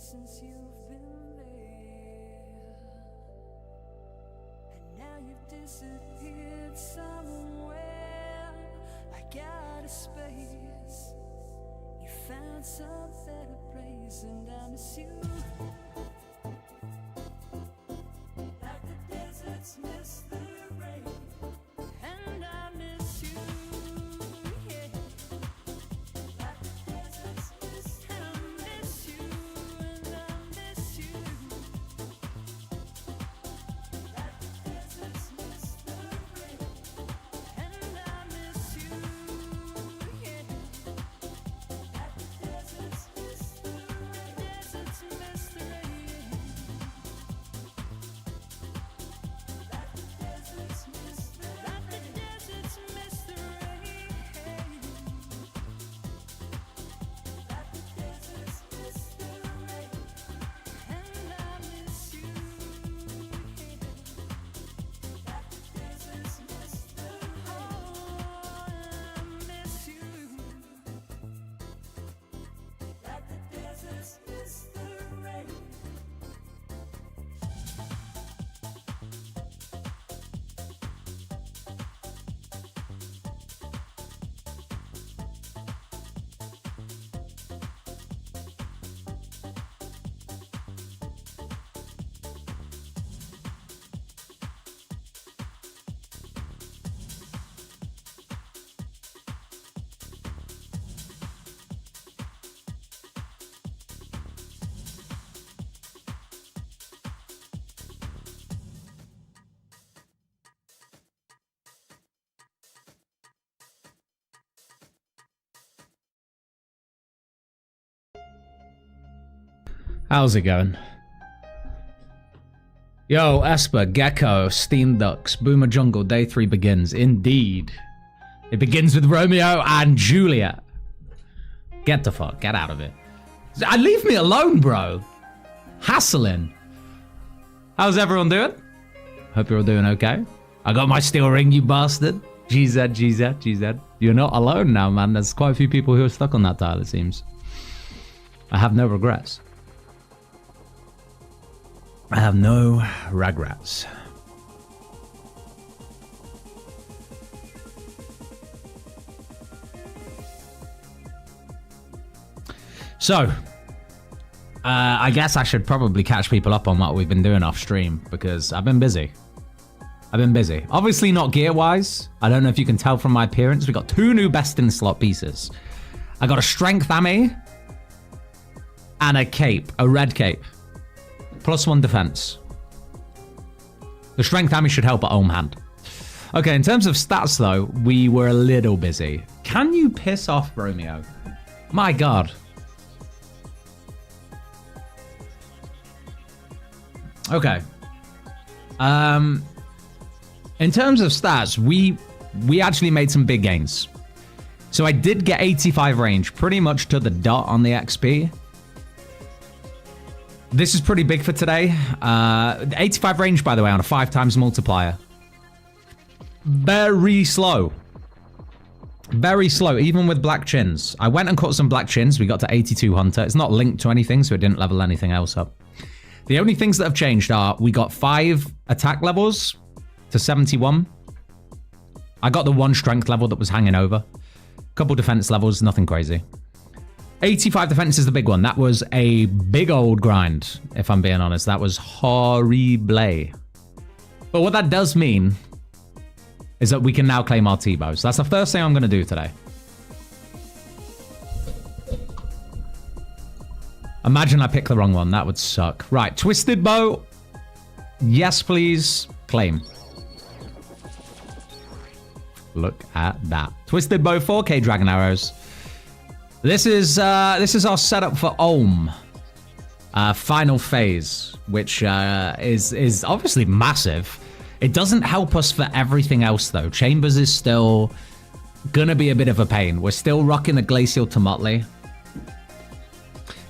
since you've been there, and now you've disappeared somewhere. I got a space, you found some better place, and I miss you. Like the deserts miss the rain, and I miss you. How's it going? Yo, Esper, Gecko, Steam Ducks, Boomer Jungle, day 3 begins. Indeed. It begins with Romeo and Juliet. Get the fuck, get out of it. Leave me alone, bro. Hassling. How's everyone doing? Hope you're all doing okay. I got my steel ring, you bastard. GZ, GZ, GZ. You're not alone now, man. There's quite a few people who are stuck on that tile, it seems. I have no regrets. I have no regrets. So, I guess I should probably catch people up on what we've been doing off stream because I've been busy. Obviously not gear-wise. I don't know if you can tell from my appearance. We got 2 new best-in-slot pieces. I got a strength Ami and a cape, a red cape. +1 defense. The strength Ami should help at home hand. Okay, in terms of stats though, we were a little busy. Can you piss off, Romeo? My god. Okay. In terms of stats, we actually made some big gains. So I did get 85 range, pretty much to the dot on the XP. This is pretty big for today. 85 range, by the way, on a 5x multiplier. Very slow. Very slow, even with black chins. I went and caught some black chins. We got to 82 hunter. It's not linked to anything, so it didn't level anything else up. The only things that have changed are we got 5 attack levels to 71. I got the 1 strength level that was hanging over. Couple defense levels, nothing crazy. 85 defense is the big one. That was a big old grind, if I'm being honest. That was horrible. But what that does mean is that we can now claim our T-bow. So that's the first thing I'm going to do today. Imagine I picked the wrong one. That would suck. Right, twisted bow. Yes, please. Claim. Look at that. Twisted bow, 4K dragon arrows. This is our setup for Ohm. Final phase, which is obviously massive. It doesn't help us for everything else though. Chambers is still gonna be a bit of a pain. We're still rocking the Glacial to Motley.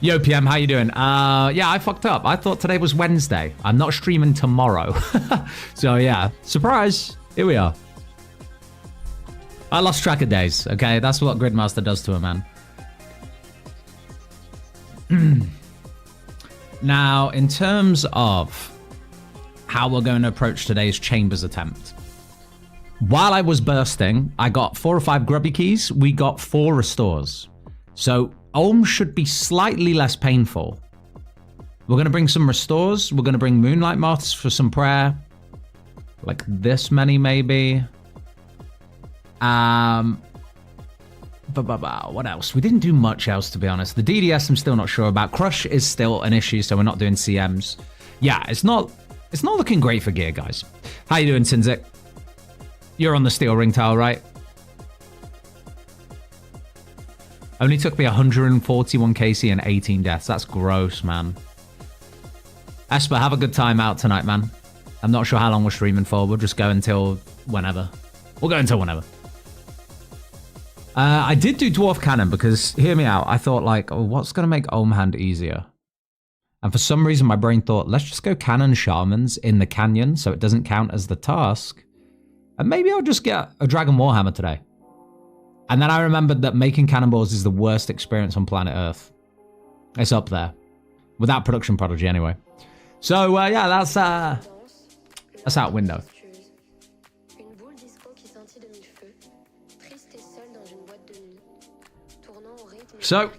Yo, PM, how you doing? Yeah, I fucked up. I thought today was Wednesday. I'm not streaming tomorrow. So yeah, surprise. Here we are. I lost track of days, okay? That's what Gridmaster does to a man. Now, in terms of how we're going to approach today's Chambers attempt. While I was bursting, I got 4 or 5 grubby keys. We got 4 restores. So Ohm should be slightly less painful. We're going to bring some restores. We're going to bring Moonlight Moths for some prayer. Like this many, maybe. What else? We didn't do much else, to be honest. The DDS I'm still not sure about. Crush is still an issue, so we're not doing CMs. Yeah, it's not looking great for gear, guys. How you doing, Sinzik? You're on the steel ring tile, right? Only took me 141 KC and 18 deaths. That's gross, man. Esper, have a good time out tonight, man. I'm not sure how long we're streaming for. We'll just go until whenever. We'll go until whenever. I did do Dwarf Cannon because, hear me out, I thought like, oh, what's going to make Ohm Hand easier? And for some reason, my brain thought, let's just go Cannon Shamans in the canyon so it doesn't count as the task. And maybe I'll just get a Dragon Warhammer today. And then I remembered that making cannonballs is the worst experience on planet Earth. It's up there. Without Production Prodigy, anyway. So, yeah, that's out window. So,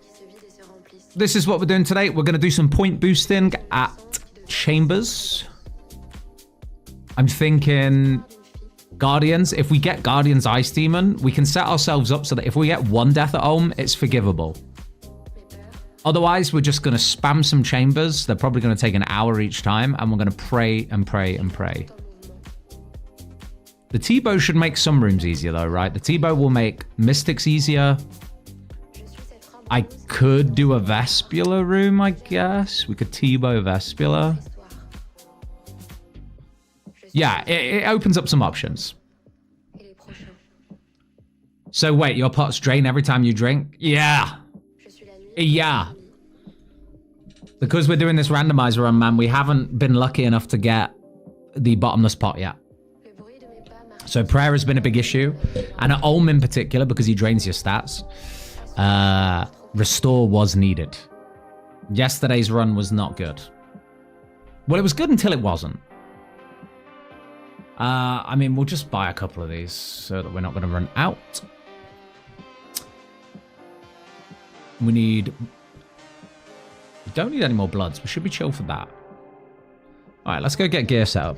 this is what we're doing today. We're going to do some point boosting at Chambers. I'm thinking Guardians. If we get Guardians Ice Demon, we can set ourselves up so that if we get 1 death at Ohm, it's forgivable. Otherwise, we're just going to spam some Chambers. They're probably going to take an hour each time, and we're going to pray and pray and pray. The T-Bow should make some rooms easier, though, right? The T-Bow will make Mystics easier. I could do a Vespula room, I guess. We could T-Bow Vespula. Yeah, it opens up some options. So wait, your pots drain every time you drink? Yeah. Yeah. Because we're doing this randomizer run, man, we haven't been lucky enough to get the bottomless pot yet. So prayer has been a big issue. And at Ohm in particular, because he drains your stats. Restore was needed. Yesterday's run was not good. Well, it was good until it wasn't. I mean, we'll just buy a couple of these so that we're not going to run out. We don't need any more bloods. We should be chill for that. All right, let's go get gear set up.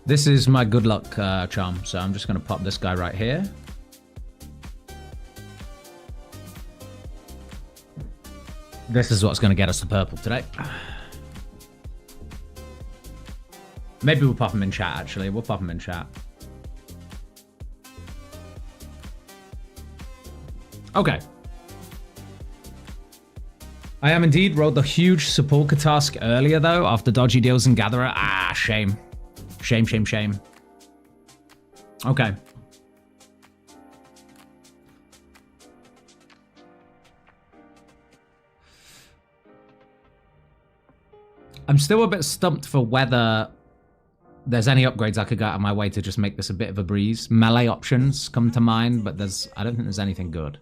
This is my good luck charm, so I'm just going to pop this guy right here. This is what's going to get us the purple today. Maybe we'll pop him in chat, actually. We'll pop him in chat. Okay. I am indeed rolled the huge Sepulchre task earlier, though, after dodgy deals and Gatherer. Ah, shame. Shame, shame, shame. Okay. I'm still a bit stumped for whether there's any upgrades I could go out of my way to just make this a bit of a breeze. Melee options come to mind, but I don't think there's anything good.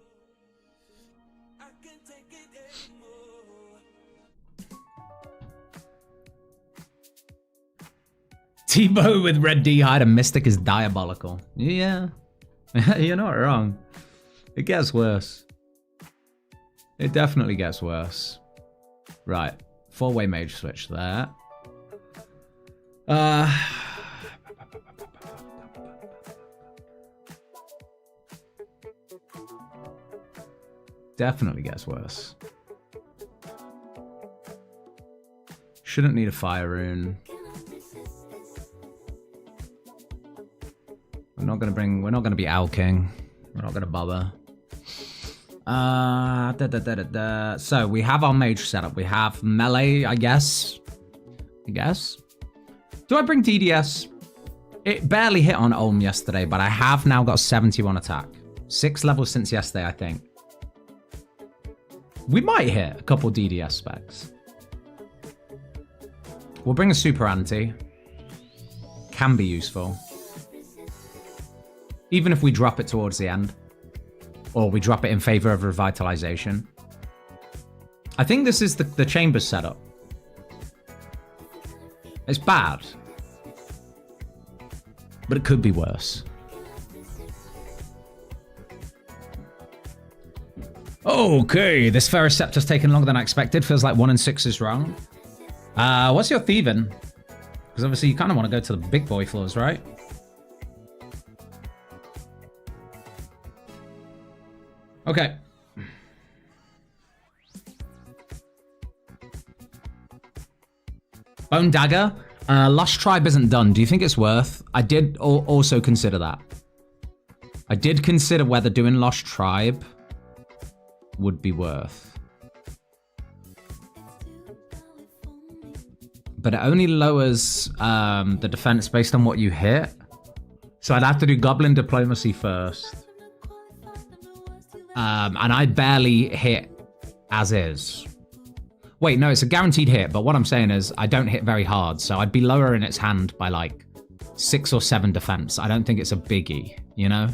T-Bow with Red D-Hide and Mystic is diabolical. Yeah. You're not wrong. It gets worse. It definitely gets worse. Right. 4-way mage switch there. Definitely gets worse. Shouldn't need a fire rune. We're not gonna be Owl King. We're not gonna bother. So we have our mage setup. We have melee, I guess. Do I bring DDS? It barely hit on Ohm yesterday, but I have now got 71 attack. 6 levels since yesterday, I think. We might hit a couple DDS specs. We'll bring a super anti. Can be useful. Even if we drop it towards the end. Or we drop it in favor of revitalization. I think this is the Chambers setup. It's bad. But it could be worse. Okay, this Ferroceptor's taken longer than I expected. Feels like 1 in 6 is wrong. What's your thieving? Because obviously you kind of want to go to the big boy floors, right? Okay. Bone Dagger. Lost Tribe isn't done. Do you think it's worth? I did also consider that. I did consider whether doing Lost Tribe would be worth. But it only lowers the defense based on what you hit. So I'd have to do Goblin Diplomacy first. And I barely hit as is. Wait, no, it's a guaranteed hit, but what I'm saying is I don't hit very hard, so I'd be lower in its hand by like 6 or 7 defense. I don't think it's a biggie, you know?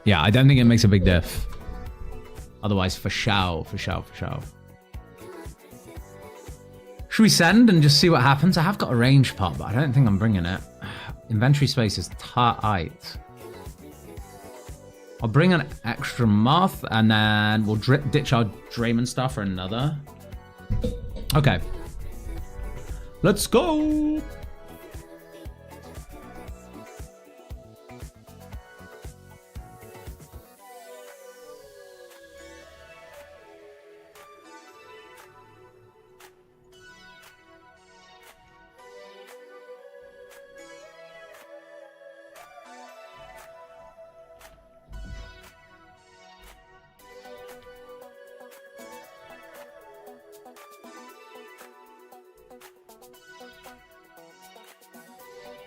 Yeah, I don't think it makes a big diff. Otherwise, for show. Should we send and just see what happens? I have got a range pot, but I don't think I'm bringing it. Inventory space is tight. I'll bring an extra moth, and then we'll ditch our Draymond stuff for another. Okay. Let's go!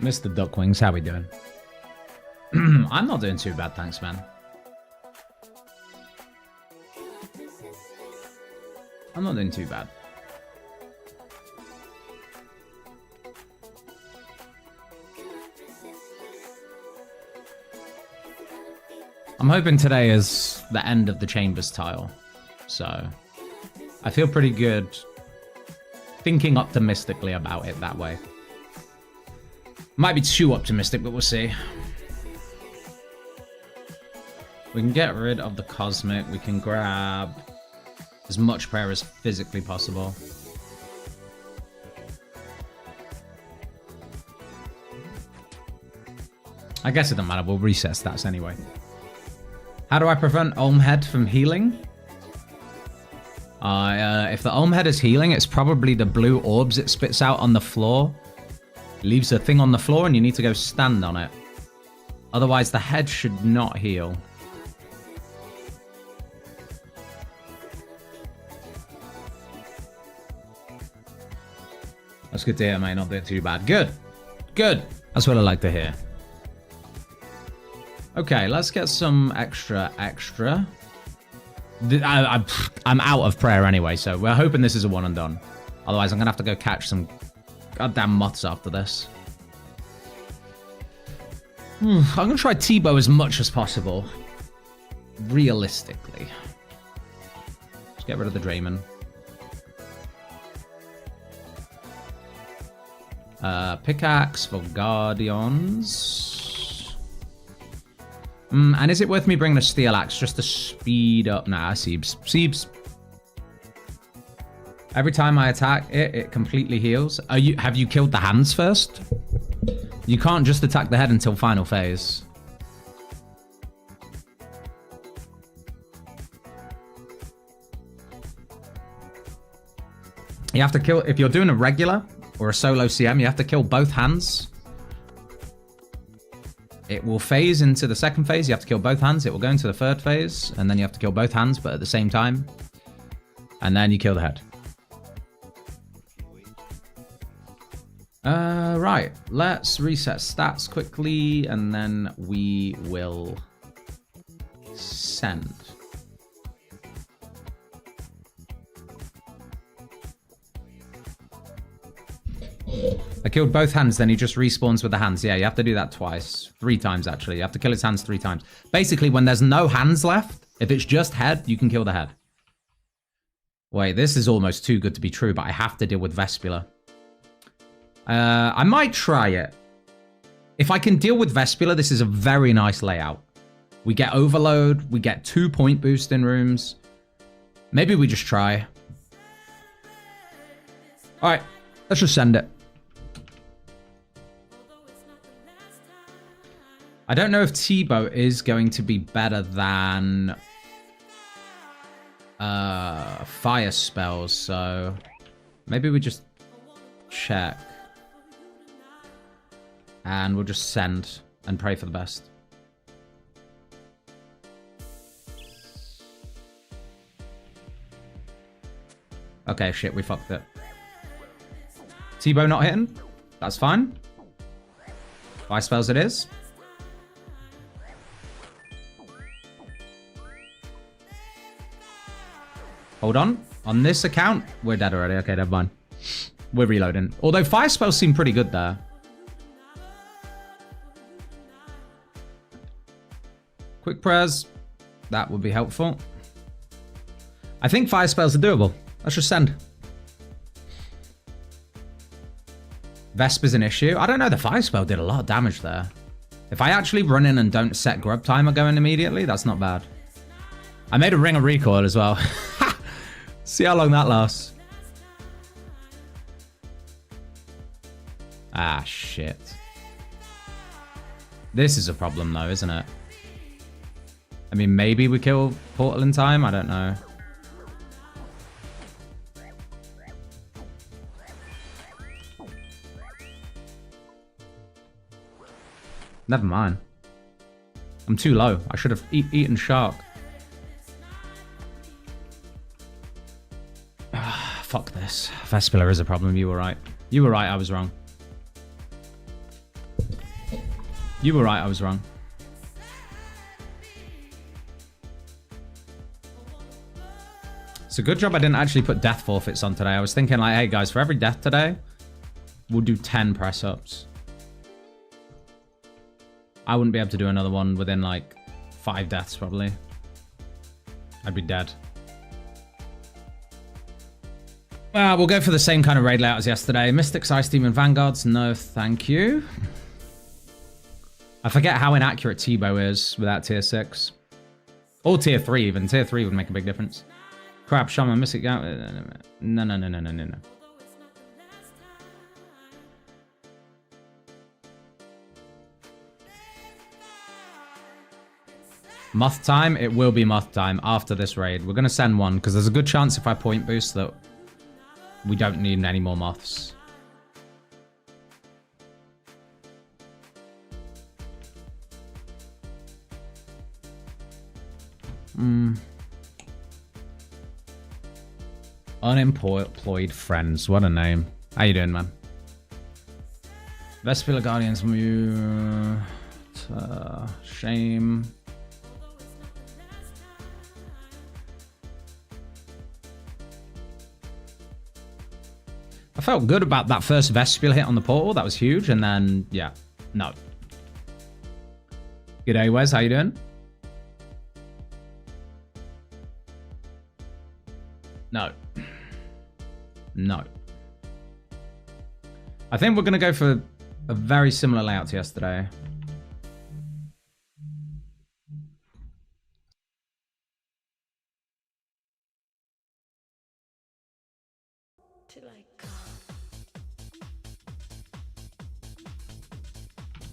Mr. Duckwings, how we doing? I'm not doing too bad, thanks, man. I'm not doing too bad. I'm hoping today is the end of the Chambers tile, so I feel pretty good thinking optimistically about it that way. Might be too optimistic, but we'll see. We can get rid of the Cosmic. We can grab as much prayer as physically possible. I guess it doesn't matter. We'll reset stats anyway. How do I prevent Olmhead from healing? If the Olmhead is healing, it's probably the blue orbs it spits out on the floor. Leaves a thing on the floor and you need to go stand on it. Otherwise, the head should not heal. That's good to hear, mate. Not doing too bad. Good. Good. That's what I like to hear. Okay, let's get some extra. I'm out of prayer anyway, so we're hoping this is a one and done. Otherwise, I'm going to have to go catch some goddamn moths after this. I'm going to try T-bow as much as possible. Realistically. Let's get rid of the Draymond. Pickaxe for Guardians. And is it worth me bringing a Steel Axe just to speed up? Nah, Siebes. Every time I attack it, it completely heals. Have you killed the hands first? You can't just attack the head until final phase. You have to kill, if you're doing a regular or a solo CM, you have to kill both hands. It will phase into the second phase. You have to kill both hands. It will go into the third phase. And then you have to kill both hands, but at the same time. And then you kill the head. Right, let's reset stats quickly, and then we will send. I killed both hands, then he just respawns with the hands. Yeah, you have to do that twice. 3 times, actually. You have to kill his hands 3 times. Basically, when there's no hands left, if it's just head, you can kill the head. Wait, this is almost too good to be true, but I have to deal with Vespula. I might try it. If I can deal with Vespula, this is a very nice layout. We get Overload. We get 2 point boost in rooms. Maybe we just try. All right, let's just send it. I don't know if T-Bow is going to be better than fire spells, so maybe we just check. And we'll just send and pray for the best. Okay, shit, we fucked it. T-Bow not hitting. That's fine. Fire spells it is. Hold on. On this account, we're dead already. Okay, never mind. We're reloading. Although fire spells seem pretty good there. Quick prayers. That would be helpful. I think fire spells are doable. Let's just send. Vesper's an issue. I don't know. The fire spell did a lot of damage there. If I actually run in and don't set grub timer going immediately, that's not bad. I made a ring of recoil as well. See how long that lasts. Ah, shit. This is a problem though, isn't it? I mean, maybe we kill Portal in time? I don't know. Never mind. I'm too low. I should have eaten shark. Fuck this. Vespula is a problem. You were right. You were right. I was wrong. You were right. I was wrong. It's a good job I didn't actually put death forfeits on today. I was thinking like, hey guys, for every death today, we'll do 10 press-ups. I wouldn't be able to do another one within like 5 deaths probably. I'd be dead. Well, we'll go for the same kind of raid layout as yesterday. Mystics, Ice Demon, Vanguards. No, thank you. I forget how inaccurate T-Bow is without tier 6. Or tier 3 even. Tier 3 would make a big difference. Crap, Shaman, Mystic Gout. No. Moth time? It will be moth time after this raid. We're going to send one because there's a good chance if I point boost that we don't need any more moths. Unemployed friends. What a name. How you doing, man? Vespula Guardians mute. Shame. I felt good about that first Vespula hit on the portal. That was huge. And then, yeah, no. G'day, Wes. How you doing? No. No. I think we're going to go for a very similar layout to yesterday.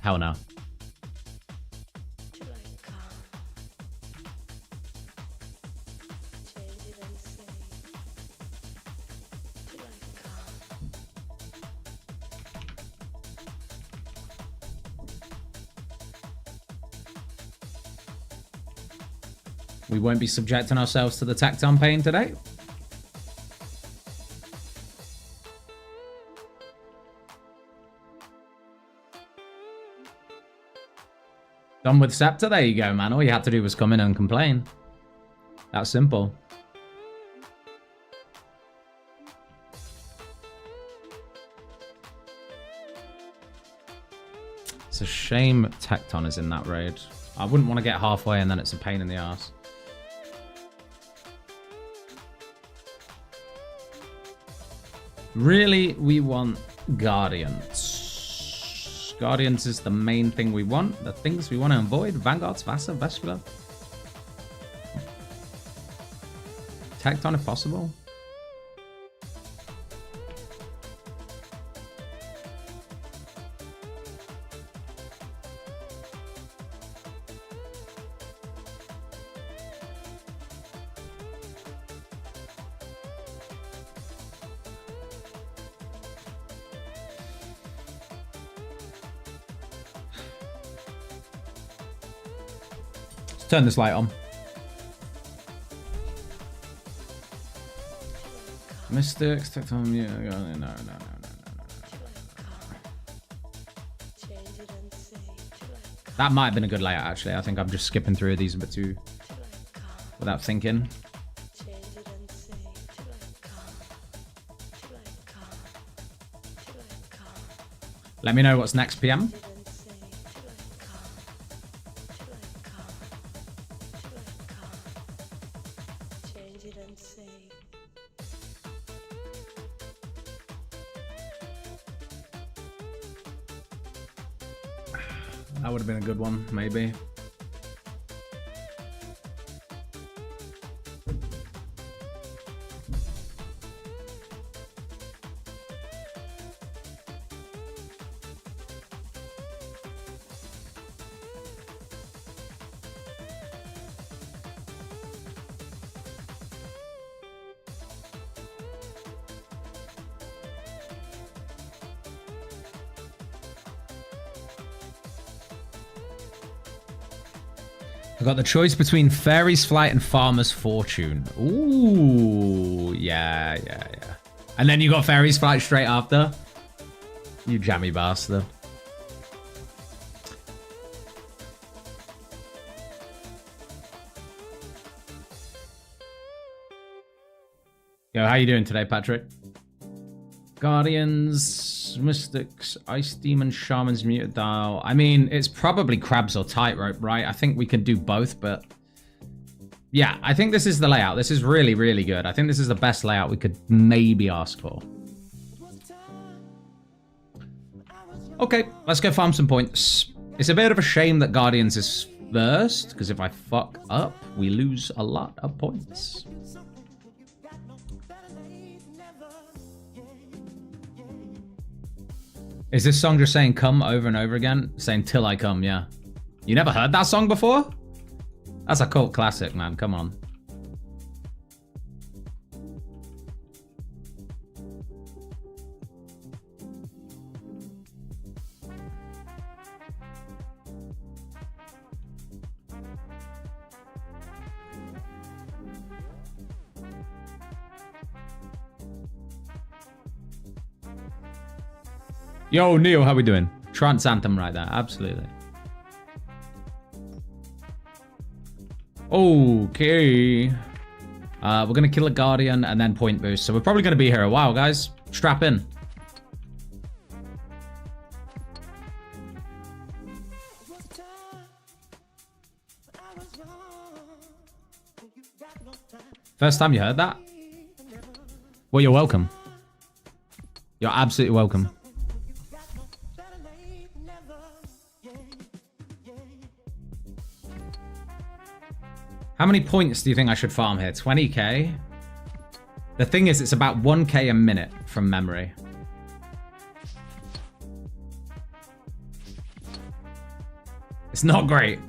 Hell no. We won't be subjecting ourselves to the tactile pain today. Done with Scepter? There you go, man. All you had to do was come in and complain. That's simple. It's a shame Tecton is in that raid. I wouldn't want to get halfway and then it's a pain in the ass. Really, we want Guardians. Guardians is the main thing we want. The things we want to avoid. Vanguards, Vasa, Vespula. Tecton if possible. Turn this light on. Mystics, Tecton, yeah, no. That might have been a good layout, actually. I think I'm just skipping through these a bit too without thinking. Let me know what's next, PM. That would have been a good one, maybe. I got the choice between Fairy's Flight and Farmer's Fortune. Ooh, yeah. And then you got Fairy's Flight straight after? You jammy bastard. Yo, how you doing today, Patrick? Guardians, Mystics, Ice Demon, Shamans, Muted Dial. I mean, it's probably Crabs or Tightrope, right? I think we could do both, but... yeah, I think this is the layout. This is really, really good. I think this is the best layout we could maybe ask for. Okay, let's go farm some points. It's a bit of a shame that Guardians is first, because if I fuck up, we lose a lot of points. Is this song just saying come over and over again? Saying till I come, yeah. You never heard that song before? That's a cult classic, man. Come on. Yo, Neo, how we doing? Trance Anthem right there, absolutely. Okay. We're going to kill a Guardian and then point boost. So we're probably going to be here a while, guys. Strap in. First time you heard that? Well, you're welcome. You're absolutely welcome. How many points do you think I should farm here? 20k? The thing is, it's about 1k a minute from memory. It's not great.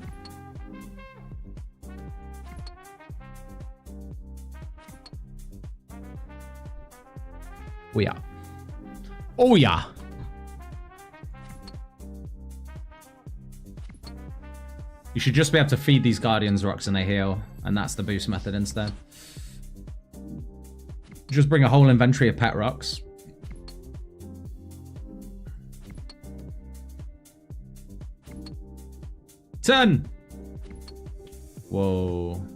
Oh yeah. Oh yeah. You should just be able to feed these Guardians rocks and they heal. And that's the boost method instead. Just bring a whole inventory of pet rocks. 10. Whoa.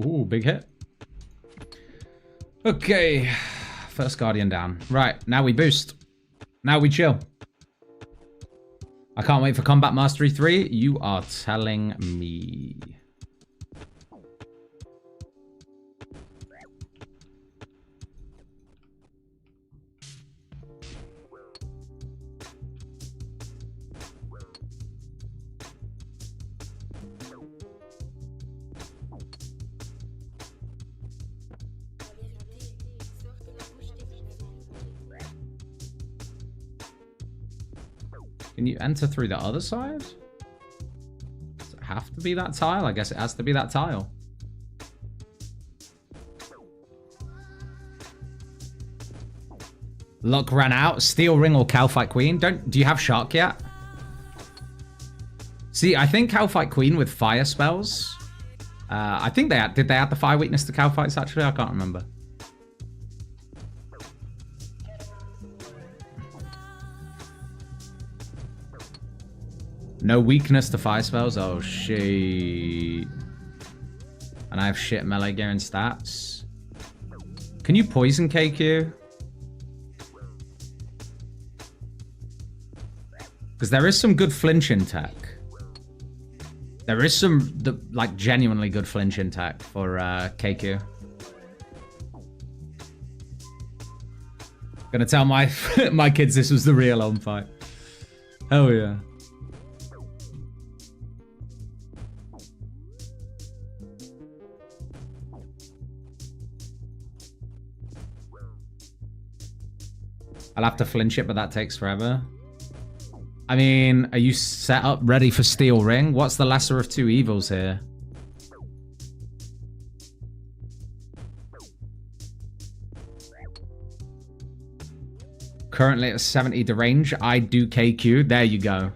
Ooh, big hit. Okay. First Guardian down. Right, now we boost. Now we chill. I can't wait for Combat Mastery 3. You are telling me. Can you enter through the other side? Does it have to be that tile? I guess it has to be that tile. Luck ran out. Steel Ring or Calfight Queen? Do you have Shark yet? See, I think Calfight Queen with fire spells. I think did they add the fire weakness to Calfights actually? I can't remember. No weakness to fire spells? Oh, shit. And I have shit melee gear and stats. Can you poison KQ? Because there is some good flinching tech. There is some, like, genuinely good flinching tech for KQ. Gonna tell my my kids this was the real home fight. Hell yeah. I'll have to flinch it, but that takes forever. I mean, are you set up ready for Steel Ring? What's the lesser of two evils here? Currently at 70 derange. I do KQ. There you go.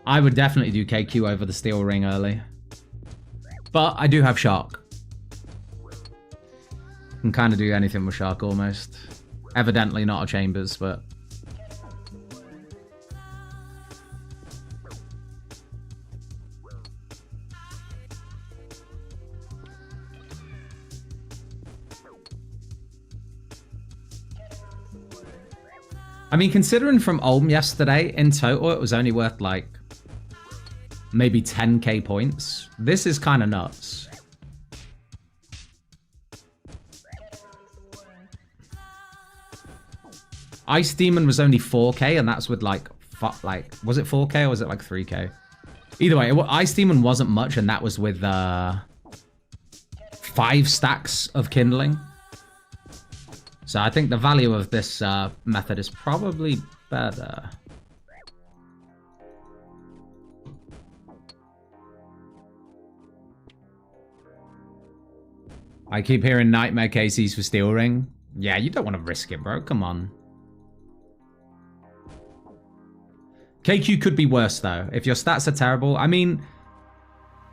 I would definitely do KQ over the Steel Ring early. But I do have Shark. Can kind of do anything with Shark almost. Evidently not a Chambers, but... I mean, considering from Ulm yesterday, in total, it was only worth, like, maybe 10k points. This is kind of nuts. Ice Demon was only 4k, and that's with, like, was it 4k or was it, like, 3k? Either way, Ice Demon wasn't much, and that was with 5 stacks of Kindling. So I think the value of this method is probably better. I keep hearing Nightmare KCs for Steel Ring. Yeah, you don't want to risk it, bro. Come on. KQ could be worse, though. If your stats are terrible. I mean,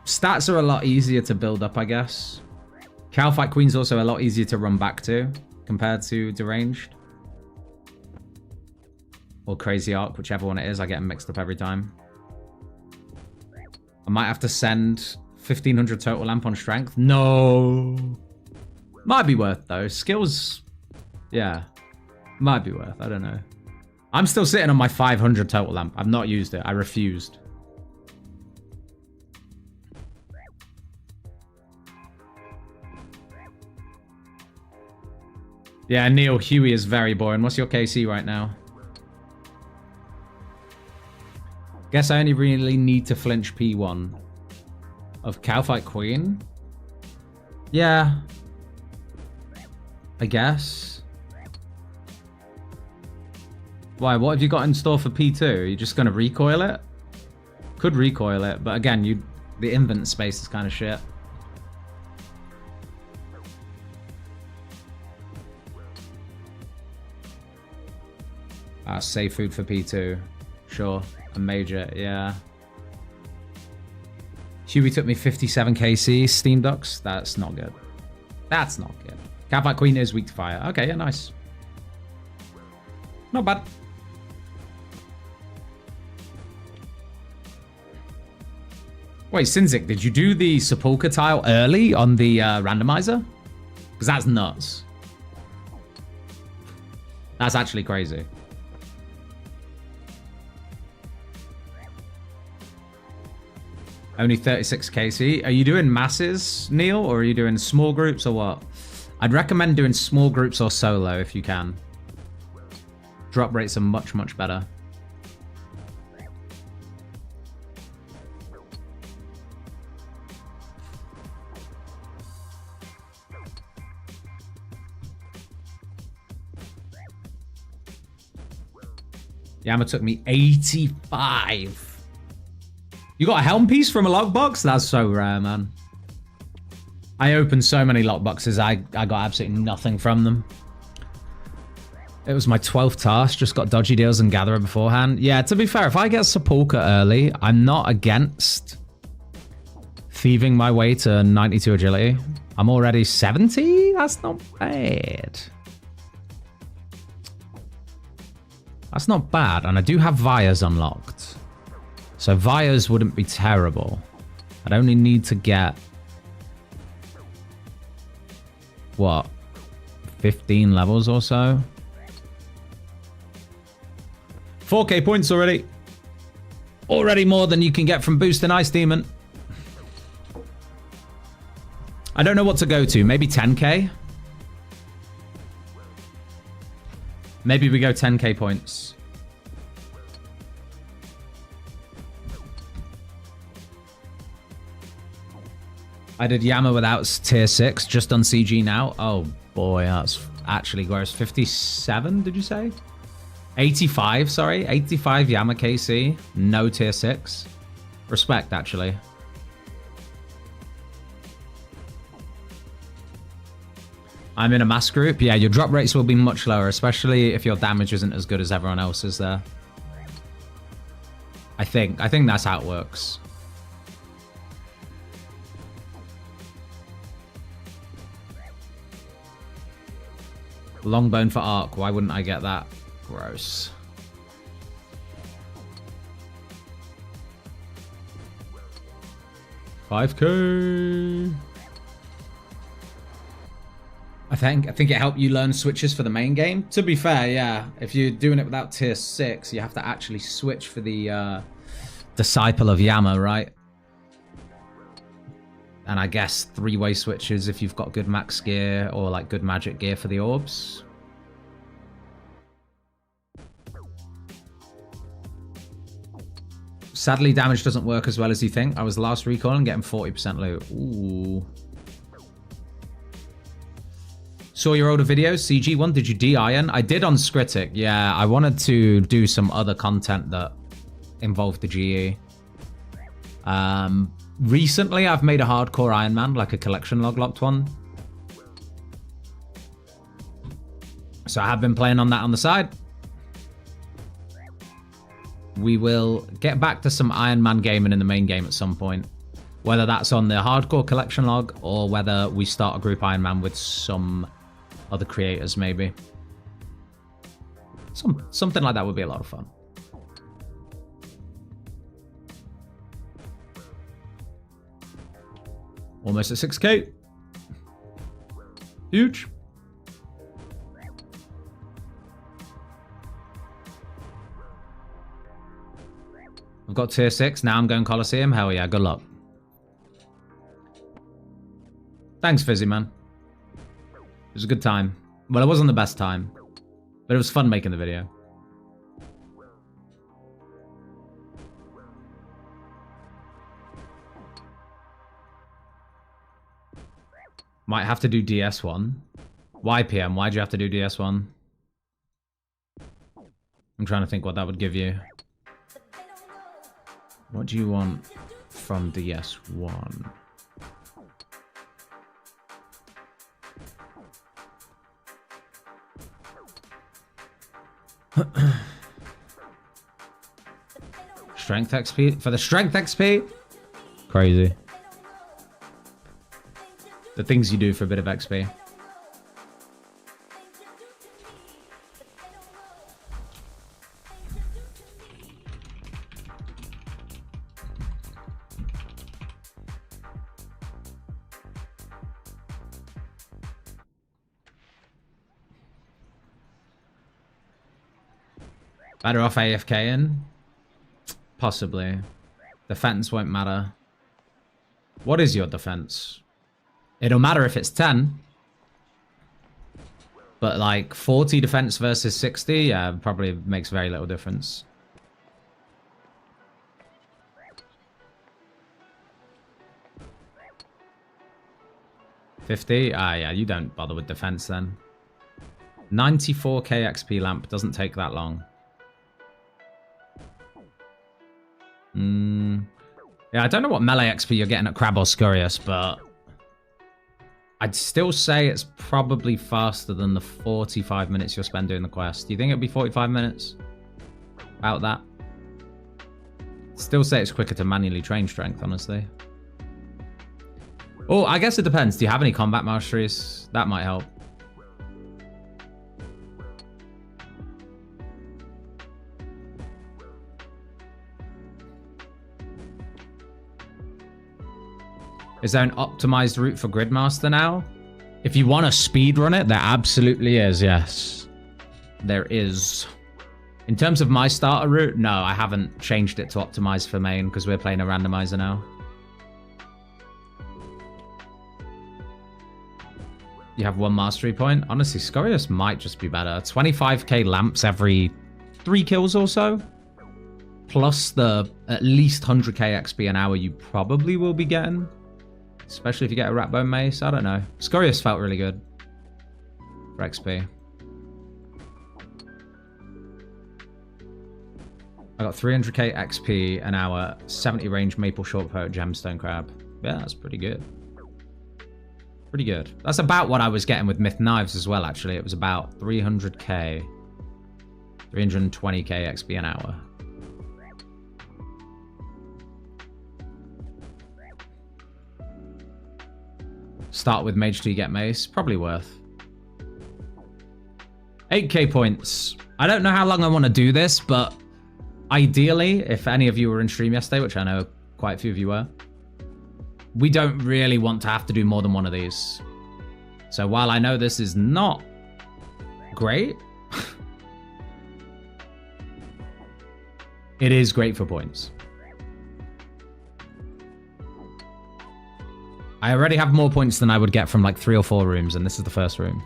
stats are a lot easier to build up, I guess. Calfight Queen's also a lot easier to run back to compared to Deranged. Or Crazy Arc, whichever one it is. I get them mixed up every time. I might have to send 1500 total lamp on strength. No. Might be worth, though. Skills, yeah. Might be worth. I don't know. I'm still sitting on my 500 total lamp. I've not used it. I refused. Yeah, Neil, Huey is very boring. What's your KC right now? Guess I only really need to flinch P1 of Calfight Queen. Yeah. I guess. Why? What have you got in store for P2? Are you just going to recoil it? Could recoil it, but again, the invent space is kind of shit. Save food for P2. Sure. A major, yeah. Huey took me 57 KC. Steam Ducks. That's not good. That's not good. Catfight Queen is weak to fire. Okay, yeah, nice. Not bad. Wait, Sinzik, did you do the Sepulchre tile early on the randomizer? Because that's nuts. That's actually crazy. Only 36 KC. Are you doing masses, Neil, or are you doing small groups or what? I'd recommend doing small groups or solo if you can. Drop rates are much, much better. Yama took me 85. You got a helm piece from a lockbox? That's so rare, man. I opened so many lockboxes, I got absolutely nothing from them. It was my 12th task, just got dodgy deals and gatherer beforehand. Yeah, to be fair, if I get Sepulchre early, I'm not against thieving my way to 92 agility. I'm already 70? That's not bad. That's not bad, and I do have Vias unlocked. So Vias wouldn't be terrible. I'd only need to get... what? 15 levels or so? 4k points already. Already more than you can get from boosting Ice Demon. I don't know what to go to. Maybe 10k? Maybe we go 10k points. I did Yama without tier 6, just on CG now. Oh boy, that's actually gross. 57, did you say? 85, sorry. 85 Yama KC, no tier 6. Respect, actually. I'm in a mass group. Yeah, your drop rates will be much lower, especially if your damage isn't as good as everyone else's there. I think that's how it works. Longbone for Arc. Why wouldn't I get that? Gross. $5k. I think it helped you learn switches for the main game. To be fair, yeah. If you're doing it without tier 6, you have to actually switch for the Disciple of Yama, right? And I guess 3-way switches if you've got good max gear or like good magic gear for the orbs. Sadly, damage doesn't work as well as you think. I was last recall and getting 40% loot. Ooh. Saw your older videos, CG one. Did you de-iron? I did on Scritic. Yeah, I wanted to do some other content that involved the GE. Recently, I've made a hardcore Iron Man, like a collection log locked one. So I have been playing on that on the side. We will get back to some Iron Man gaming in the main game at some point. Whether that's on the hardcore collection log or whether we start a group Iron Man with some other creators, maybe. Something like that would be a lot of fun. Almost at 6k. Huge. I've got tier 6. Now I'm going Coliseum. Hell yeah, good luck. Thanks, Fizzy, man. It was a good time. Well, it wasn't the best time, but it was fun making the video. Might have to do DS1. Why, PM? Why'd you have to do DS1? I'm trying to think what that would give you. What do you want from DS1? Strength XP? For the strength XP? Crazy. The things you do for a bit of XP. Better off AFKing? Possibly. Defense won't matter. What is your defense? It'll matter if it's 10. But like 40 defense versus 60, yeah, probably makes very little difference. $50? Ah, yeah, you don't bother with defense then. 94k XP lamp doesn't take that long. Yeah, I don't know what melee XP you're getting at Crab or Scurious, but I'd still say it's probably faster than the 45 minutes you'll spend doing the quest. Do you think it'll be 45 minutes? About that? Still say it's quicker to manually train strength, honestly. Oh, I guess it depends. Do you have any combat masteries? That might help. Is there an optimized route for Gridmaster now? If you want to speedrun it, there absolutely is, yes. There is. In terms of my starter route, no, I haven't changed it to optimize for main because we're playing a randomizer now. You have 1 mastery point? Honestly, Scurious might just be better. 25k lamps every 3 kills or so. Plus the at least 100k XP an hour you probably will be getting. Especially if you get a Ratbone Mace. I don't know. Scurious felt really good for XP. I got 300k XP an hour, 70 range Maple Shortcoat Gemstone Crab. Yeah, that's pretty good. Pretty good. That's about what I was getting with Myth Knives as well, actually. It was about 300k. 320k XP an hour. Start with Mage till you get Mace. Probably worth. 8k points. I don't know how long I want to do this, but ideally, if any of you were in stream yesterday, which I know quite a few of you were, we don't really want to have to do more than one of these. So while I know this is not great, it is great for points. I already have more points than I would get from like 3 or 4 rooms, and this is the first room.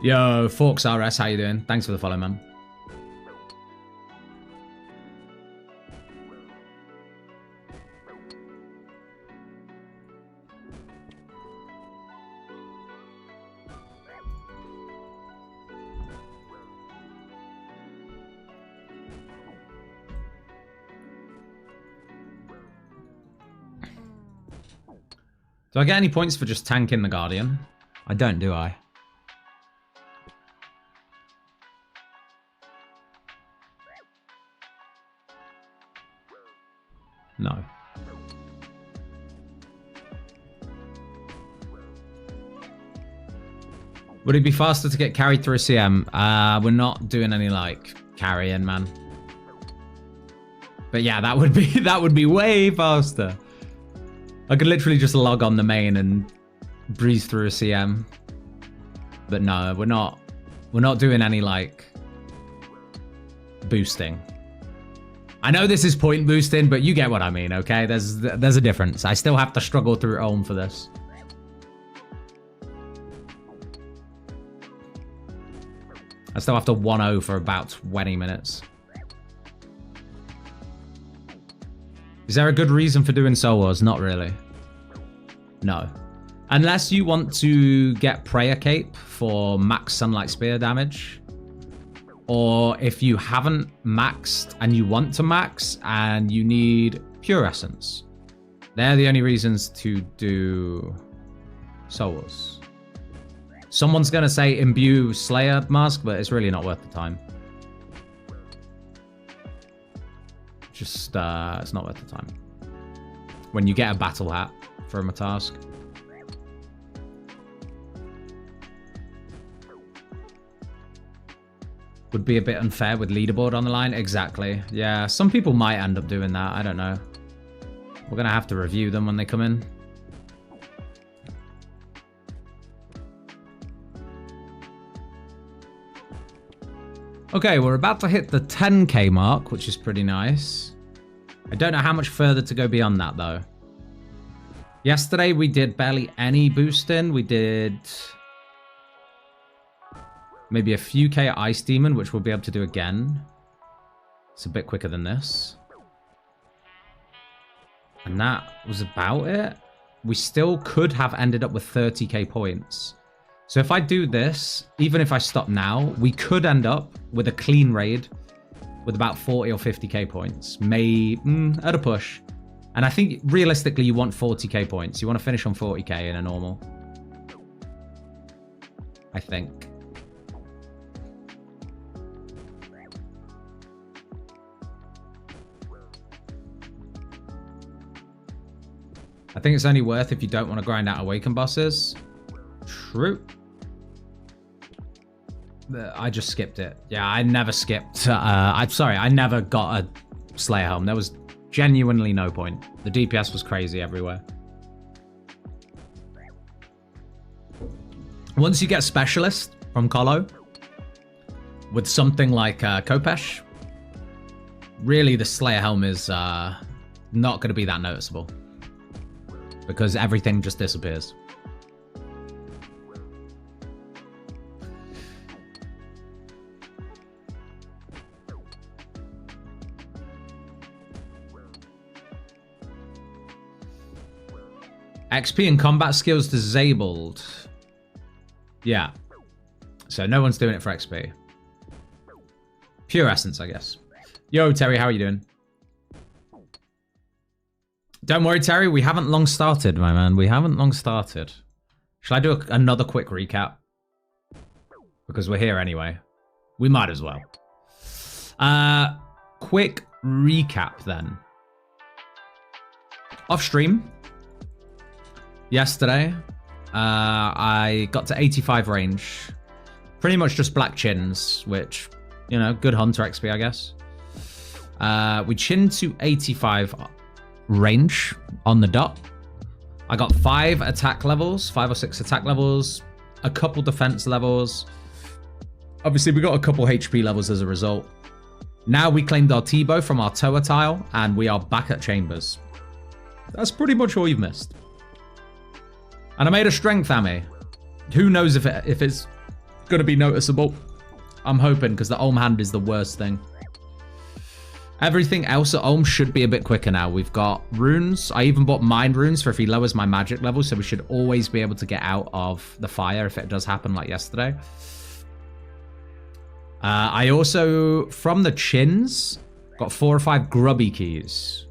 Yo, Forks RS, how you doing? Thanks for the follow, man. Do I get any points for just tanking the Guardian? I don't, do I? No. Would it be faster to get carried through a CM? We're not doing any like carrying, man. But yeah, that would be way faster. I could literally just log on the main and breeze through a CM. But no, we're not doing any like boosting. I know this is point boosting, but you get what I mean, okay? There's a difference. I still have to struggle through Ulm for this. I still have to 1-0 for about 20 minutes. Is there a good reason for doing Soul Wars? Not really. No. Unless you want to get Prayer Cape for max Sunlight Spear damage. Or if you haven't maxed and you want to max and you need Pure Essence. They're the only reasons to do Souls. Someone's going to say imbue Slayer mask, but it's really not worth the time. Just, it's not worth the time. When you get a battle hat from a task. Would be a bit unfair with leaderboard on the line. Exactly. Yeah, some people might end up doing that. I don't know. We're going to have to review them when they come in. Okay, we're about to hit the 10k mark, which is pretty nice. I don't know how much further to go beyond that, though. Yesterday, we did barely any boosting. We did maybe a few K at Ice Demon, which we'll be able to do again. It's a bit quicker than this. And that was about it. We still could have ended up with 30k points. So if I do this, even if I stop now, we could end up with a clean raid with about 40 or 50k points. At a push. And I think realistically you want 40k points. You want to finish on 40k in a normal. I think. I think it's only worth if you don't want to grind out Awaken bosses. True. I just skipped it. Yeah, I never skipped. I'm sorry, I never got a Slayer Helm. There was genuinely no point. The DPS was crazy everywhere. Once you get Specialist from Colo, with something like Kopesh, really the Slayer Helm is not going to be that noticeable. Because everything just disappears. XP and combat skills disabled. Yeah. So no one's doing it for XP. Pure Essence, I guess. Yo, Terry, how are you doing? Don't worry, Terry. We haven't long started, my man. We haven't long started. Shall I do another quick recap? Because we're here anyway. We might as well. Quick recap, then. Off stream. Yesterday, I got to 85 range. Pretty much just black chins, which, you know, good hunter XP, I guess. We chinned to 85 range on the dot. I got 5 attack levels, 5 or 6 attack levels, a couple defense levels. Obviously, we got a couple HP levels as a result. Now we claimed our T-bow from our Toa tile, and we are back at Chambers. That's pretty much all you've missed. And I made a strength Ami. Who knows if it's going to be noticeable. I'm hoping, because the Olm hand is the worst thing. Everything else at Olm should be a bit quicker now. We've got runes. I even bought mind runes for if he lowers my magic level, so we should always be able to get out of the fire if it does happen like yesterday. I also, from the chins, got 4 or 5 grubby keys.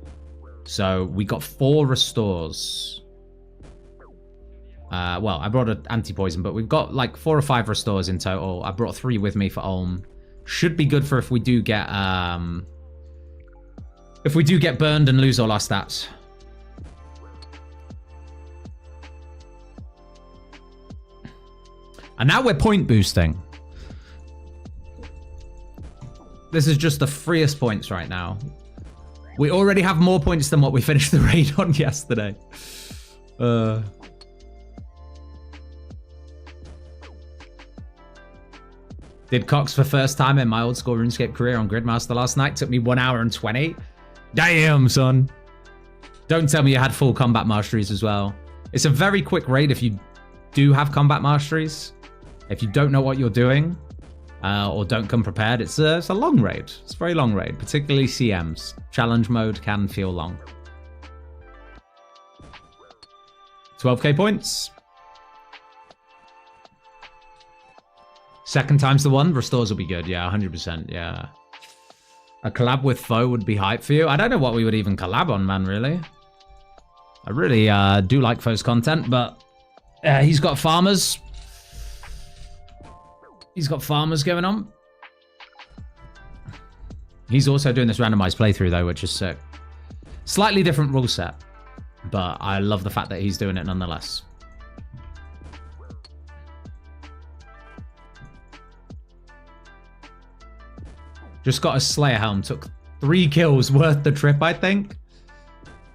So we got 4 restores. Well, I brought an anti-poison, but we've got like 4 or 5 restores in total. I brought 3 with me for Olm. Should be good for if we do get burned and lose all our stats. And now we're point boosting. This is just the freest points right now. We already have more points than what we finished the raid on yesterday. Did Cox for first time in my old school RuneScape career on Gridmaster last night. Took me 1 hour and 20. Damn, son. Don't tell me you had full combat masteries as well. It's a very quick raid if you do have combat masteries. If you don't know what you're doing, or don't come prepared, it's a long raid. It's a very long raid, particularly CMs. Challenge mode can feel long. 12k points. Second time's the one. Restores will be good. Yeah, 100%. Yeah. A collab with Foe would be hype for you. I don't know what we would even collab on, man, really. I really do like Foe's content, but he's got farmers. He's got farmers going on. He's also doing this randomized playthrough, though, which is sick. Slightly different rule set, but I love the fact that he's doing it nonetheless. Just got a Slayer helm. Took 3 kills worth the trip, I think.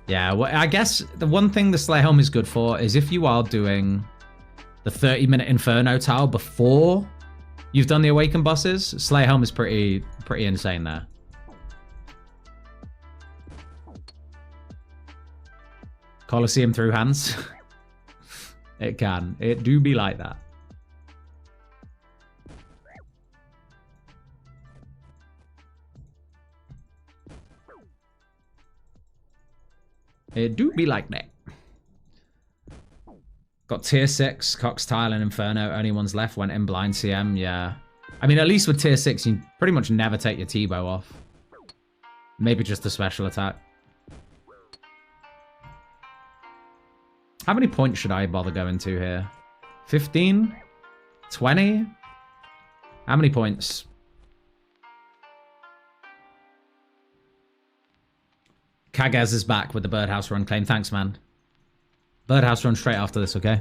Yeah, well, I guess the one thing the Slayer helm is good for is if you are doing the 30-minute Inferno tile before you've done the Awakened bosses, Slayer helm is pretty insane there. Colosseum through hands. It can. It do be like that. It do be like that. Got tier 6, Cox Tile and Inferno. Only ones left. Went in blind CM. Yeah. I mean, at least with tier 6, you pretty much never take your T-bow off. Maybe just a special attack. How many points should I bother going to here? 15? 20? How many points? Kagaz is back with the Birdhouse run claim. Thanks, man. Birdhouse run straight after this, okay?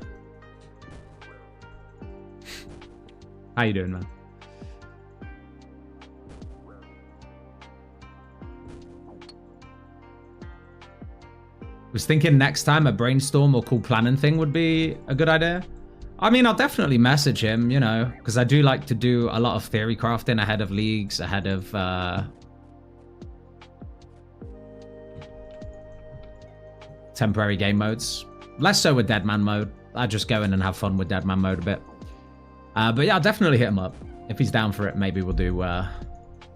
How you doing, man? Was thinking next time a brainstorm or cool planning thing would be a good idea. I mean, I'll definitely message him, you know, because I do like to do a lot of theory crafting ahead of leagues, ahead of temporary game modes. Less so with Deadman mode. I just go in and have fun with Deadman mode a bit. But yeah, I'll definitely hit him up. If he's down for it, maybe we'll do a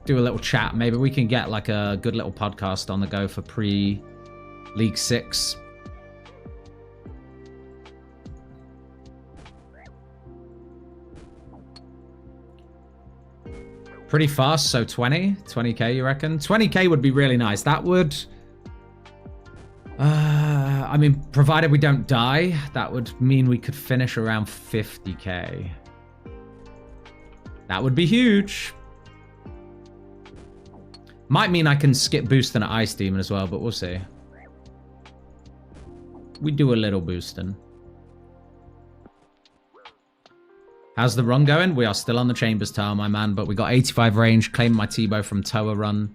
little chat. Maybe we can get like a good little podcast on the go for pre-League 6. Pretty fast, so 20k, you reckon? 20k would be really nice. That would... I mean, provided we don't die, that would mean we could finish around 50k. That would be huge. Might mean I can skip boosting at Ice Demon as well, but we'll see. We do a little boosting. How's the run going? We are still on the Chambers tile, my man, but we got 85 range, claimed my T-bow from Toa run.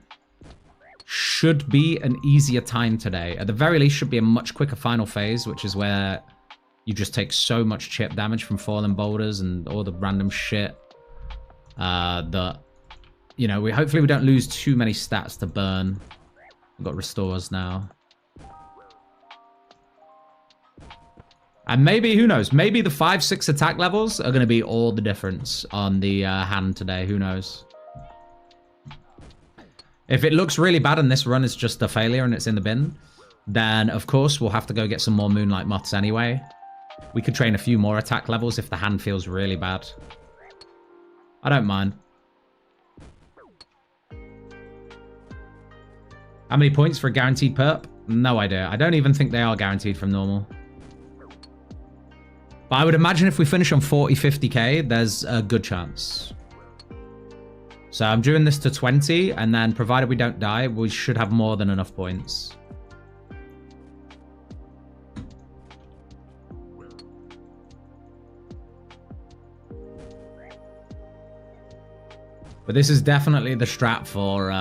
Should be an easier time today. At the very least, should be a much quicker final phase, which is where you just take so much chip damage from falling boulders and all the random shit that, you know, hopefully we don't lose too many stats to burn. We've got restores now. And maybe, who knows, maybe the 5-6 attack levels are going to be all the difference on the hand today. Who knows? If it looks really bad and this run is just a failure and it's in the bin, then of course we'll have to go get some more Moonlight Moths anyway. We could train a few more attack levels if the hand feels really bad. I don't mind. How many points for a guaranteed perp? No idea. I don't even think they are guaranteed from normal. But I would imagine if we finish on 40, 50k, there's a good chance. So I'm doing this to 20, and then provided we don't die, we should have more than enough points. But this is definitely the strat for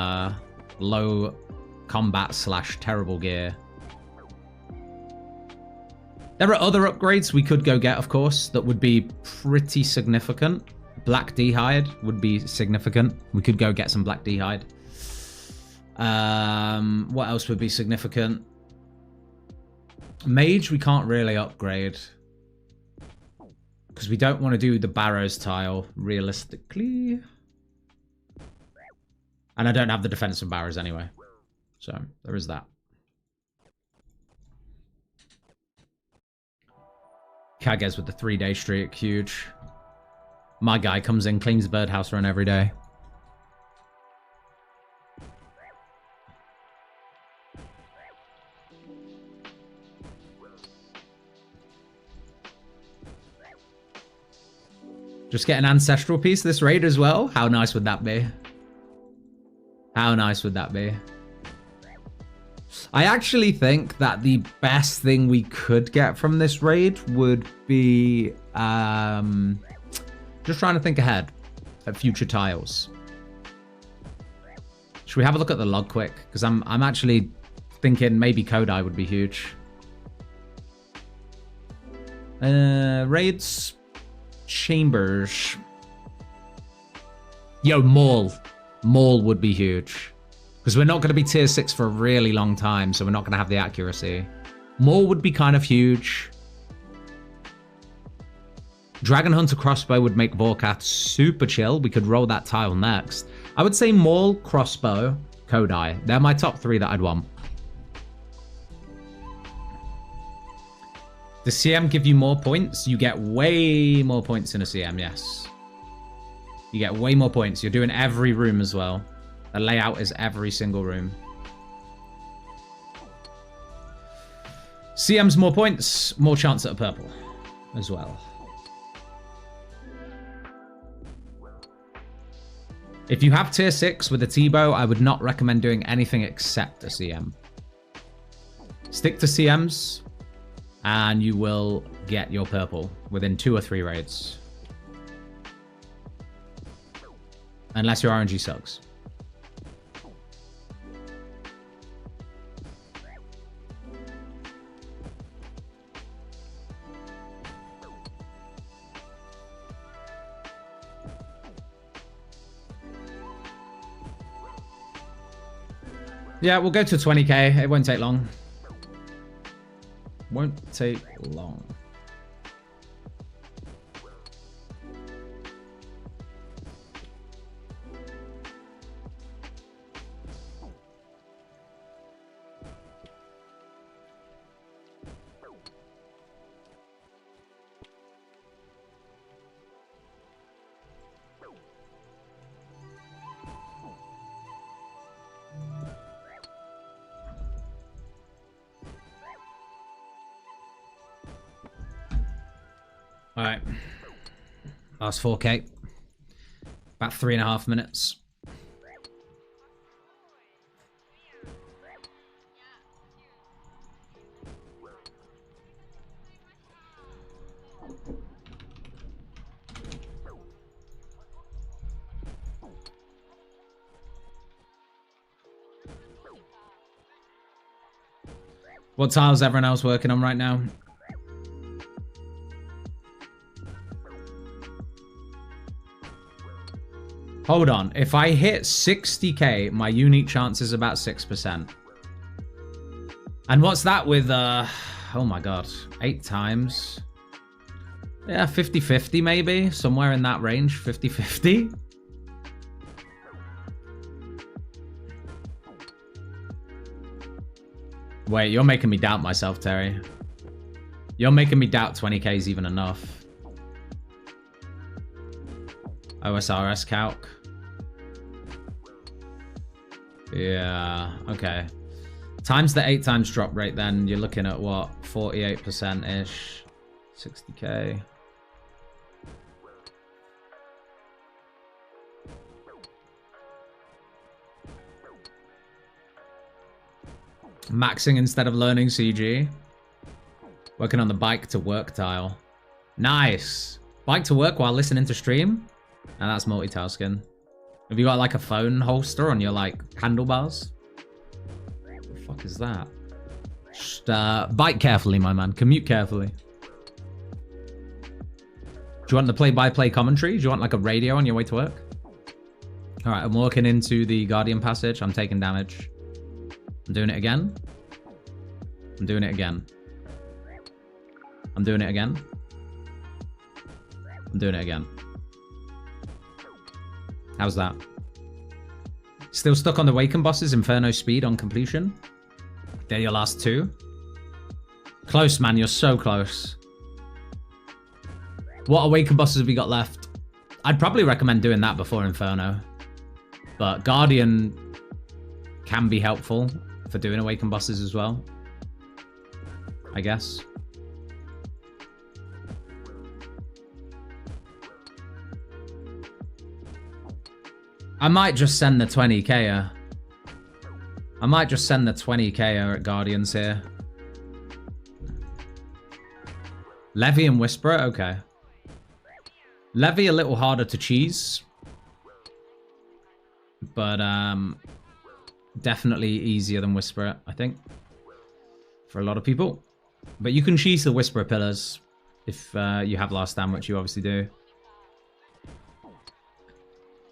low combat / terrible gear. There are other upgrades we could go get, of course, that would be pretty significant. Black D-Hide would be significant. We could go get some Black D-Hide. What else would be significant? Mage, we can't really upgrade. Because we don't want to do the Barrows tile, realistically. And I don't have the defensive Barrows anyway. So, there is that. Kages with the 3-day streak, huge. My guy comes in, cleans the birdhouse run every day. Just get an ancestral piece this raid as well? How nice would that be? How nice would that be? I actually think that the best thing we could get from this raid would be... just trying to think ahead at future tiles. Should we have a look at the log quick? Because I'm actually thinking maybe Kodai would be huge. Raids... Chambers. Yo, Maul. Maul would be huge. Because we're not going to be tier 6 for a really long time, so we're not going to have the accuracy. Maul would be kind of huge. Dragon Hunter Crossbow would make Vorkath super chill. We could roll that tile next. I would say Maul, Crossbow, Kodai. They're my top 3 that I'd want. Does CM give you more points? You get way more points in a CM, yes. You get way more points. You're doing every room as well. The layout is every single room. CM's more points, more chance at a purple as well. If you have tier 6 with a T-bow, I would not recommend doing anything except a CM. Stick to CMs, and you will get your purple within 2 or 3 raids. Unless your RNG sucks. Yeah, we'll go to 20k. It won't take long. Won't take long. All right, last 4k, about 3.5 minutes. What tiles everyone else working on right now? Hold on. If I hit 60k, my unique chance is about 6%. And what's that with, oh my god, 8 times? Yeah, 50-50 maybe? Somewhere in that range, 50-50? Wait, you're making me doubt myself, Terry. You're making me doubt 20k is even enough. OSRS calc. Yeah, okay. Times the 8 times drop rate, then you're looking at what? 48%-ish. 60k. Maxing instead of learning CG. Working on the bike to work tile. Nice. Bike to work while listening to stream? And that's multitasking. Have you got like a phone holster on your like handlebars? What the fuck is that? Just bike carefully, my man. Commute carefully. Do you want the play-by-play commentary? Do you want like a radio on your way to work? All right, I'm walking into the Guardian Passage. I'm taking damage. I'm doing it again. I'm doing it again. I'm doing it again. I'm doing it again. How's that? Still stuck on the Waken bosses, Inferno speed on completion. They're your last 2. Close, man. You're so close. What awaken bosses have we got left? I'd probably recommend doing that before Inferno. But Guardian can be helpful for doing awaken bosses as well, I guess. I might just send the 20k. I might just send the 20k at Guardians here. Levy and Whisperer, okay. Levy a little harder to cheese. But definitely easier than Whisperer, I think. For a lot of people. But you can cheese the Whisperer pillars if you have last stand, which you obviously do.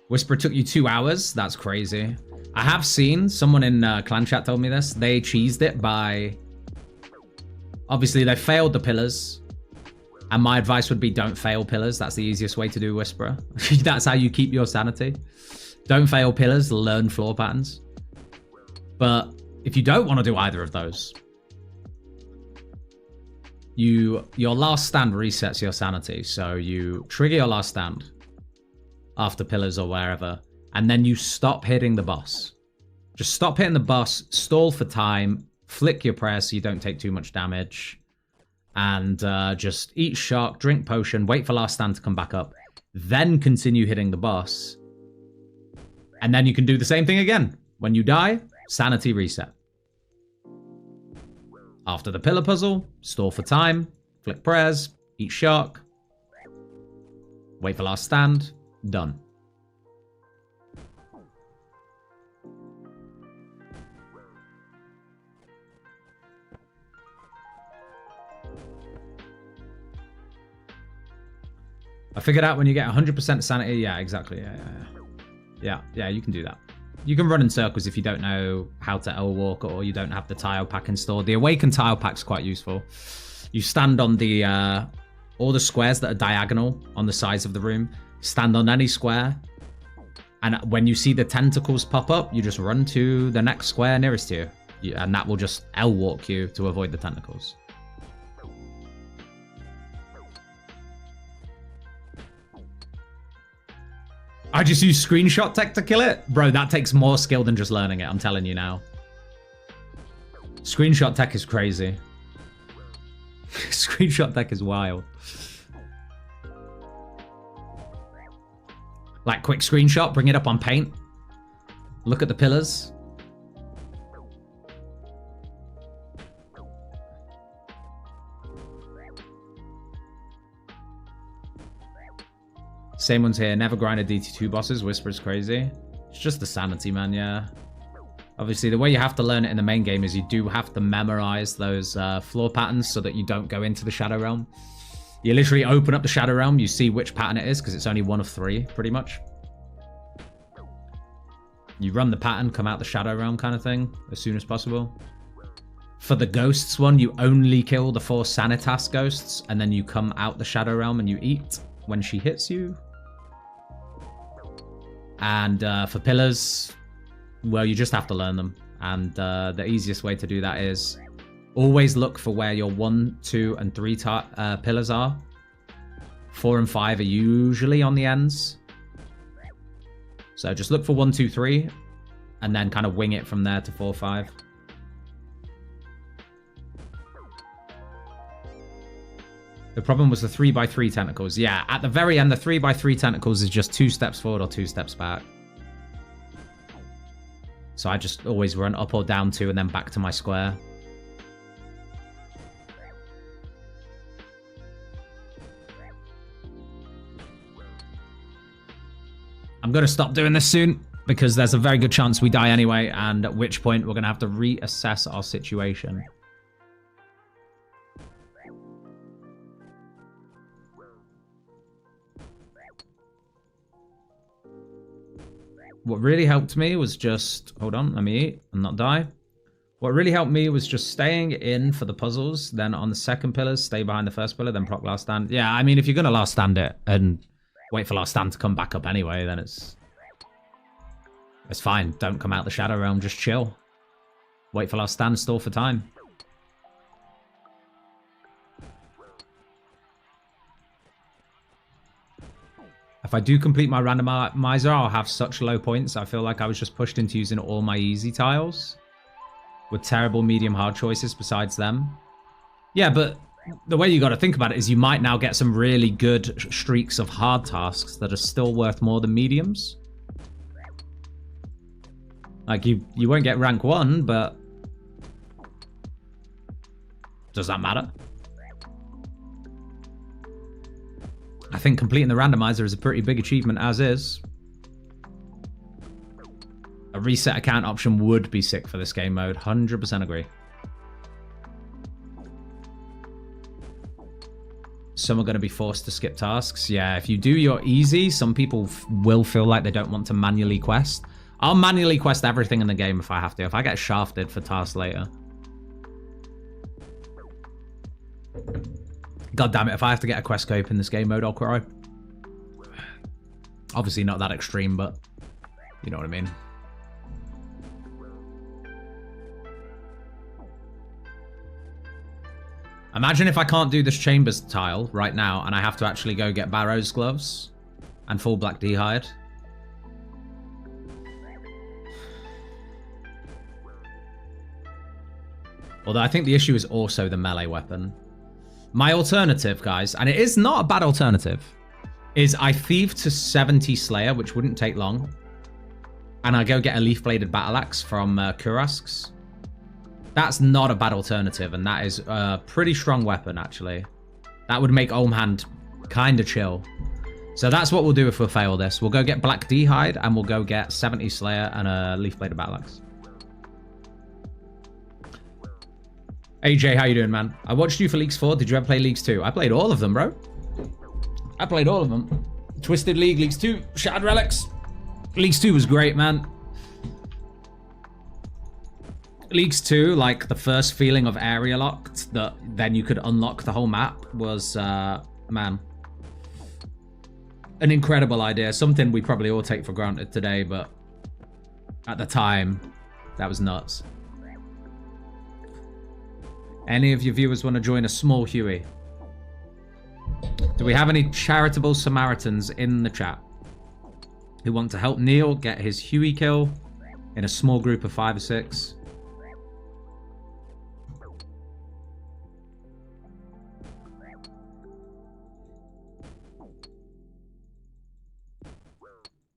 Whisperer took you 2 hours? That's crazy. I have seen, someone in clan chat told me this, they cheesed it by... Obviously, they failed the pillars. And my advice would be don't fail pillars. That's the easiest way to do Whisperer. That's how you keep your sanity. Don't fail pillars, learn floor patterns. But if you don't want to do either of those, your last stand resets your sanity. So you trigger your last stand after pillars or wherever, and then you stop hitting the boss. Just stop hitting the boss, stall for time, flick your prayer so you don't take too much damage, and just eat shock, drink potion, wait for last stand to come back up, then continue hitting the boss. And then you can do the same thing again. When you die, sanity reset. After the pillar puzzle, stall for time, flick prayers, eat shock, wait for last stand, done. I figured out when you get 100% sanity. Yeah, exactly. Yeah, you can do that. You can run in circles if you don't know how to L-walk or you don't have the tile pack installed. The Awakened tile pack's quite useful. You stand on the all the squares that are diagonal on the sides of the room. Stand on any square. And when you see the tentacles pop up, you just run to the next square nearest to you. And that will just L-walk you to avoid the tentacles. I just use screenshot tech to kill it? Bro, that takes more skill than just learning it, I'm telling you now. Screenshot tech is crazy. Screenshot tech is wild. Like, quick screenshot, bring it up on paint. Look at the pillars. Same ones here. Never grinded DT2 bosses. Whisper's crazy. It's just the sanity, man, yeah. Obviously, the way you have to learn it in the main game is you do have to memorize those floor patterns so that you don't go into the Shadow Realm. You literally open up the Shadow Realm, you see which pattern it is, because it's only one of 3, pretty much. You run the pattern, come out the Shadow Realm kind of thing, as soon as possible. For the Ghosts one, you only kill the 4 Sanitas Ghosts, and then you come out the Shadow Realm and you eat when she hits you. And for pillars, well, you just have to learn them. And the easiest way to do that is always look for where your 1, 2, and 3 pillars are. 4 and 5 are usually on the ends. So just look for 1, 2, 3, and then kind of wing it from there to 4, 5. The problem was the 3x3 tentacles. Yeah, at the very end, the 3x3 tentacles is just 2 steps forward or 2 steps back. So I just always run up or down 2 and then back to my square. I'm going to stop doing this soon because there's a very good chance we die anyway, and at which point we're going to have to reassess our situation. What really helped me was just... Hold on, let me eat and not die. What really helped me was just staying in for the puzzles, then on the second pillars, stay behind the first pillar, then proc last stand. Yeah, I mean, if you're going to last stand it and wait for last stand to come back up anyway, then it's fine. Don't come out the Shadow Realm, just chill. Wait for last stand, stall for time. If I do complete my randomizer, I'll have such low points. I feel like I was just pushed into using all my easy tiles with terrible medium hard choices besides them. Yeah, but the way you got to think about it is you might now get some really good streaks of hard tasks that are still worth more than mediums. Like, you won't get rank 1, but does that matter? I think completing the randomizer is a pretty big achievement as is. A reset account option would be sick for this game mode. 100% agree. Some are going to be forced to skip tasks. Yeah, if you do your easy, some people will feel like they don't want to manually quest. I'll manually quest everything in the game if I have to. If I get shafted for tasks later. God damn it, if I have to get a quest scope in this game mode, I'll cry. Obviously not that extreme, but you know what I mean. Imagine if I can't do this chambers tile right now and I have to actually go get Barrow's gloves and full black D-hide. Although I think the issue is also the melee weapon. My alternative, guys, and it is not a bad alternative, is I thieve to 70 Slayer, which wouldn't take long, and I go get a leaf-bladed battle axe from Kurasks. That's not a bad alternative, and that is a pretty strong weapon, actually. That would make Olmhand kind of chill. So that's what we'll do if we fail this. We'll go get Black D-hide, and we'll go get 70 Slayer and a leaf-bladed battle axe. AJ, how you doing, man? I watched you for Leagues 4. Did you ever play Leagues 2? I played all of them, bro. I played all of them. Twisted League, Leagues 2, Shattered Relics. Leagues 2 was great, man. Leagues 2, like the first feeling of area locked, that then you could unlock the whole map was, man, an incredible idea. Something we probably all take for granted today, but at the time, that was nuts. Any of your viewers want to join a small Huey? Do we have any charitable Samaritans in the chat who want to help Neil get his Huey kill in a small group of 5 or 6?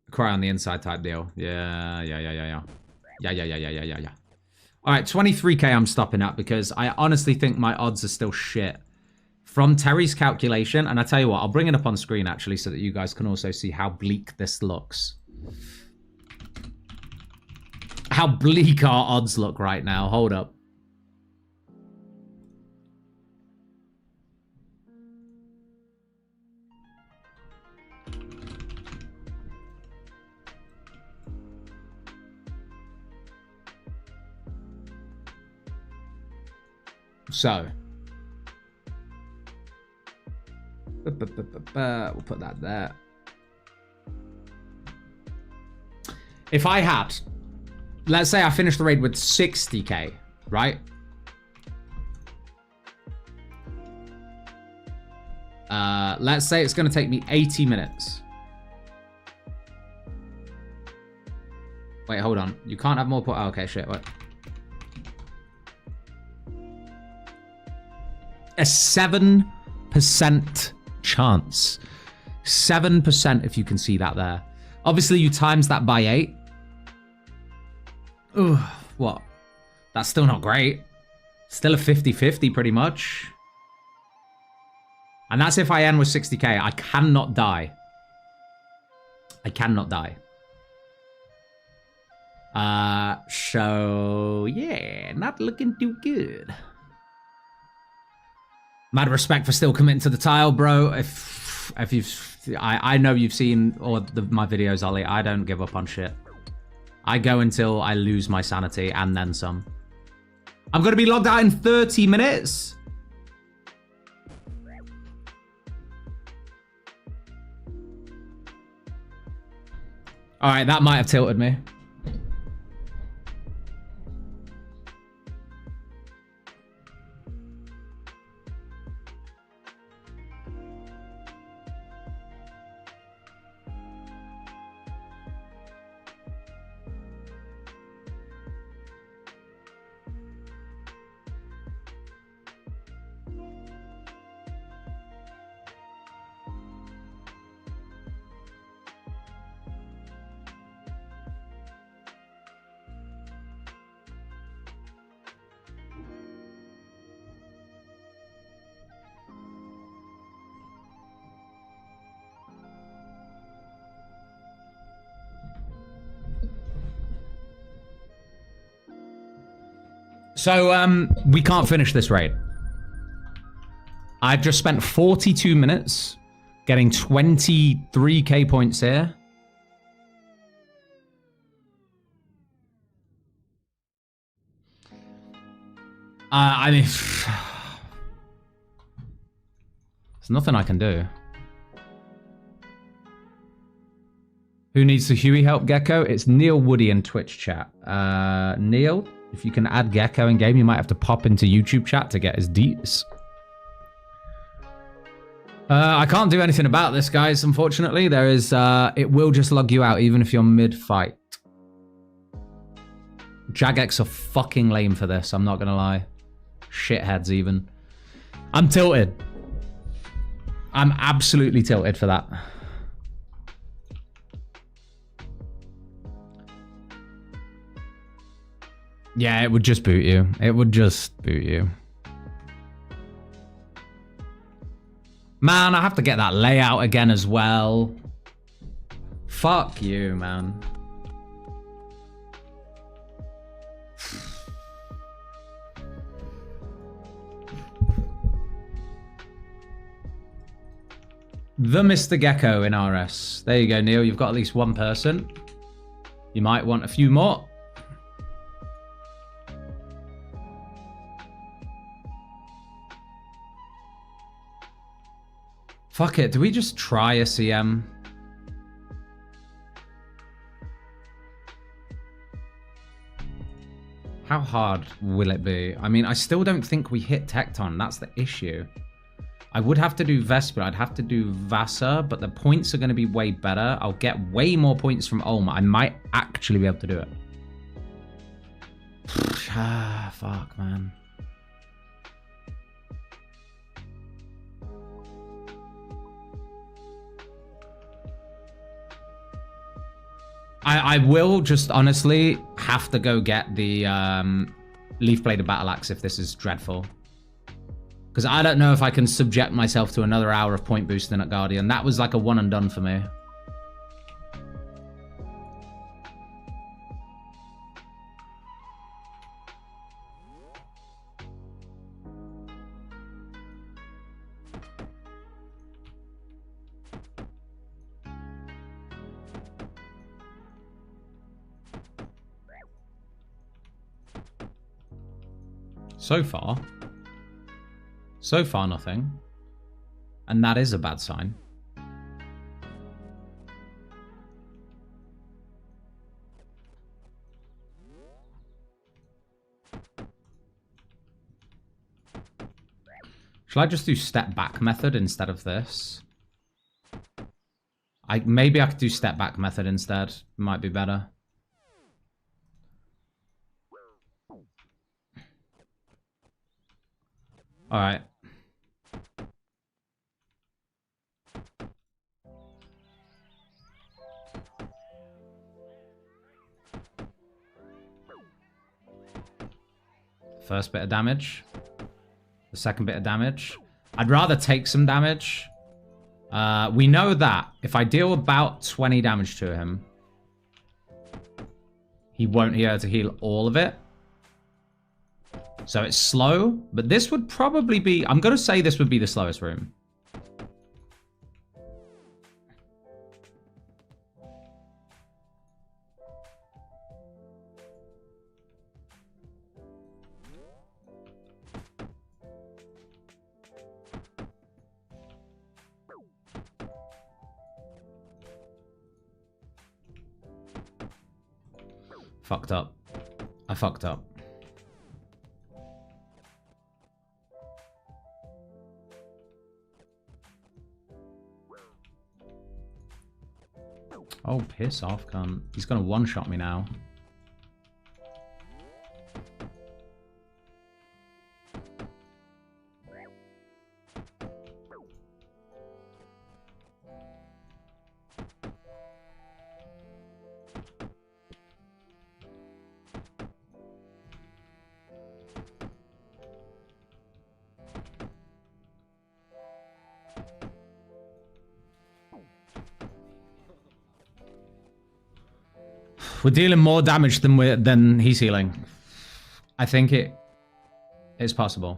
Cry on the inside type deal. Yeah. All right, 23k I'm stopping at because I honestly think my odds are still shit. From Terry's calculation, and I tell you what, I'll bring it up on screen actually so that you guys can also see how bleak this looks. How bleak our odds look right now. Hold up. So, we'll put that there. If I had, let's say I finished the raid with 60k, right? Let's say it's going to take me 80 minutes. Wait, hold on. You can't have more. Oh, okay, shit. Wait. A 7% chance. 7% if you can see that there. Obviously, you times that by 8. Ugh, what? That's still not great. Still a 50-50 pretty much. And that's if I end with 60k. I cannot die. I cannot die. So, yeah, not looking too good. Mad respect for still committing to the tile, bro. If you've, I know you've seen all my videos, Ollie. I don't give up on shit. I go until I lose my sanity and then some. I'm gonna be logged out in 30 minutes. All right, that might have tilted me. So, we can't finish this raid. I've just spent 42 minutes getting 23k points here. I mean, there's nothing I can do. Who needs the Huey help, Gecko? It's Neil Woody in Twitch chat. Neil, if you can add Gecko in game, you might have to pop into YouTube chat to get his deets. I can't do anything about this, guys, unfortunately. There is, it will just log you out even if you're mid-fight. Jagex are fucking lame for this, I'm not gonna lie. Shitheads even. I'm tilted. I'm absolutely tilted for that. Yeah, it would just boot you. It would just boot you. Man, I have to get that layout again as well. Fuck you, man. The Mr. Gecko in RS. There you go, Neil. You've got at least one person. You might want a few more. Fuck it. Do we just try a CM? How hard will it be? I mean, I still don't think we hit Tecton. That's the issue. I would have to do Vesper. I'd have to do Vassar, but the points are going to be way better. I'll get way more points from Ulma. I might actually be able to do it. Ah, fuck, man. I will just honestly have to go get the Leaf Blade of Battle Axe if this is dreadful. Because I don't know if I can subject myself to another hour of point boosting at Guardian. That was like a one and done for me. So far nothing. And that is a bad sign. Shall I just do step back method instead of this? Maybe I could do step back method instead. Might be better. All right. First bit of damage. The second bit of damage. I'd rather take some damage. We know that if I deal about 20 damage to him, he won't be able to heal all of it. So it's slow, but this would probably be... I'm going to say this would be the slowest room. Fucked up. I fucked up. Oh, piss off, cunt. He's gonna one-shot me now. We're dealing more damage than he's healing. I think it It's possible.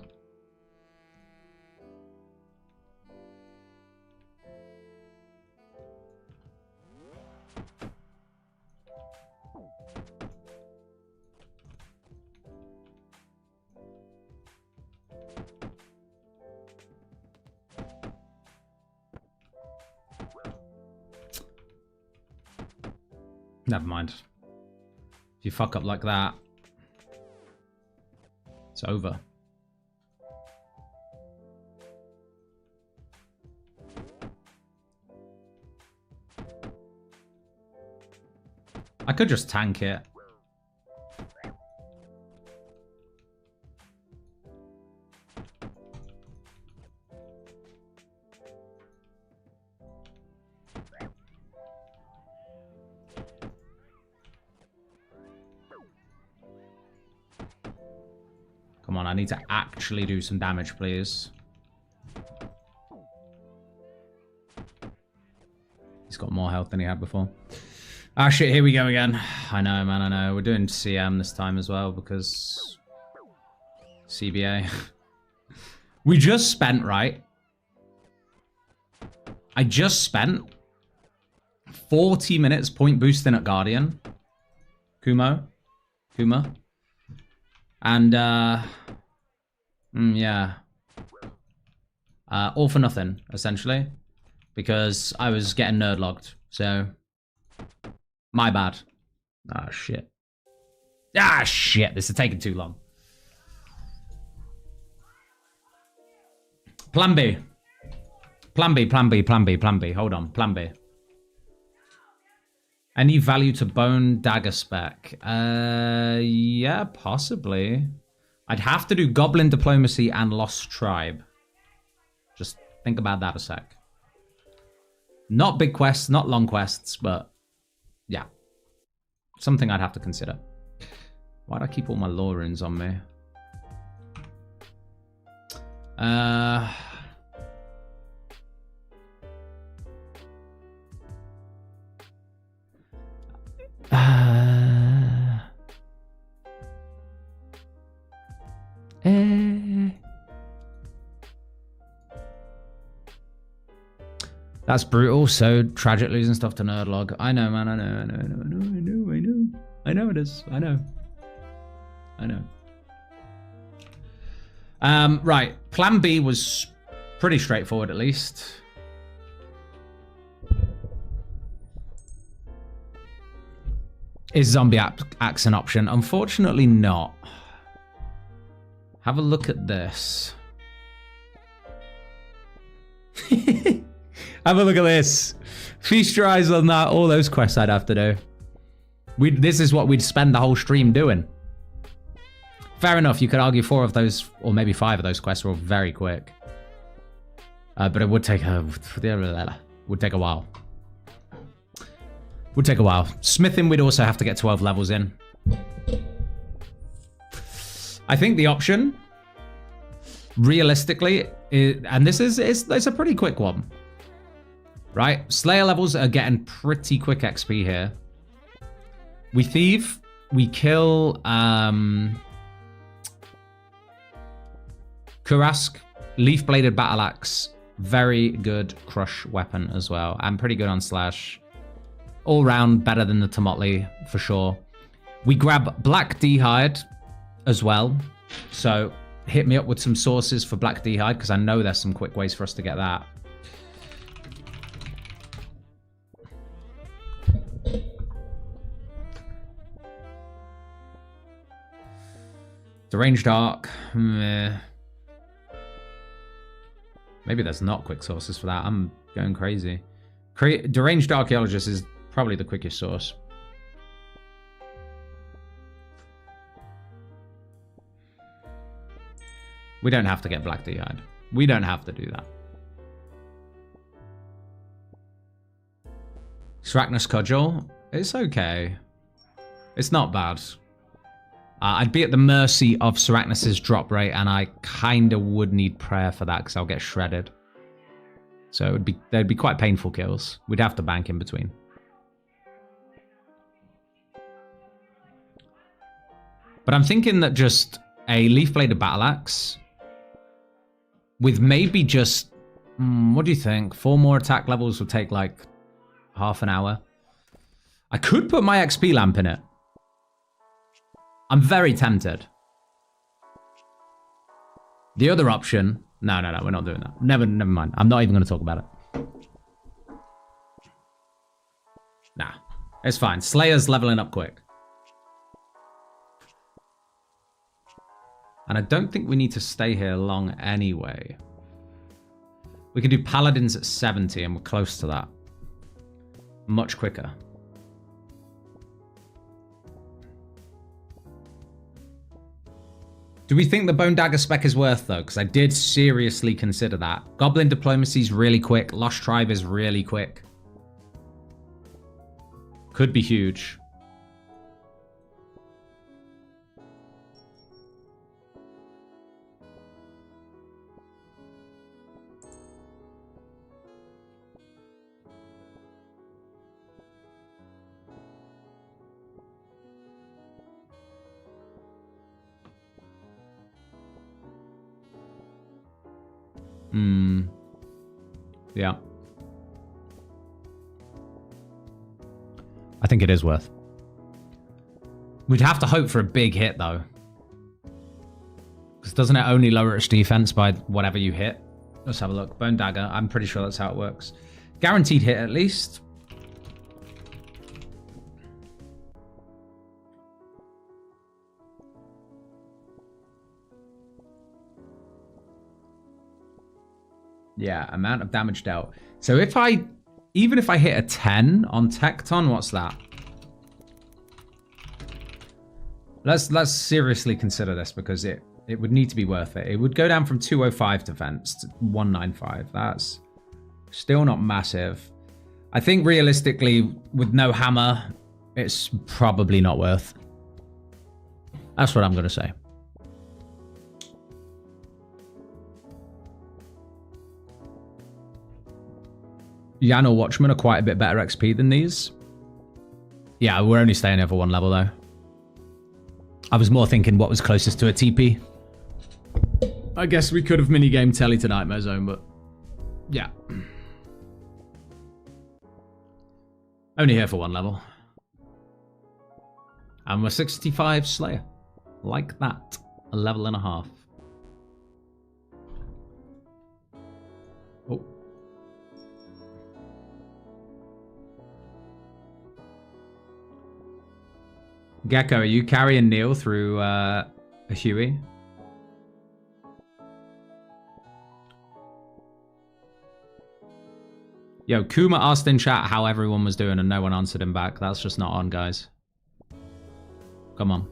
Never mind. If you fuck up like that, it's over. I could just tank it. Come on, I need to actually do some damage, please. He's got more health than he had before. Ah, shit, here we go again. I know, man, I know. We're doing CM this time as well because... CBA. We just spent, right? I just spent 40 minutes point boosting at Guardian. Kuma. And, yeah. All for nothing, essentially. Because I was getting nerd logged, so... My bad. Ah, shit. Ah, shit, this is taking too long. Plan B. Plan B. Hold on, plan B. Any value to bone dagger spec? Yeah, possibly. I'd have to do goblin diplomacy and lost tribe. Just think about that a sec. Not big quests, not long quests, but yeah. Something I'd have to consider. Why'd I keep all my lore runes on me? That's brutal. So tragic losing stuff to Nerdlog. I know, man. I know it is. I know. Right. Plan B was pretty straightforward, at least. Is zombie axe an option? Unfortunately not. Have a look at this. Have a look at this. Feast your eyes on that. All those quests I'd have to do. This is what we'd spend the whole stream doing. Fair enough. You could argue 4 of those, or maybe 5 of those quests were very quick. But it would take a while. Would take a while. Smithing, we'd also have to get 12 levels in. I think the option, realistically, and this is it's a pretty quick one. Right? Slayer levels are getting pretty quick XP here. We thieve, we kill Kurask, leaf-bladed battle axe, very good crush weapon as well. I'm pretty good on slash. All round better than the Tomotli for sure. We grab black d'hide as well. So hit me up with some sources for black d'hide because I know there's some quick ways for us to get that. Deranged Arc. Maybe there's not quick sources for that. I'm going crazy. Deranged Archaeologist is probably the quickest source. We don't have to get black d'hide. We don't have to do that. Srachnos Cudgel. It's okay. It's not bad. I'd be at the mercy of Srachnos' drop rate, and I kind of would need prayer for that because I'll get shredded. So they'd be quite painful kills. We'd have to bank in between. But I'm thinking that just a Leaf Bladed Battle Axe with maybe just, what do you think? 4 more attack levels would take like half an hour. I could put my XP lamp in it. I'm very tempted. The other option, no, we're not doing that. Never mind. I'm not even going to talk about it. Nah, it's fine. Slayer's leveling up quick. And I don't think we need to stay here long anyway. We can do Paladins at 70 and we're close to that. Much quicker. Do we think the Bone Dagger spec is worth though? Because I did seriously consider that. Goblin Diplomacy is really quick. Lost Tribe is really quick. Could be huge. Yeah. I think it is worth. We'd have to hope for a big hit though. Because doesn't it only lower its defense by whatever you hit? Let's have a look. Bone Dagger. I'm pretty sure that's how it works. Guaranteed hit at least. Yeah, amount of damage dealt. So if even if I hit a 10 on Tecton, what's that? Let's seriously consider this because it would need to be worth it. It would go down from 205 defense to 195. That's still not massive. I think realistically, with no hammer, it's probably not worth. That's what I'm going to say. Yan or Watchman are quite a bit better XP than these. Yeah, we're only staying here for 1 level though. I was more thinking what was closest to a TP. I guess we could have minigamed Telly to Nightmare Zone, but yeah. Only here for 1 level. And we're 65 Slayer. Like that. A level and a half. Oh. Gecko, are you carrying Neil through a Huey? Yo, Kuma asked in chat how everyone was doing and no one answered him back. That's just not on, guys. Come on.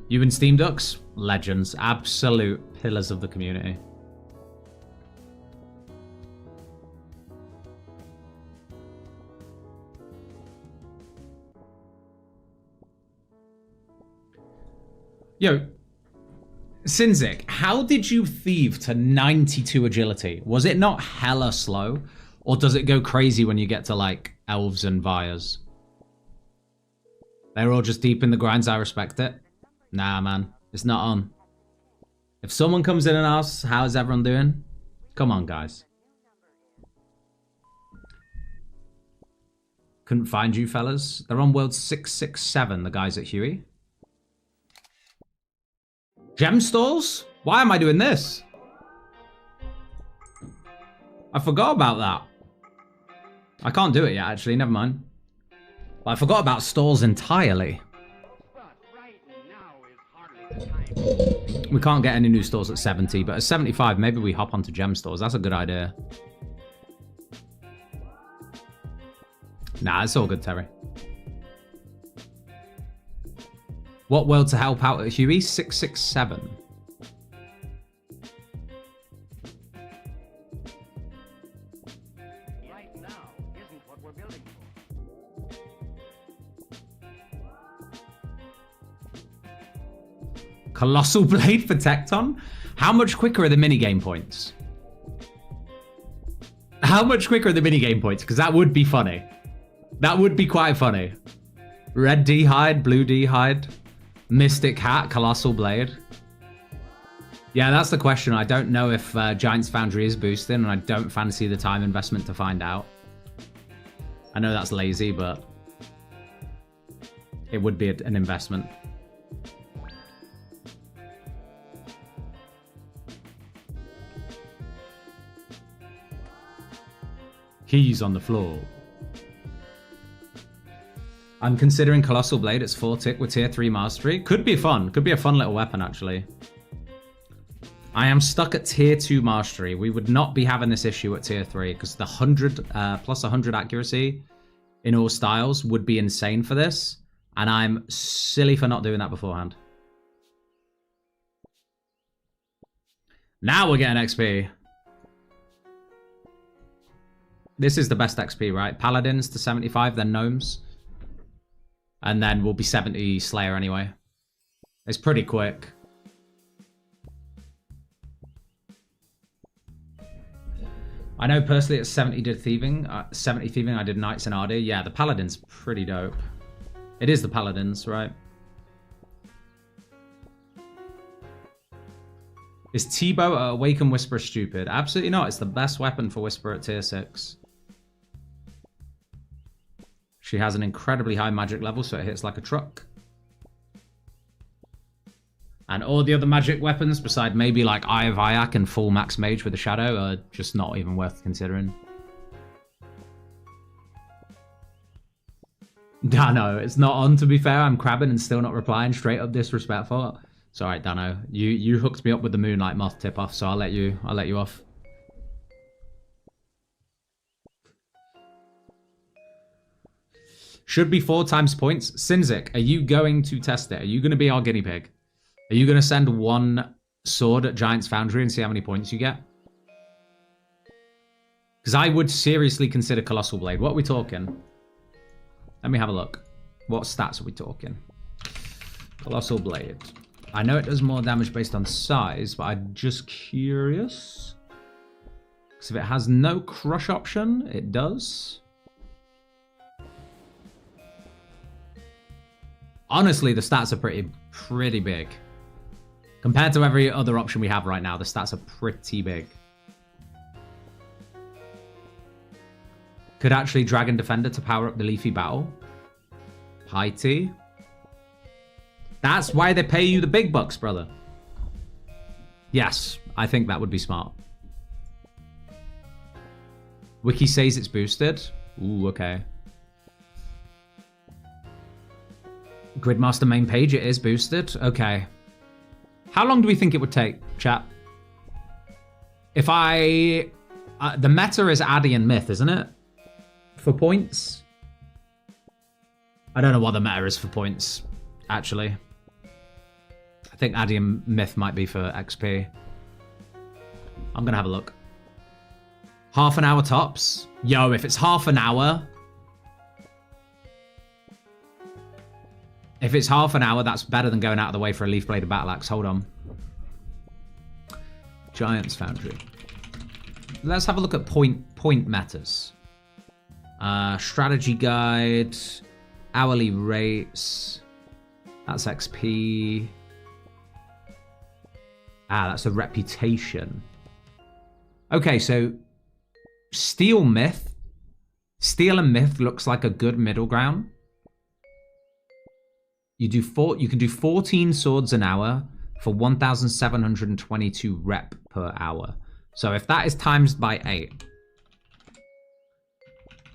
You and Steam Ducks? Legends. Absolute pillars of the community. Yo, Sinzik, how did you thieve to 92 agility? Was it not hella slow? Or does it go crazy when you get to, like, elves and Vyres? They're all just deep in the grinds, I respect it. Nah, man, it's not on. If someone comes in and asks, how's everyone doing? Come on, guys. Couldn't find you, fellas. They're on world 667, the guys at Huey. Gem stalls? Why am I doing this? I forgot about that. I can't do it yet, actually. Never mind. But I forgot about stalls entirely. We can't get any new stores at 70, but at 75, maybe we hop onto gem stores. That's a good idea. Nah, it's all good, Terry. What world to help out at Huey? 667. Right now isn't what we're building for. Colossal Blade for Tecton? How much quicker are the minigame points? How much quicker are the minigame points? Because that would be funny. That would be quite funny. Red D-Hide, blue D-Hide, Mystic Hat, Colossal Blade. Yeah, that's the question. I don't know if Giant's Foundry is boosted, and I don't fancy the time investment to find out. I know that's lazy, but it would be an investment. Keys on the floor. I'm considering Colossal Blade. It's 4 tick with tier 3 mastery. Could be fun. Could be a fun little weapon, actually. I am stuck at tier 2 mastery. We would not be having this issue at tier 3 because the 100 plus 100 accuracy in all styles would be insane for this. And I'm silly for not doing that beforehand. Now we're getting XP. This is the best XP, right? Paladins to 75, then Gnomes. And then we'll be 70 Slayer anyway. It's pretty quick. I know personally at 70 did Thieving. 70 Thieving, I did Knights and RD. Yeah, the Paladin's pretty dope. It is the Paladins, right? Is T-Bow Awaken Whisperer stupid? Absolutely not. It's the best weapon for Whisperer at tier 6. She has an incredibly high magic level, so it hits like a truck. And all the other magic weapons, beside maybe like Eye of Ayak and full max mage with a shadow, are just not even worth considering. Dano, it's not on, to be fair. I'm crabbing and still not replying. Straight up disrespectful. It's alright, Dano. You hooked me up with the Moonlight Moth tip off, so I'll let you off. Should be 4 times points. Sinzik, are you going to test it? Are you going to be our guinea pig? Are you going to send 1 sword at Giant's Foundry and see how many points you get? Because I would seriously consider Colossal Blade. What are we talking? Let me have a look. What stats are we talking? Colossal Blade. I know it does more damage based on size, but I'm just curious. Because if it has no crush option, it does. Honestly, the stats are pretty big. Compared to every other option we have right now, the stats are pretty big. Could actually Dragon Defender to power up the Leafy Battle. High T. That's why they pay you the big bucks, brother. Yes, I think that would be smart. Wiki says it's boosted. Ooh, okay. Gridmaster main page, it is boosted. Okay. How long do we think it would take, chat? If I... the meta is Addy and Myth, isn't it? For points? I don't know what the meta is for points, actually. I think Addy and Myth might be for XP. I'm going to have a look. Half an hour tops? Yo, if it's half an hour... If it's half an hour, that's better than going out of the way for a Leaf Bladed Battle Axe. Hold on. Giant's Foundry. Let's have a look at point matters. Strategy guide. Hourly rates. That's XP. That's a reputation. Okay, so Steel Myth. Steel and Myth looks like a good middle ground. You can do 14 swords an hour for 1,722 rep per hour. So if that is times by 8,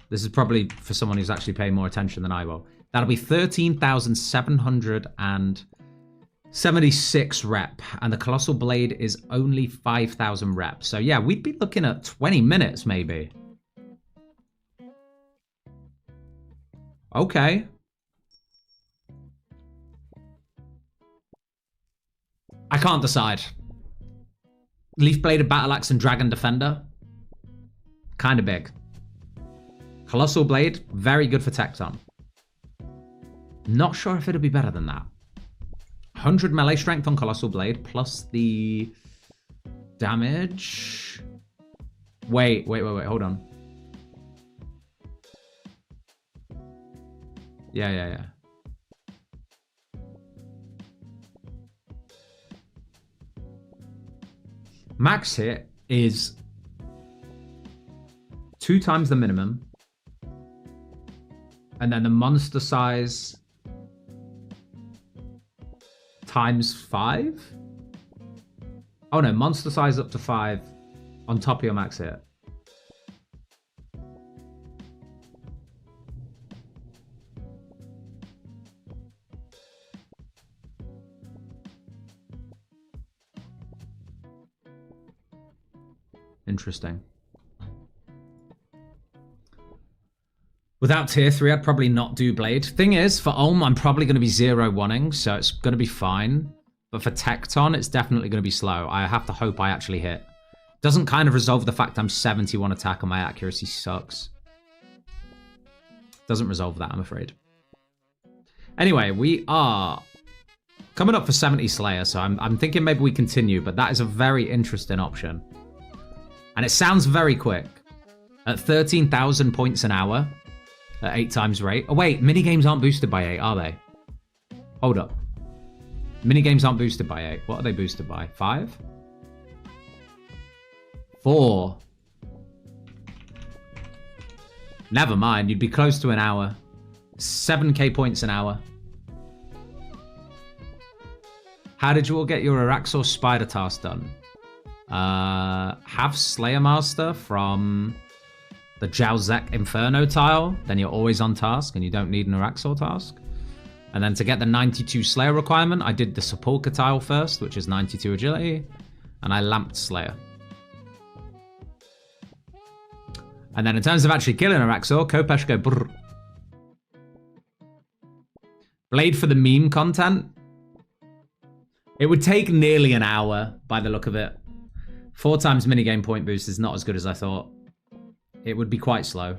this is probably for someone who's actually paying more attention than I will. That'll be 13,776 rep, and the Colossal Blade is only 5,000 reps. So yeah, we'd be looking at 20 minutes maybe. Okay. I can't decide. Leaf Bladed Battle Axe and Dragon Defender. Kind of big. Colossal Blade, very good for Tecton. Not sure if it'll be better than that. 100 melee strength on Colossal Blade, plus the damage. Wait, hold on. Yeah. Max hit is 2 times the minimum. And then the monster size times 5? Oh no, monster size up to 5 on top of your max hit. Interesting. Without tier 3, I'd probably not do Blade. Thing is, for Ulm, I'm probably going to be 0-1ing, so it's going to be fine. But for Tecton, it's definitely going to be slow. I have to hope I actually hit. Doesn't kind of resolve the fact I'm 71 attack and my accuracy sucks. Doesn't resolve that, I'm afraid. Anyway, we are coming up for 70 Slayer, so I'm thinking maybe we continue, but that is a very interesting option. And it sounds very quick. At 13,000 points an hour, at 8 times rate. Oh wait, minigames aren't boosted by 8, are they? Hold up. Minigames aren't boosted by 8. What are they boosted by? 5? 4. Never mind, you'd be close to an hour. 7k points an hour. How did you all get your Araxor Spider task done? Have Slayer Master from the Jauzek Inferno tile, then you're always on task and you don't need an Araxor task. And then to get the 92 Slayer requirement, I did the Sepulchre tile first, which is 92 agility, and I lamped Slayer. And then in terms of actually killing Araxor, Kopesh go brrr. Blade for the meme content. It would take nearly an hour by the look of it. 4 times minigame point boost is not as good as I thought. It would be quite slow.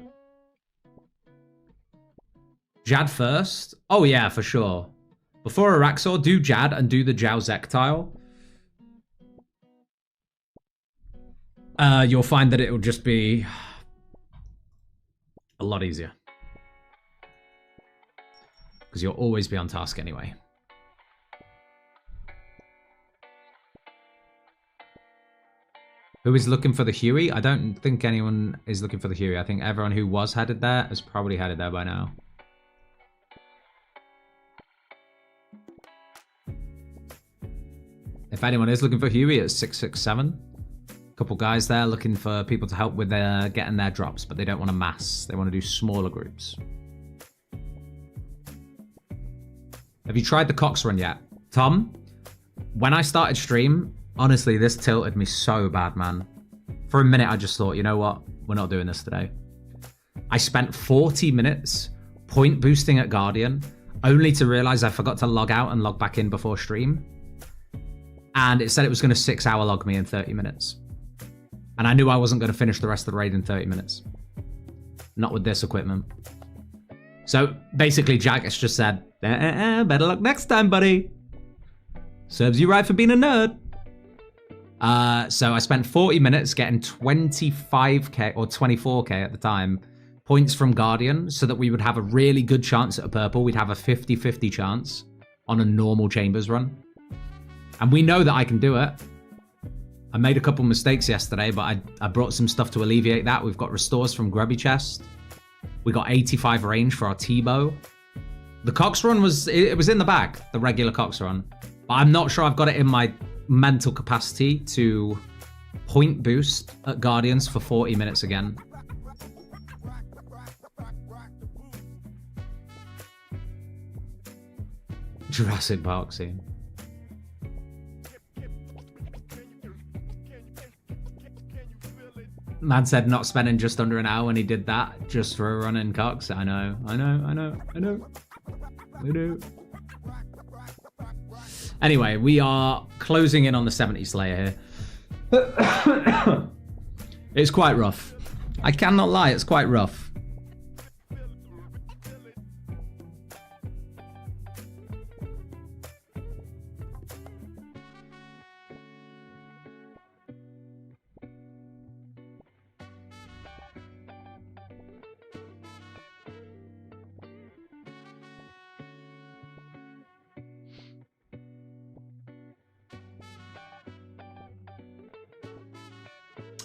Jad first? Oh yeah, for sure. Before Araxor, do Jad and do the Jauzek tile. You'll find that it will just be a lot easier. Because you'll always be on task anyway. Who is looking for the Huey? I don't think anyone is looking for the Huey. I think everyone who was headed there is probably headed there by now. If anyone is looking for Huey, it's 667. A couple guys there looking for people to help with getting their drops, but they don't want to mass. They want to do smaller groups. Have you tried the Cox run yet? Tom, when I started stream, honestly, this tilted me so bad, man. For a minute, I just thought, you know what? We're not doing this today. I spent 40 minutes point boosting at Guardian, only to realize I forgot to log out and log back in before stream. And it said it was going to 6-hour log me in 30 minutes. And I knew I wasn't going to finish the rest of the raid in 30 minutes. Not with this equipment. So basically, Jagex just said, better luck next time, buddy. Serves you right for being a nerd. So I spent 40 minutes getting 25k or 24k at the time points from Guardian so that we would have a really good chance at a purple. We'd have a 50-50 chance on a normal Chambers run. And we know that I can do it. I made a couple mistakes yesterday, but I brought some stuff to alleviate that. We've got restores from Grubby Chest. We got 85 range for our T-bow. The Cox run was in the bag, the regular Cox run. But I'm not sure I've got it in my mental capacity to point boost at Guardians for 40 minutes again. Jurassic Park scene. Man said not spending just under an hour when he did that just for a run in Cox. I know. Anyway, we are closing in on the 70 Slayer here. It's quite rough. I cannot lie, it's quite rough.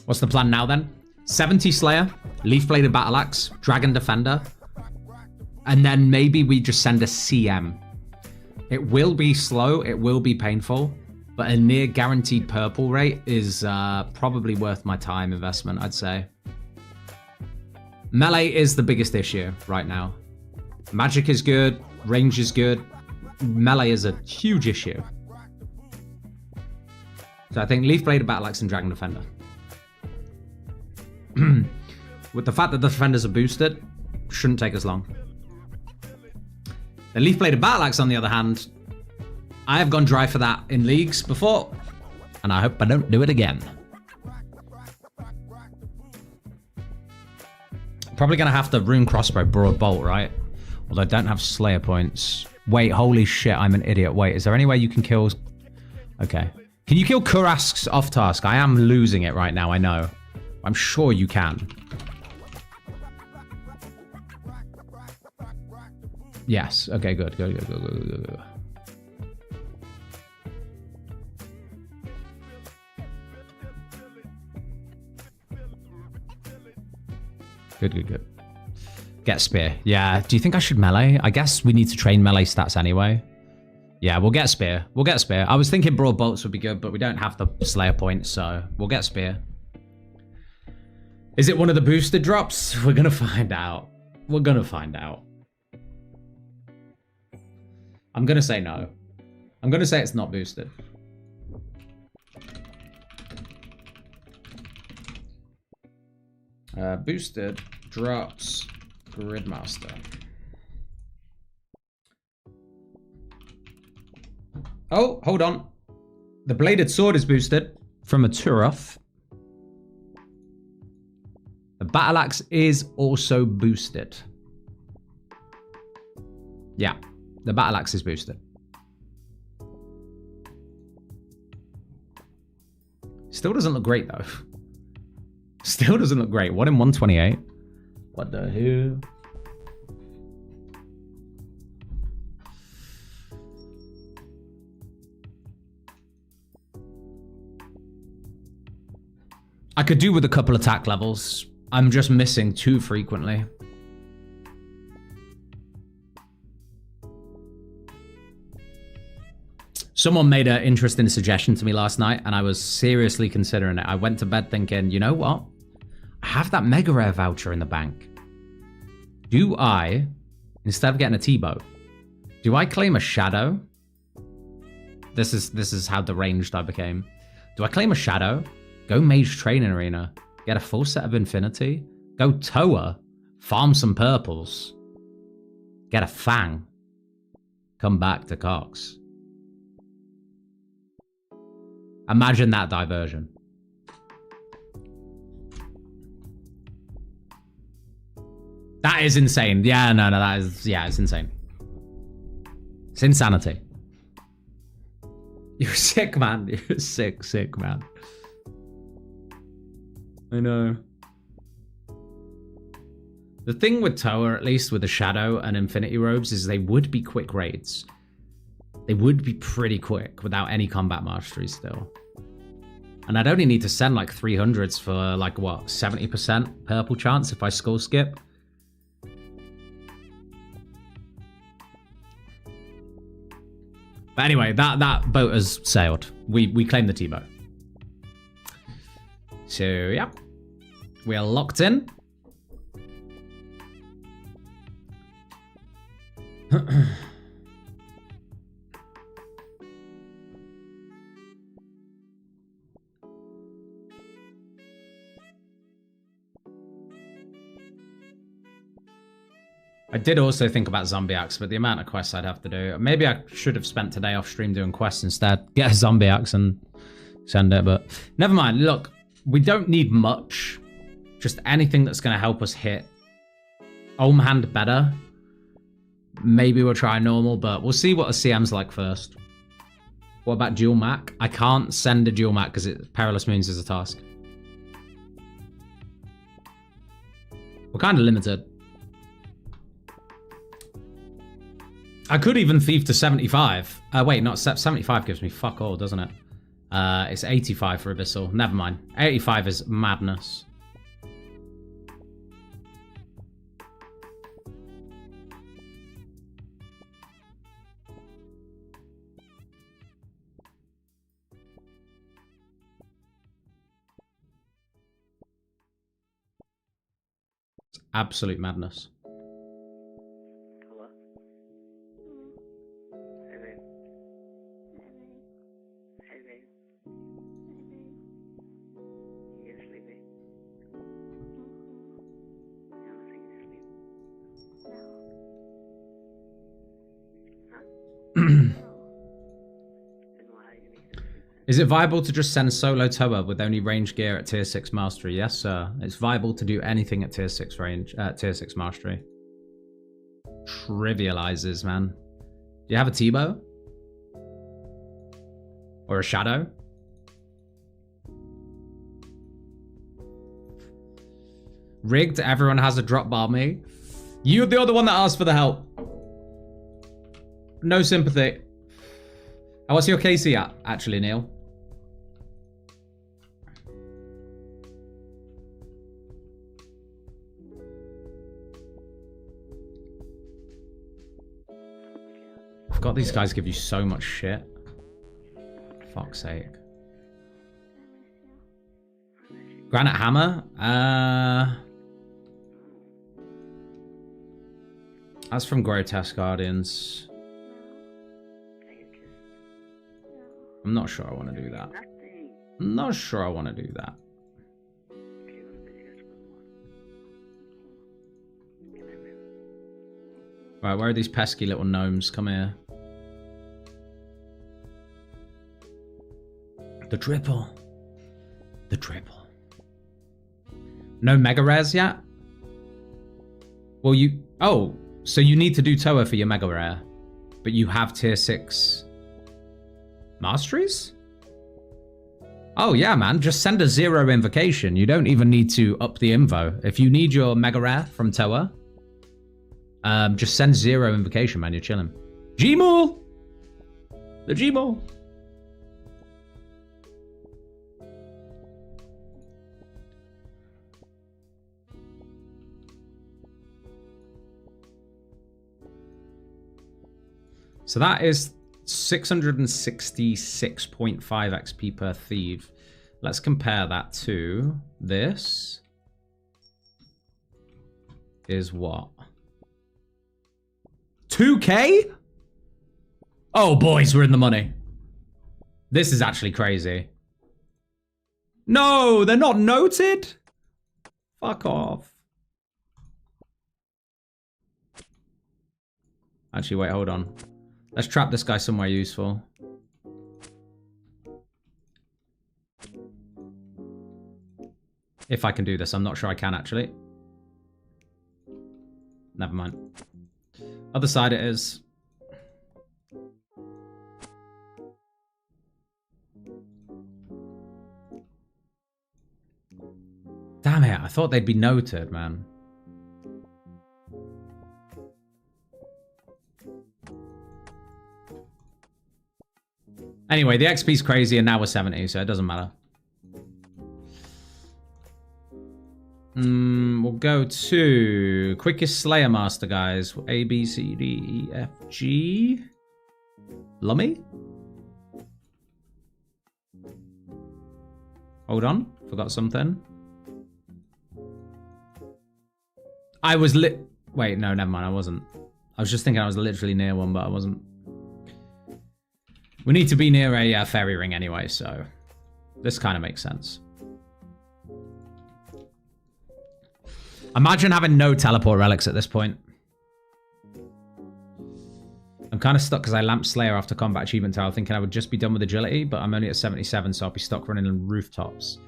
What's the plan now then? 70 Slayer, Leaf Bladed Battle Axe, Dragon Defender, and then maybe we just send a CM. It will be slow, it will be painful, but a near guaranteed purple rate is probably worth my time investment, I'd say. Melee is the biggest issue right now. Magic is good, range is good. Melee is a huge issue. So I think Leaf Bladed Battle Axe and Dragon Defender. With the fact that the defenders are boosted, shouldn't take us long. The Leaf Bladed Battle Axe, on the other hand, I have gone dry for that in leagues before, and I hope I don't do it again. Probably gonna have to Rune Crossbow, Broad Bolt, right? Although I don't have Slayer points. Wait, holy shit, I'm an idiot. Wait, is there any way you can kill... Okay. Can you kill Kurasks off task? I am losing it right now, I know. I'm sure you can. Yes. Okay, good. Good. Get spear. Yeah. Do you think I should melee? I guess we need to train melee stats anyway. Yeah, we'll get spear. I was thinking broad bolts would be good, but we don't have the Slayer points, so we'll get spear. Is it one of the boosted drops? We're gonna find out. I'm gonna say no. I'm gonna say it's not boosted. Boosted drops Gridmaster. Oh, hold on. The bladed sword is boosted from a Turoth. The battle axe is also boosted. Yeah, the battle axe is boosted. Still doesn't look great though. Still doesn't look great. What in 128? What the hell? I could do with a couple attack levels. I'm just missing too frequently. Someone made an interesting suggestion to me last night, and I was seriously considering it. I went to bed thinking, you know what? I have that Mega Rare voucher in the bank. Do I, instead of getting a T-bow, do I claim a Shadow? This is how deranged I became. Do I claim a Shadow? Go Mage Training Arena, get a full set of Infinity, go Toa, farm some purples, get a Fang, come back to Cox. Imagine that diversion. That is insane. Yeah, no, that is, yeah, it's insane. It's insanity. You're sick, man. You're sick, man. I know. The thing with Toa, at least with the Shadow and Infinity Robes, is they would be quick raids. They would be pretty quick without any combat mastery still. And I'd only need to send like 300s for like, what, 70% purple chance if I skull skip? But anyway, that boat has sailed. We claimed the T-boat. So, yeah. We are locked in. I did also think about Zombie Axe, but the amount of quests I'd have to do. Maybe I should have spent today off stream doing quests instead. Get a Zombie Axe and send it, but never mind. Look, we don't need much. Just anything that's going to help us hit Ohm Hand better. Maybe we'll try normal, but we'll see what a CM's like first. What about Dual Mac? I can't send a Dual Mac because Perilous Moons is a task. We're kind of limited. I could even thief to 75. Wait, not 75 gives me fuck all, doesn't it? It's 85 for Abyssal. Never mind. 85 is madness. It's absolute madness. Hello? Hey, babe. Hey, babe. You get sleepy? Yeah, I'm thinking you're sleepy. Huh? Then why are you gonna get sleepy? Is it viable to just send solo Toa with only range gear at tier 6 mastery? Yes, sir. It's viable to do anything at tier 6 range, tier 6 mastery. Trivializes, man. Do you have a T-bow? Or a shadow? Rigged, everyone has a drop bar me. You're the other one that asked for the help. No sympathy. Oh, what's your KC at, actually, Neil? I forgot these guys give you so much shit. Fuck's sake. Granite hammer? That's from Grotesque Guardians. I'm not sure I want to do that. Nothing. I'm not sure I want to do that. Okay, what about you guys want? Come here, babe. Right, where are these pesky little gnomes? Come here. The triple. The triple. No mega rares yet? Well, you... Oh, so you need to do Toa for your mega rare. But you have tier 6 masteries? Oh, yeah, man. Just send a 0 invocation. You don't even need to up the info. If you need your mega rare from Toa, just send 0 invocation, man. You're chilling. Gmaul! The Gmaul! So that is 666.5 XP per thief. Let's compare that to this. Is what? 2K? Oh, boys, we're in the money. This is actually crazy. No, they're not noted? Fuck off. Actually, wait, hold on. Let's trap this guy somewhere useful. If I can do this, I'm not sure I can actually. Never mind. Other side it is. Damn it, I thought they'd be noted, man. Anyway, the XP's crazy and now we're 70, so it doesn't matter. We'll go to quickest Slayer Master, guys. A, B, C, D, E, F, G. Lummy? Hold on, forgot something. I was Wait, no, never mind, I wasn't. I was just thinking I was literally near one, but I wasn't. We need to be near a fairy ring anyway, so this kind of makes sense. Imagine having no teleport relics at this point. I'm kind of stuck because I lamped Slayer after combat achievement tile, thinking I would just be done with agility, but I'm only at 77, so I'll be stuck running in rooftops.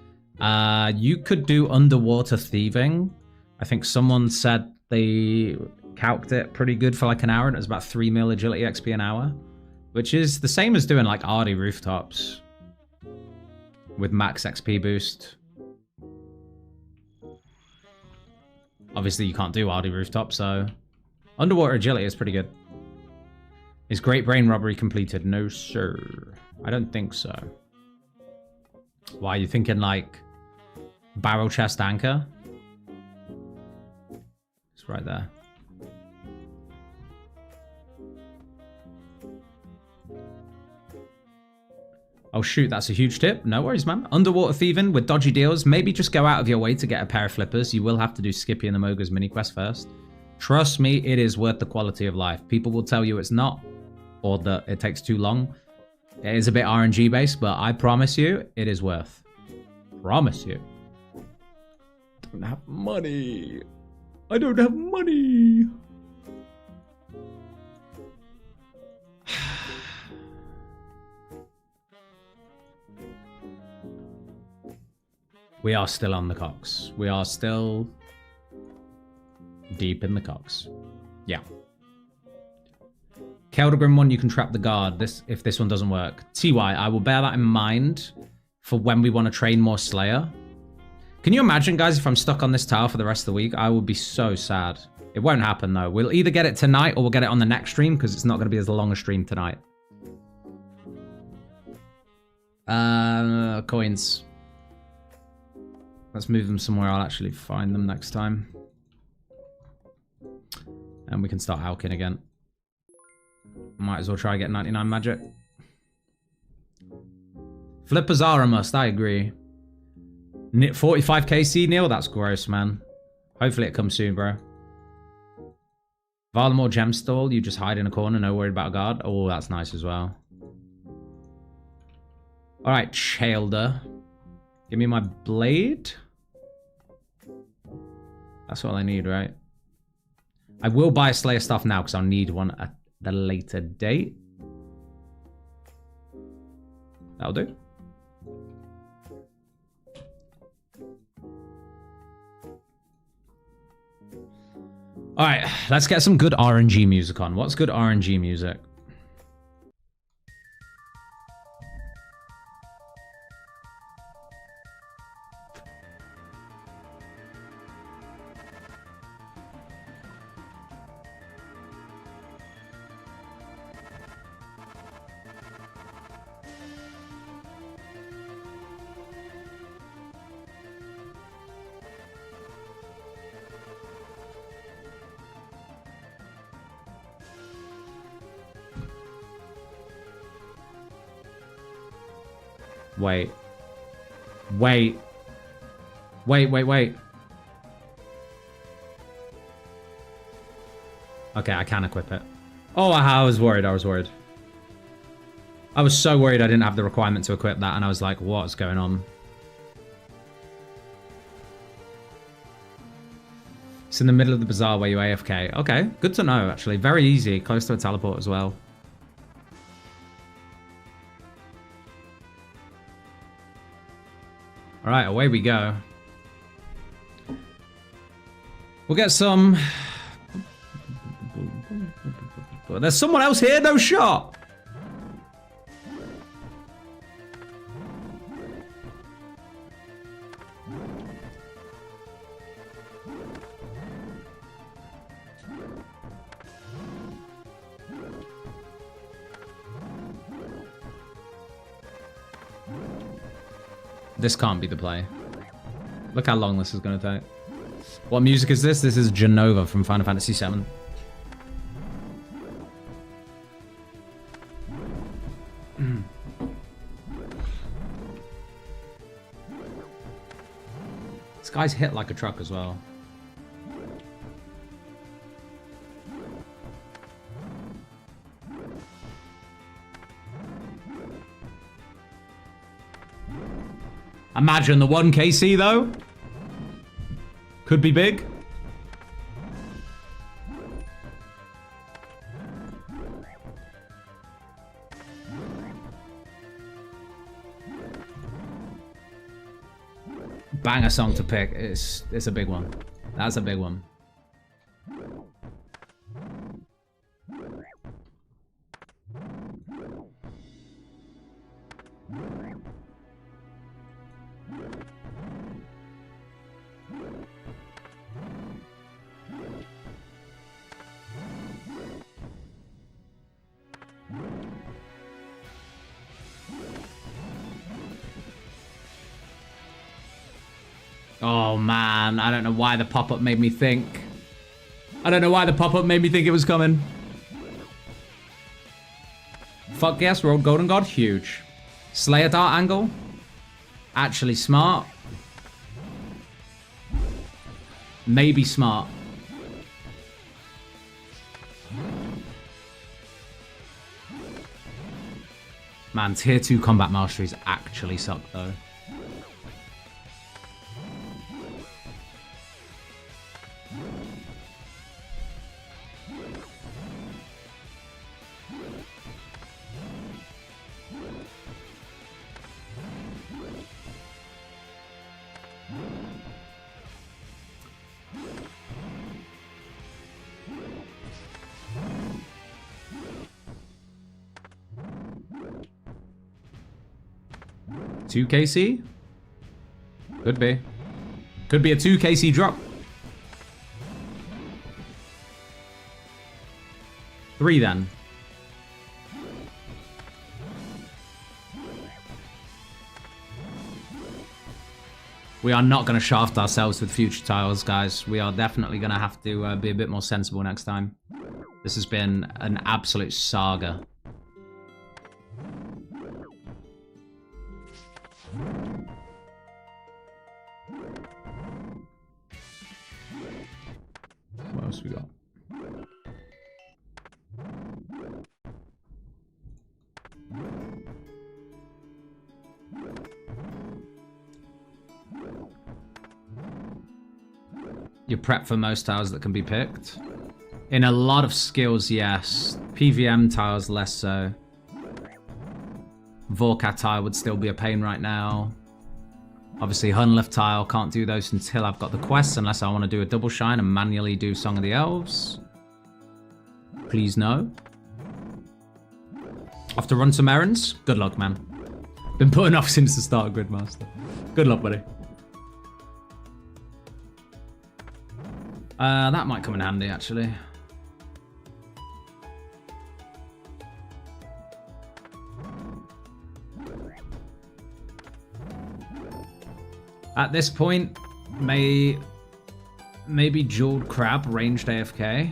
You could do underwater thieving. I think someone said they calced it pretty good for like an hour, and it was about 3 mil agility XP an hour. Which is the same as doing like Ardy rooftops with max XP boost. Obviously you can't do Ardy rooftop, so underwater agility is pretty good. Is Great Brain Robbery completed? No, sir. I don't think so. Why are you thinking like barrel chest anchor? It's right there. Oh shoot, that's a huge tip. No worries, man. Underwater thieving with dodgy deals. Maybe just go out of your way to get a pair of flippers. You will have to do Skippy and the Mogre's mini quest first. Trust me, it is worth the quality of life. People will tell you it's not, or that it takes too long. It is a bit RNG based, but I promise you, it is worth. Promise you. Don't have money. I don't have money. We are still on the cocks. We are still deep in the cocks. Yeah. Keldegrim one, you can trap the guard. If this one doesn't work. TY, I will bear that in mind for when we want to train more Slayer. Can you imagine, guys, if I'm stuck on this tower for the rest of the week? I would be so sad. It won't happen, though. We'll either get it tonight or we'll get it on the next stream because it's not going to be as long a stream tonight. Coins. Let's move them somewhere. I'll actually find them next time. And we can start alking again. Might as well try get 99 magic. Flippers are a must, I agree. 45 KC, Neil? That's gross, man. Hopefully it comes soon, bro. Valamore Gemstall, you just hide in a corner, no worried about a guard. Oh, that's nice as well. Alright, Chaelder. Give me my blade. That's all I need, right? I will buy Slayer stuff now because I'll need one at the later date. That'll do. Alright, let's get some good RNG music on. What's good RNG music? Wait. Wait. Wait. Okay, I can equip it. Oh, I was worried. I was so worried I didn't have the requirement to equip that, and I was like, what's going on? It's in the middle of the bazaar where you AFK. Okay, good to know, actually. Very easy. Close to a teleport as well. All right, away we go. We'll get some... There's someone else here, no shot! This can't be the play. Look how long this is going to take. What music is this? This is Genova from Final Fantasy VII. This guy's hit like a truck as well. Imagine the 1 KC though. Could be big. Banger song to pick. It's a big one. That's a big one. Oh man, I don't know why the pop-up made me think. I don't know why the pop-up made me think it was coming. Fuck yes, rolled Golden God, huge. Slayer Dart angle. Actually smart. Maybe smart. Man, tier 2 combat masteries actually suck though. Two KC? Could be. Could be a 2 KC drop. 3 then. We are not going to shaft ourselves with future tiles, guys. We are definitely going to have to be a bit more sensible next time. This has been an absolute saga. What else we got? You're prepped for most tiles that can be picked. In a lot of skills, yes. PVM tiles, less so. Vorkat tile would still be a pain right now. Obviously, Hunlift tile, can't do those until I've got the quests, unless I want to do a double shine and manually do Song of the Elves. Please no. Off to run some errands? Good luck, man. Been putting off since the start of Gridmaster. Good luck, buddy. That might come in handy, actually. At this point, maybe Jeweled Crab, ranged AFK.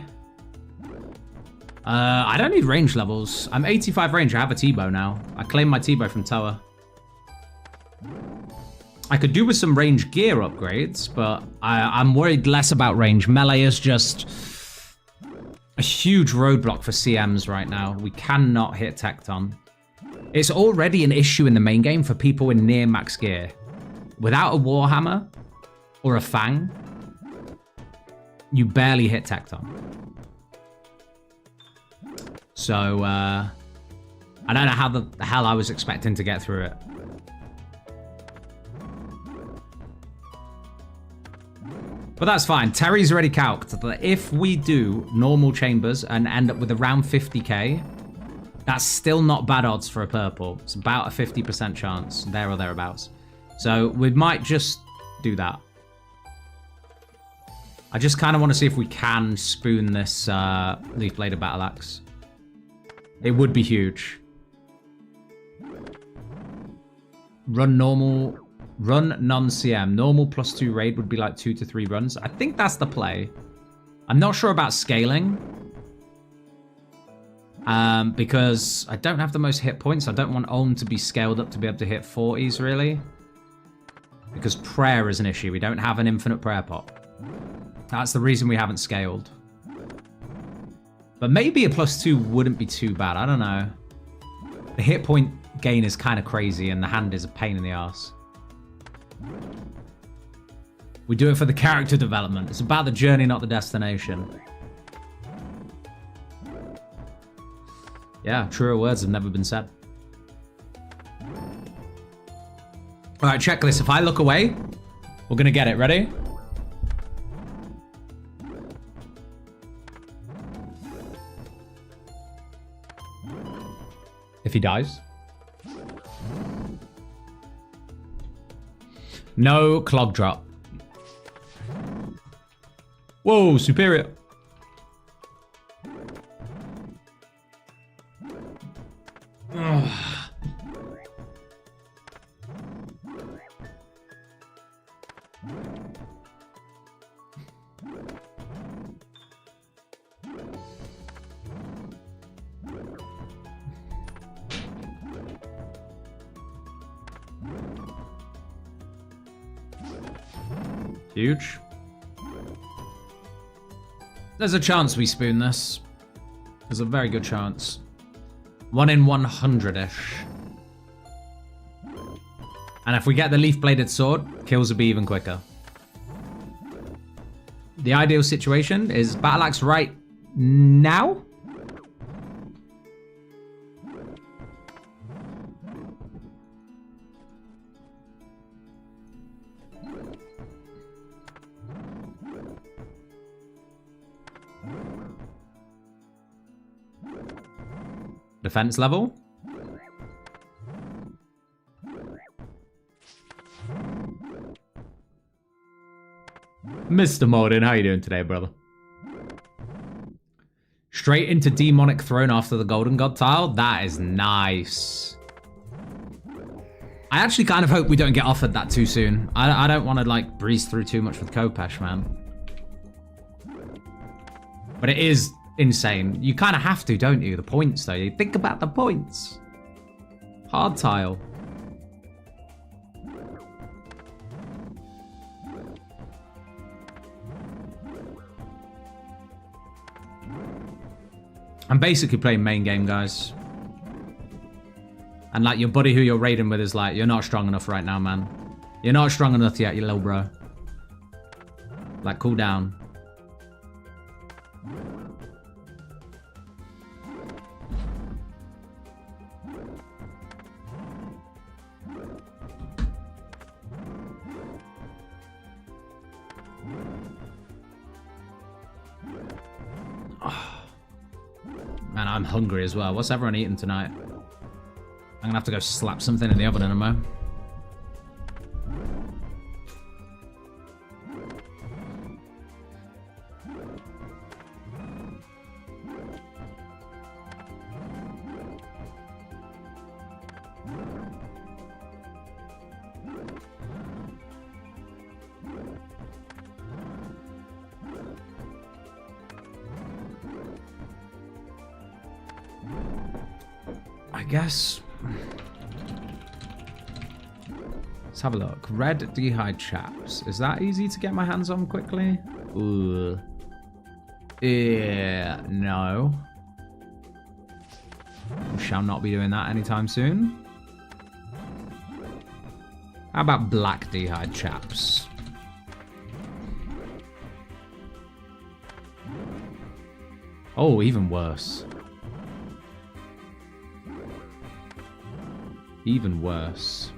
I don't need range levels. I'm 85 range, I have a T-bow now. I claimed my T-bow from Tower. I could do with some range gear upgrades, but I'm worried less about range. Melee is just a huge roadblock for CMs right now. We cannot hit Tecton. It's already an issue in the main game for people in near max gear. Without a Warhammer or a Fang, you barely hit Tecton. So, I don't know how the hell I was expecting to get through it. But that's fine. Terry's already calced that if we do normal chambers and end up with around 50k, that's still not bad odds for a purple. It's about a 50% chance, there or thereabouts. So we might just do that. I just kind of want to see if we can spoon this Leaf Bladed Battle Axe. It would be huge. Run normal, run non-CM. Normal +2 raid would be like 2 to 3 runs. I think that's the play. I'm not sure about scaling. Because I don't have the most hit points. I don't want Ulm to be scaled up to be able to hit 40s, really. Because prayer is an issue. We don't have an infinite prayer pot. That's the reason we haven't scaled. But maybe a +2 wouldn't be too bad. I don't know. The hit point gain is kind of crazy, and the hand is a pain in the ass. We do it for the character development. It's about the journey, not the destination. Yeah, truer words have never been said. All right, checklist. If I look away, we're going to get it. Ready? If he dies. No clog drop. Whoa, superior. Huge. There's a chance we spoon this. There's a very good chance. 1 in 100-ish. And if we get the leaf-bladed sword, kills will be even quicker. The ideal situation is battle axe right now. Defense level. Mr. Morden, how you doing today, brother? Straight into Demonic Throne after the Golden God tile? That is nice. I actually kind of hope we don't get offered that too soon. I don't want to, like, breeze through too much with Kopesh, man. But it is insane. You kind of have to, don't you? The points, though. You think about the points. Hard tile. I'm basically playing main game, guys. And like your buddy who you're raiding with is like, you're not strong enough right now, man. You're not strong enough yet, you little bro. Like, cool down. Man, I'm hungry as well. What's everyone eating tonight? I'm gonna have to go slap something in the oven in a moment. I guess. Let's have a look. Red Dehyde chaps. Is that easy to get my hands on quickly? Ooh. Yeah, no. We shall not be doing that anytime soon. How about black Dehyde chaps? Oh, even worse. Even worse.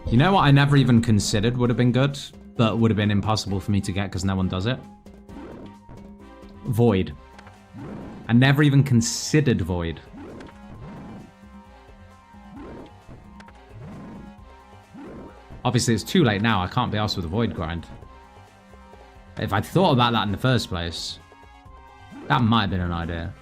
You know what I never even considered would have been good, but would have been impossible for me to get because no one does it? Void. I never even considered Void. Obviously, it's too late now. I can't be arsed with a Void grind. If I'd thought about that in the first place, that might have been an idea.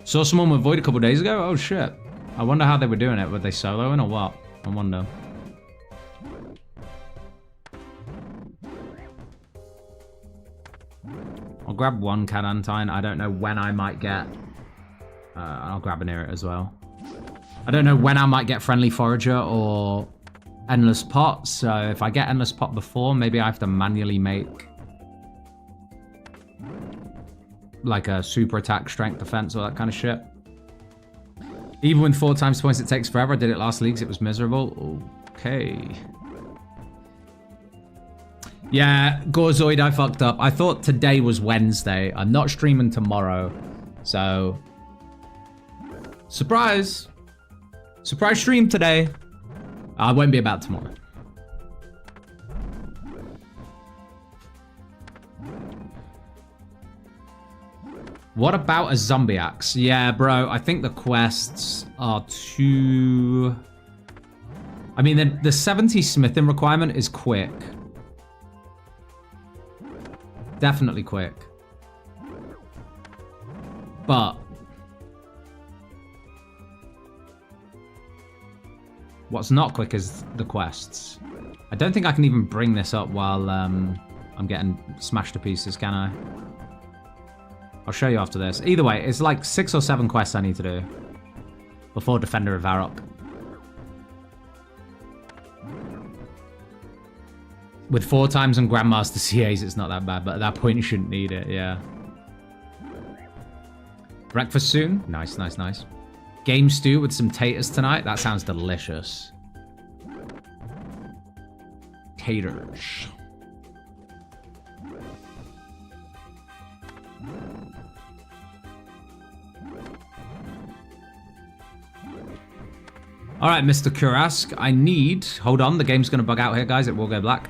Saw someone with Void a couple days ago? Oh, shit. I wonder how they were doing it. Were they soloing or what? I wonder. I'll grab one Cadantine. I don't know when I might get... I'll grab an Irrit as well. I don't know when I might get Friendly Forager or Endless Pot. So if I get Endless Pot before, maybe I have to manually make... like a super attack, strength, defense, all that kind of shit. Even with 4 times points, it takes forever. I did it last leagues. It was miserable. Okay. Yeah, Gorzoid, I fucked up. I thought today was Wednesday. I'm not streaming tomorrow. So, surprise. Surprise stream today. I won't be about tomorrow. What about a zombie axe? Yeah, bro, I think the quests are too... I mean, the 70 smithing requirement is quick. Definitely quick. But what's not quick is the quests. I don't think I can even bring this up while I'm getting smashed to pieces, can I? I'll show you after this. Either way, it's like 6 or 7 quests I need to do before Defender of Varrock. With 4 times on Grandmaster CAs, it's not that bad, but at that point you shouldn't need it, yeah. Breakfast soon? Nice, nice, nice. Game stew with some taters tonight? That sounds delicious. Taters. Alright, Mr. Kurask, I need... Hold on, the game's going to bug out here, guys. It will go black.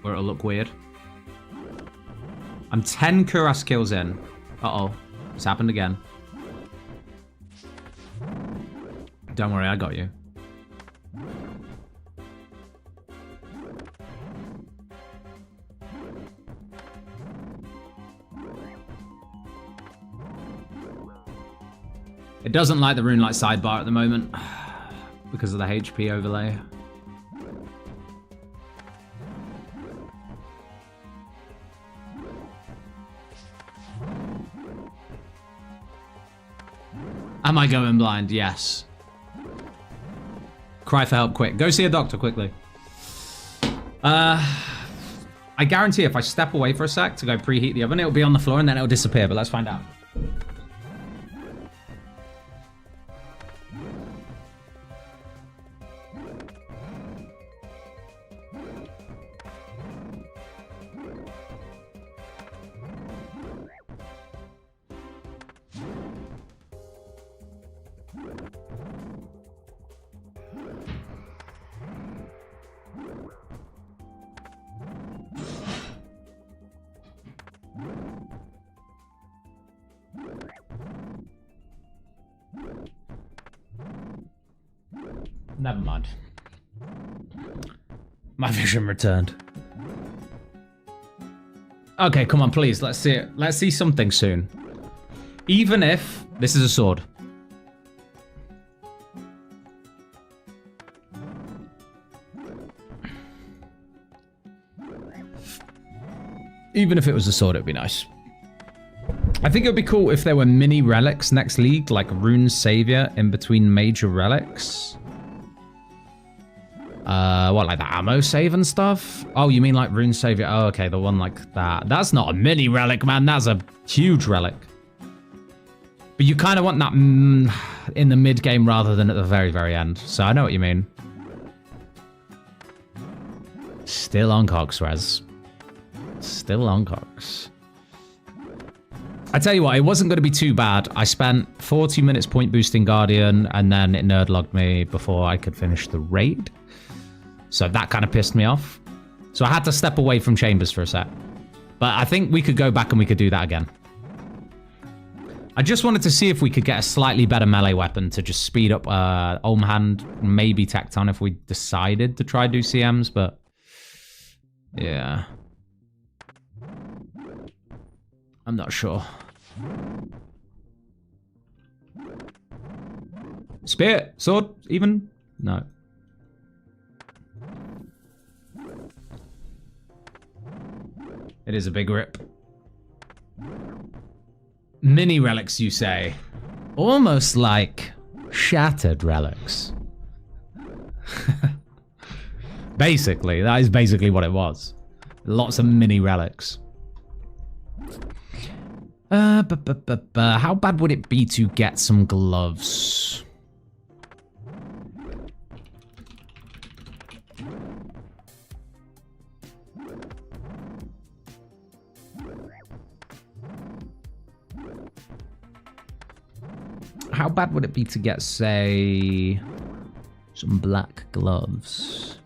Or it'll look weird. I'm 10 Kurask kills in. Uh-oh. It's happened again. Don't worry, I got you. It doesn't like the Runelight sidebar at the moment because of the HP overlay. Am I going blind? Yes. Cry for help quick. Go see a doctor quickly. I guarantee if I step away for a sec to go preheat the oven, it'll be on the floor and then it'll disappear, but let's find out. Never mind. My vision returned. Okay, come on, please. Let's see it. Let's see something soon. Even if this is a sword. Even if it was a sword, it'd be nice. I think it would be cool if there were mini relics next league, like Rune Savior in between major relics. What, like the ammo save and stuff? Oh, you mean like Rune Savior? Oh, okay, the one like that. That's not a mini relic, man. That's a huge relic. But you kind of want that in the mid game rather than at the very, very end. So I know what you mean. Still on Cox, Rez. Still on Cox. I tell you what, it wasn't going to be too bad. I spent 40 minutes point boosting Guardian, and then it nerdlogged me before I could finish the raid. So that kind of pissed me off. So I had to step away from Chambers for a sec. But I think we could go back and we could do that again. I just wanted to see if we could get a slightly better melee weapon to just speed up Olm Hand, maybe Tecton if we decided to try do CMs, but yeah. I'm not sure. Spear? Sword? Even? No. It is a big rip. Mini relics, you say? Almost like shattered relics. Basically, that is basically what it was. Lots of mini relics. How bad would it be to get some gloves? How bad would it be to get, say, some black gloves?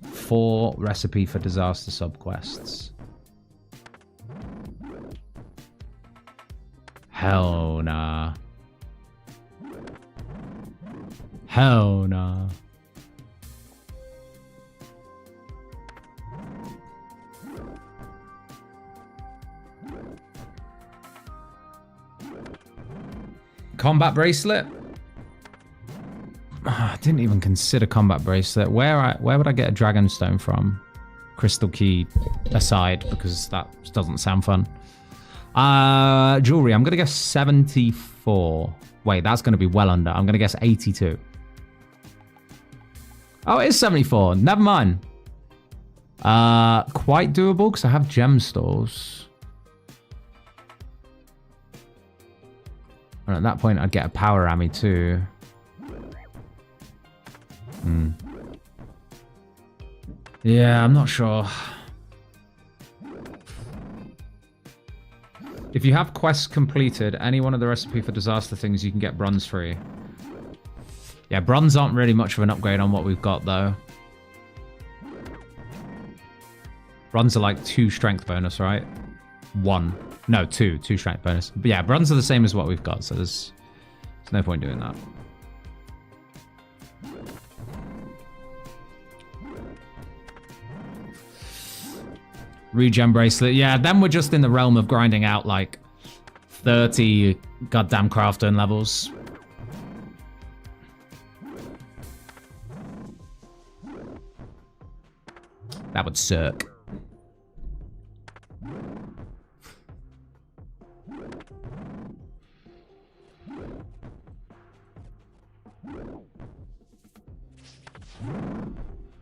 4 recipe for disaster subquests. Hell nah. Hell nah. Combat bracelet? I didn't even consider combat bracelet. Where would I get a dragon stone from? Crystal key aside, because that doesn't sound fun. Jewelry, I'm gonna guess 74. Wait, that's gonna be well under. I'm gonna guess 82. Oh, it is 74. Never mind. Quite doable because I have gem stores. And at that point, I'd get a power Ami too. Yeah, I'm not sure. If you have quests completed, any one of the recipe for disaster things, you can get bronze free. Yeah, bronze aren't really much of an upgrade on what we've got, though. Bronze are like 2 strength bonus, right? 1. No, 2 strength bonus. But yeah, bronze are the same as what we've got, so there's no point doing that. Regen bracelet. Yeah, then we're just in the realm of grinding out like 30 goddamn craftone levels. That would suck.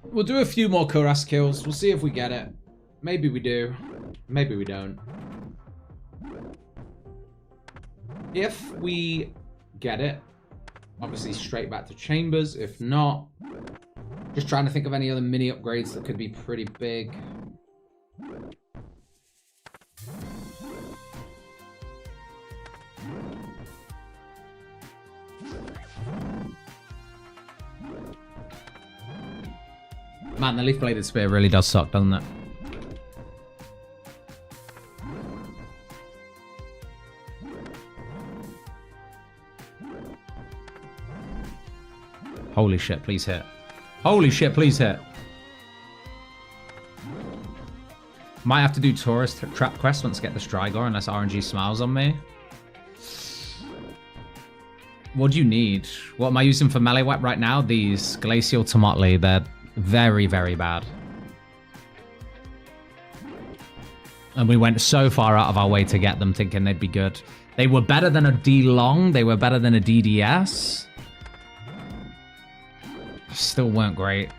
We'll do a few more Kuras kills. We'll see if we get it. Maybe we do. Maybe we don't. If we get it, obviously straight back to chambers. If not, just trying to think of any other mini upgrades that could be pretty big. Man, the leaf-bladed spear really does suck, doesn't it? Holy shit, please hit. Holy shit, please hit. Might have to do tourist trap quest once I get the Strigor, unless RNG smiles on me. What do you need? What am I using for melee weapon right now? These Glacial Tomotli, they're very, very bad. And we went so far out of our way to get them, thinking they'd be good. They were better than a D-Long. They were better than a DDS. Still weren't great.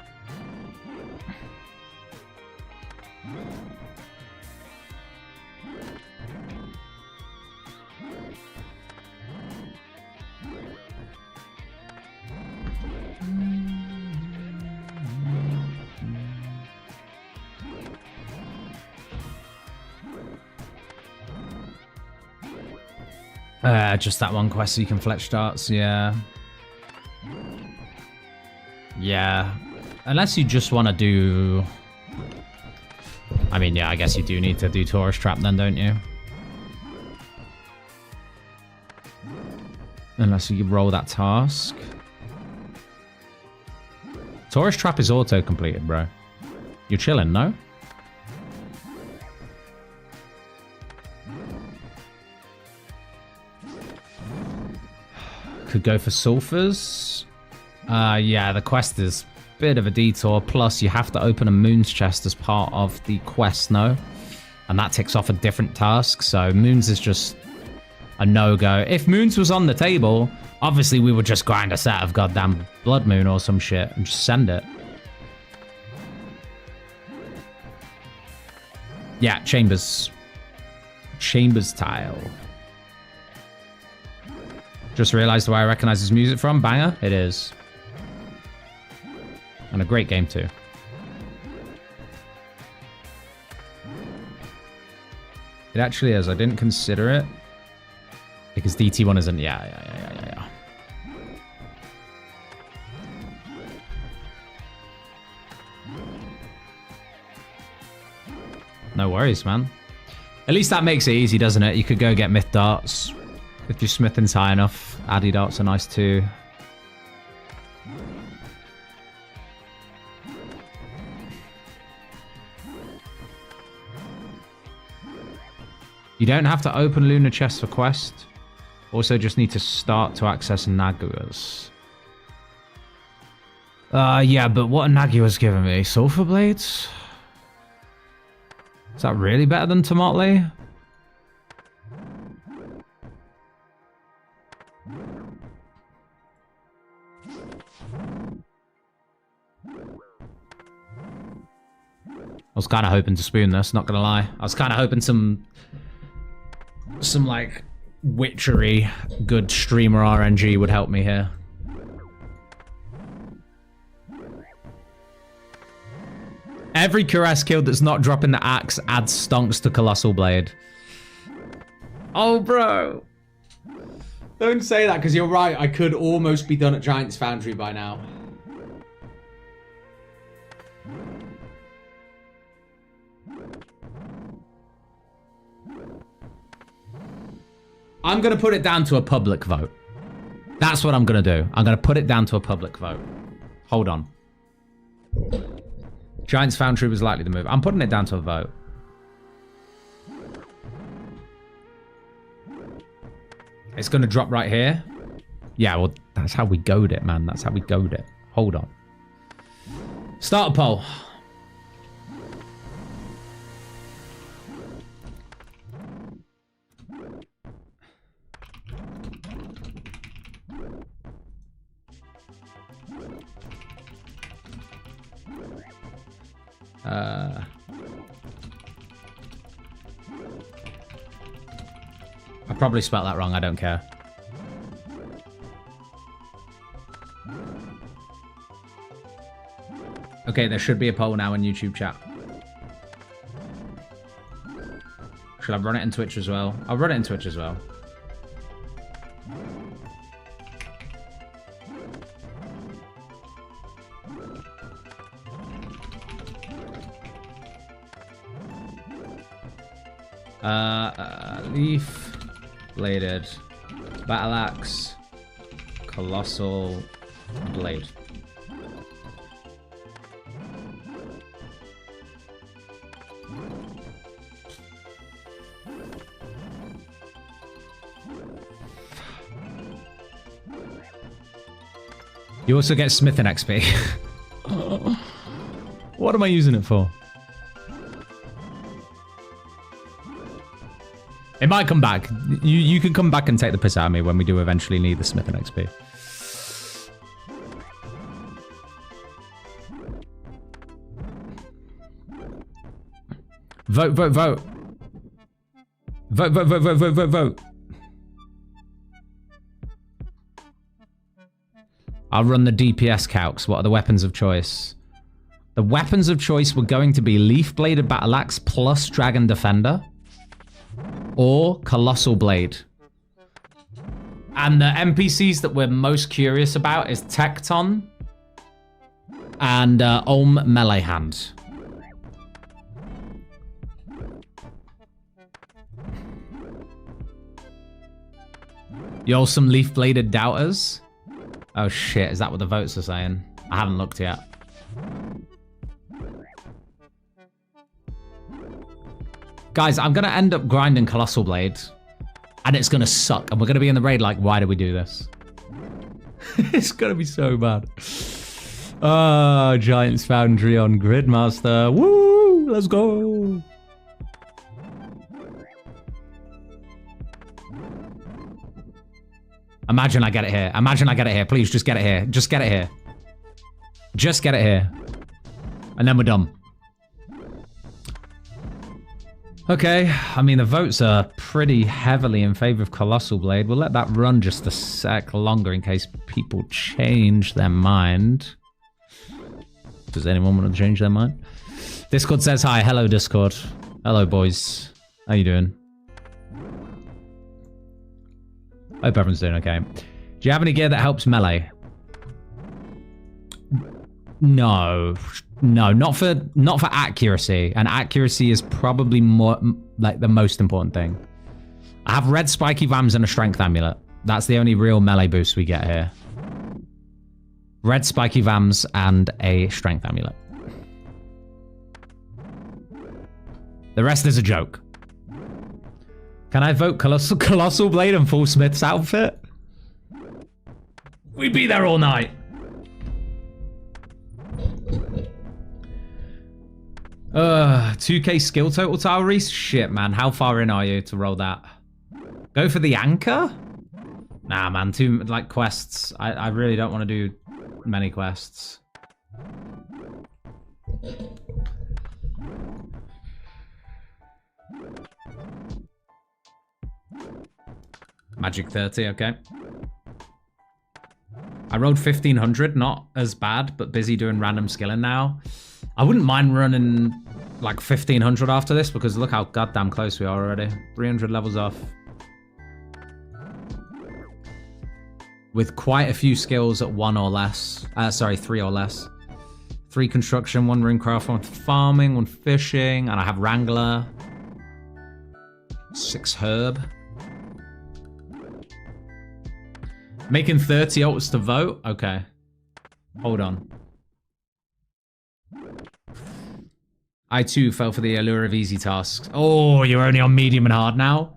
Just that one quest so you can fletch darts, yeah. Yeah. Unless you just want to do... I mean, yeah, I guess you do need to do Tourist Trap then, don't you? Unless you roll that task. Tourist Trap is auto-completed, bro. You're chilling, no? Could go for sulfurs. Yeah, the quest is a bit of a detour. Plus, you have to open a Moon's chest as part of the quest, no? And that ticks off a different task. So Moon's is just a no-go. If Moon's was on the table, obviously we would just grind a set of goddamn Blood Moon or some shit and just send it. Yeah, Chambers. Chambers tile. Just realized where I recognize his music from. Banger? It is. And a great game too. It actually is. I didn't consider it. Because DT1 isn't... Yeah. No worries, man. At least that makes it easy, doesn't it? You could go get Myth Darts. If your smithing's high enough, Addy Darts are nice too. You don't have to open Lunar Chest for quest. Also just need to start to access Naguas. Yeah, but what are Nagua's giving me? Sulfur Blades? Is that really better than Tomatle? I was kind of hoping to spoon this, not gonna lie. I was kind of hoping some like witchery good streamer RNG would help me here. Every cuirass killed that's not dropping the axe adds stonks to Colossal Blade. Oh, bro. Don't say that, because you're right. I could almost be done at Giant's Foundry by now. I'm going to put it down to a public vote. That's what I'm going to do. I'm going to put it down to a public vote. Hold on. Giant's Foundry was likely to move. I'm putting it down to a vote. It's going to drop right here. Yeah, well, that's how we goad it, man. That's how we goad it. Hold on. Start a poll. I probably spelled that wrong, I don't care. Okay, there should be a poll now in YouTube chat. Should I run it in Twitch as well? I'll run it in Twitch as well. Leaf bladed battle axe colossal blade. You also get smithing XP. What am I using it for? It might come back. You can come back and take the piss out of me when we do eventually need the smithing XP. Vote, vote, vote. Vote, vote, vote, vote, vote, vote, vote. I'll run the DPS calcs. What are the weapons of choice? The weapons of choice were going to be Leaf Bladed Battle Axe plus Dragon Defender. Or Colossal Blade. And the NPCs that we're most curious about is Tecton and Olm Melee Hand. Yo, some Leaf Bladed Doubters. Oh shit, is that what the votes are saying? I haven't looked yet. Guys, I'm going to end up grinding Colossal Blade, and it's going to suck, and we're going to be in the raid like, why do we do this? It's going to be so bad. Oh, Giant's Foundry on Gridmaster. Woo! Let's go! Imagine I get it here. Imagine I get it here. Please, just get it here. Just get it here. Just get it here. And then we're done. Okay, I mean, the votes are pretty heavily in favor of Colossal Blade. We'll let that run just a sec longer in case people change their mind. Does anyone want to change their mind? Discord says hi. Hello, Discord. Hello, boys. How you doing? Hope everyone's doing okay. Do you have any gear that helps melee? No. No, not for accuracy. And accuracy is probably more like the most important thing. I have red spiky vams and a strength amulet. That's the only real melee boost we get here. Red spiky vams and a strength amulet. The rest is a joke. Can I vote Colossal Blade and Full Smith's outfit? We'd be there all night. Uh, 2k skill total tower, Reese? Shit, man. How far in are you to roll that? Go for the anchor? Nah, man. Too, like, quests. I really don't want to do many quests. Magic 30, okay. I rolled 1500, not as bad, but busy doing random skilling now. I wouldn't mind running like 1500 after this because look how goddamn close we are already. 300 levels off. With quite a few skills at 1 or less. Sorry, 3 or less. 3 construction, 1 runecraft, 1 farming, 1 fishing, and I have Wrangler. 6 herb. Making 30 ults to vote? Okay. Hold on. I too fell for the allure of easy tasks. Oh, you're only on medium and hard now?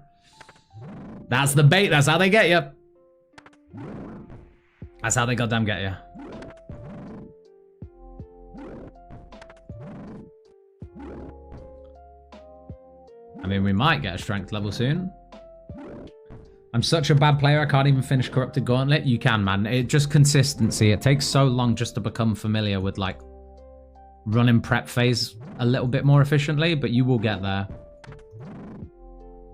That's the bait. That's how they get you. That's how they goddamn get you. I mean, we might get a strength level soon. I'm such a bad player, I can't even finish Corrupted Gauntlet. You can, man. It just consistency. It takes so long just to become familiar with, like, running prep phase a little bit more efficiently, but you will get there.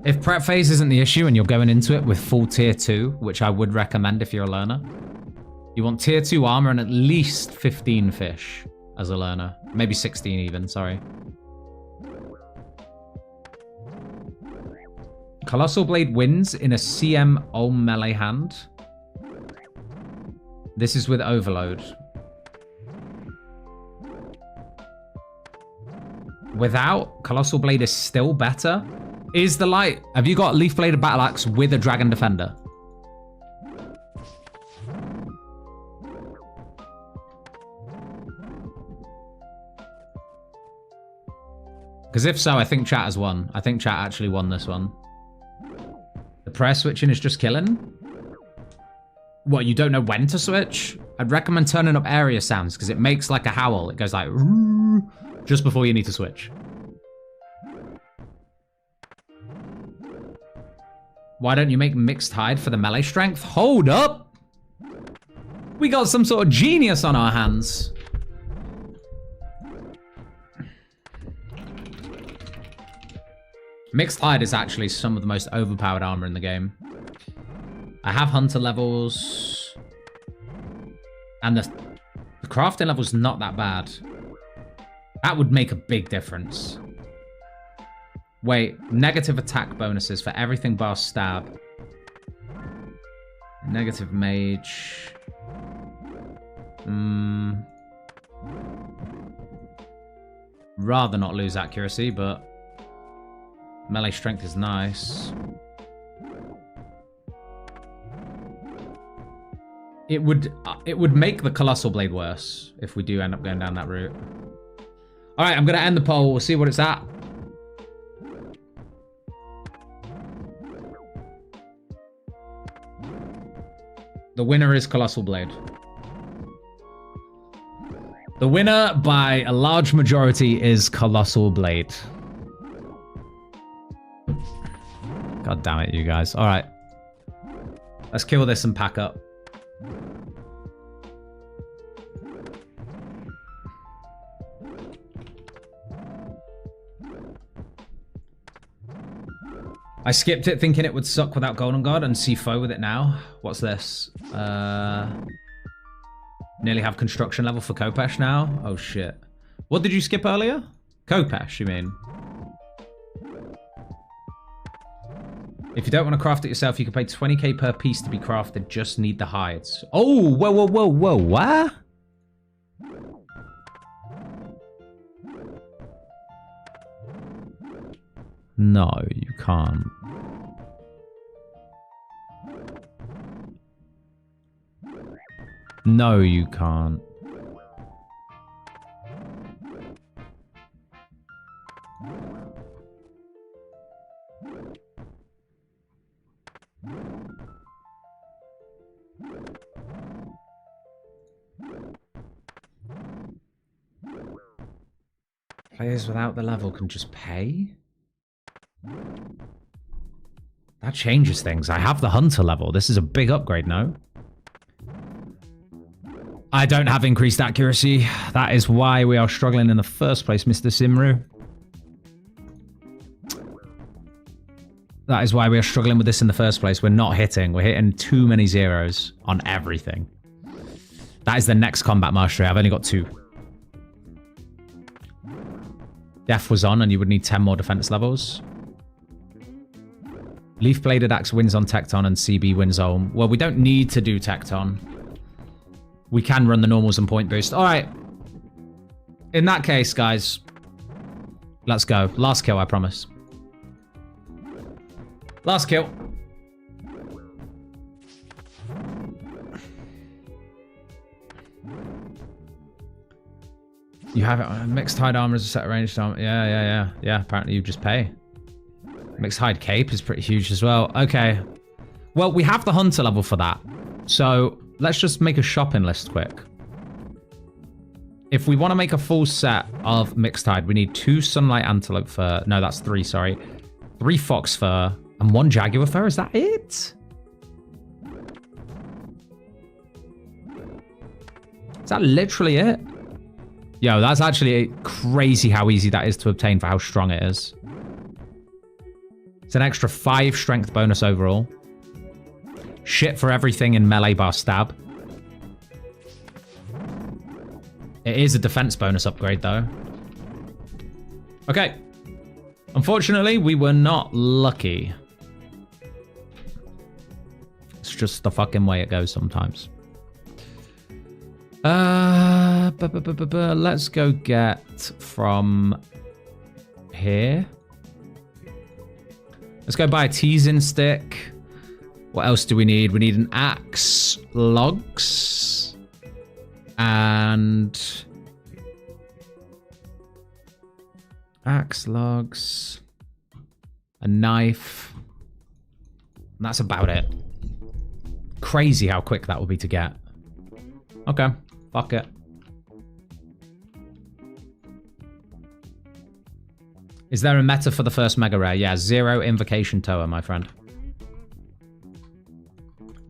If prep phase isn't the issue and you're going into it with full tier 2, which I would recommend if you're a learner, you want tier 2 armor and at least 15 fish as a learner. Maybe 16 even, sorry. Colossal Blade wins in a CM Olm melee hand. This is with Overload. Without, Colossal Blade is still better. Is the light... Have you got Leaf Bladed Battle Axe with a Dragon Defender? Because if so, I think chat has won. I think chat actually won this one. The prayer switching is just killing? What, you don't know when to switch? I'd recommend turning up area sounds because it makes like a howl. It goes like just before you need to switch. Why don't you make mixed hide for the melee strength? Hold up! We got some sort of genius on our hands. Mixed hide is actually some of the most overpowered armor in the game. I have hunter levels. And the crafting level's not that bad. That would make a big difference. Wait, negative attack bonuses for everything bar stab. Negative mage. Rather not lose accuracy, but melee strength is nice. It would make the Colossal Blade worse if we do end up going down that route. All right, I'm going to end the poll. We'll see what it's at. The winner is Colossal Blade. The winner by a large majority is Colossal Blade. God damn it, you guys. All right. Let's kill this and pack up. I skipped it thinking it would suck without Golden God and see foe with it now. What's this? Nearly have construction level for Kopesh now. Oh shit. What did you skip earlier? Kopesh, you mean? If you don't want to craft it yourself, you can pay 20k per piece to be crafted. Just need the hides. Oh, whoa, whoa, whoa, whoa, what? No, you can't. No, you can't. Players without the level can just pay? That changes things. I have the hunter level. This is a big upgrade, no? I don't have increased accuracy. That is why we are struggling in the first place, Mr. Simru. That is why we are struggling with this in the first place. We're not hitting. We're hitting too many zeros on everything. That is the next combat mastery. I've only got 2. Death was on and you would need 10 more defense levels. Leaf Bladed Axe wins on Tecton and CB wins on... Well, we don't need to do Tecton. We can run the normals and point boost. All right. In that case, guys, let's go. Last kill, I promise. Last kill. You have it. Mixed hide armor is a set of ranged armor. Yeah. Apparently you just pay. Mixed hide cape is pretty huge as well. Okay. Well, we have the hunter level for that. So let's just make a shopping list quick. If we want to make a full set of mixed hide, we need 2 sunlight antelope fur. No, that's 3, sorry. 3 fox fur and 1 jaguar fur. Is that it? Is that literally it? Yo, that's actually crazy how easy that is to obtain for how strong it is. It's an extra 5 strength bonus overall. Shit for everything in melee bar stab. It is a defense bonus upgrade though. Okay. Unfortunately, we were not lucky. It's just the fucking way it goes sometimes. Let's go get from here. Let's go buy a teasing stick. What else do we need? We need an axe, logs, and axe, logs, a knife. And that's about it. Crazy how quick that will be to get. Okay, fuck it. Is there a meta for the first mega rare? Yeah, 0 invocation tower, my friend.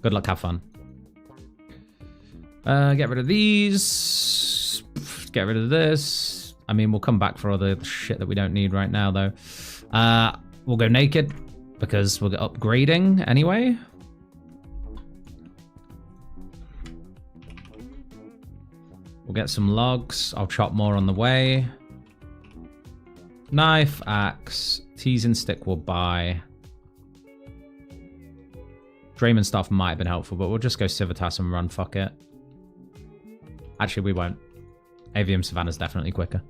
Good luck, have fun. Get rid of these. Get rid of this. I mean, we'll come back for all the shit that we don't need right now, though. We'll go naked because we're upgrading anyway. We'll get some logs. I'll chop more on the way. Knife, axe, teasing stick we'll buy. Drayman stuff might have been helpful, but we'll just go Civitas and run, fuck it. Actually, we won't. Avium Savannah's definitely quicker.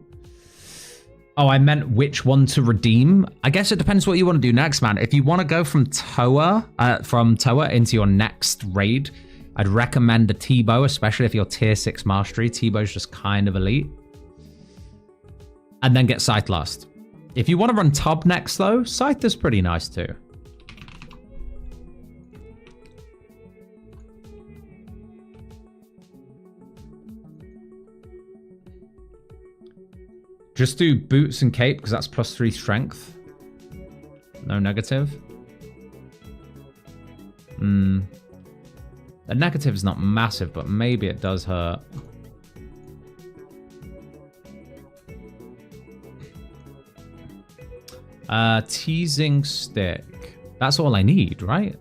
Oh, I meant which one to redeem. I guess it depends what you want to do next, man. If you want to go from Toa into your next raid, I'd recommend a T-bow, especially if you're tier 6 mastery. T-bow's just kind of elite. And then get Scythe last. If you want to run Tob next, though, Scythe is pretty nice too. Just do boots and cape, because that's +3 strength. No negative. The negative is not massive, but maybe it does hurt. Teasing stick. That's all I need, right?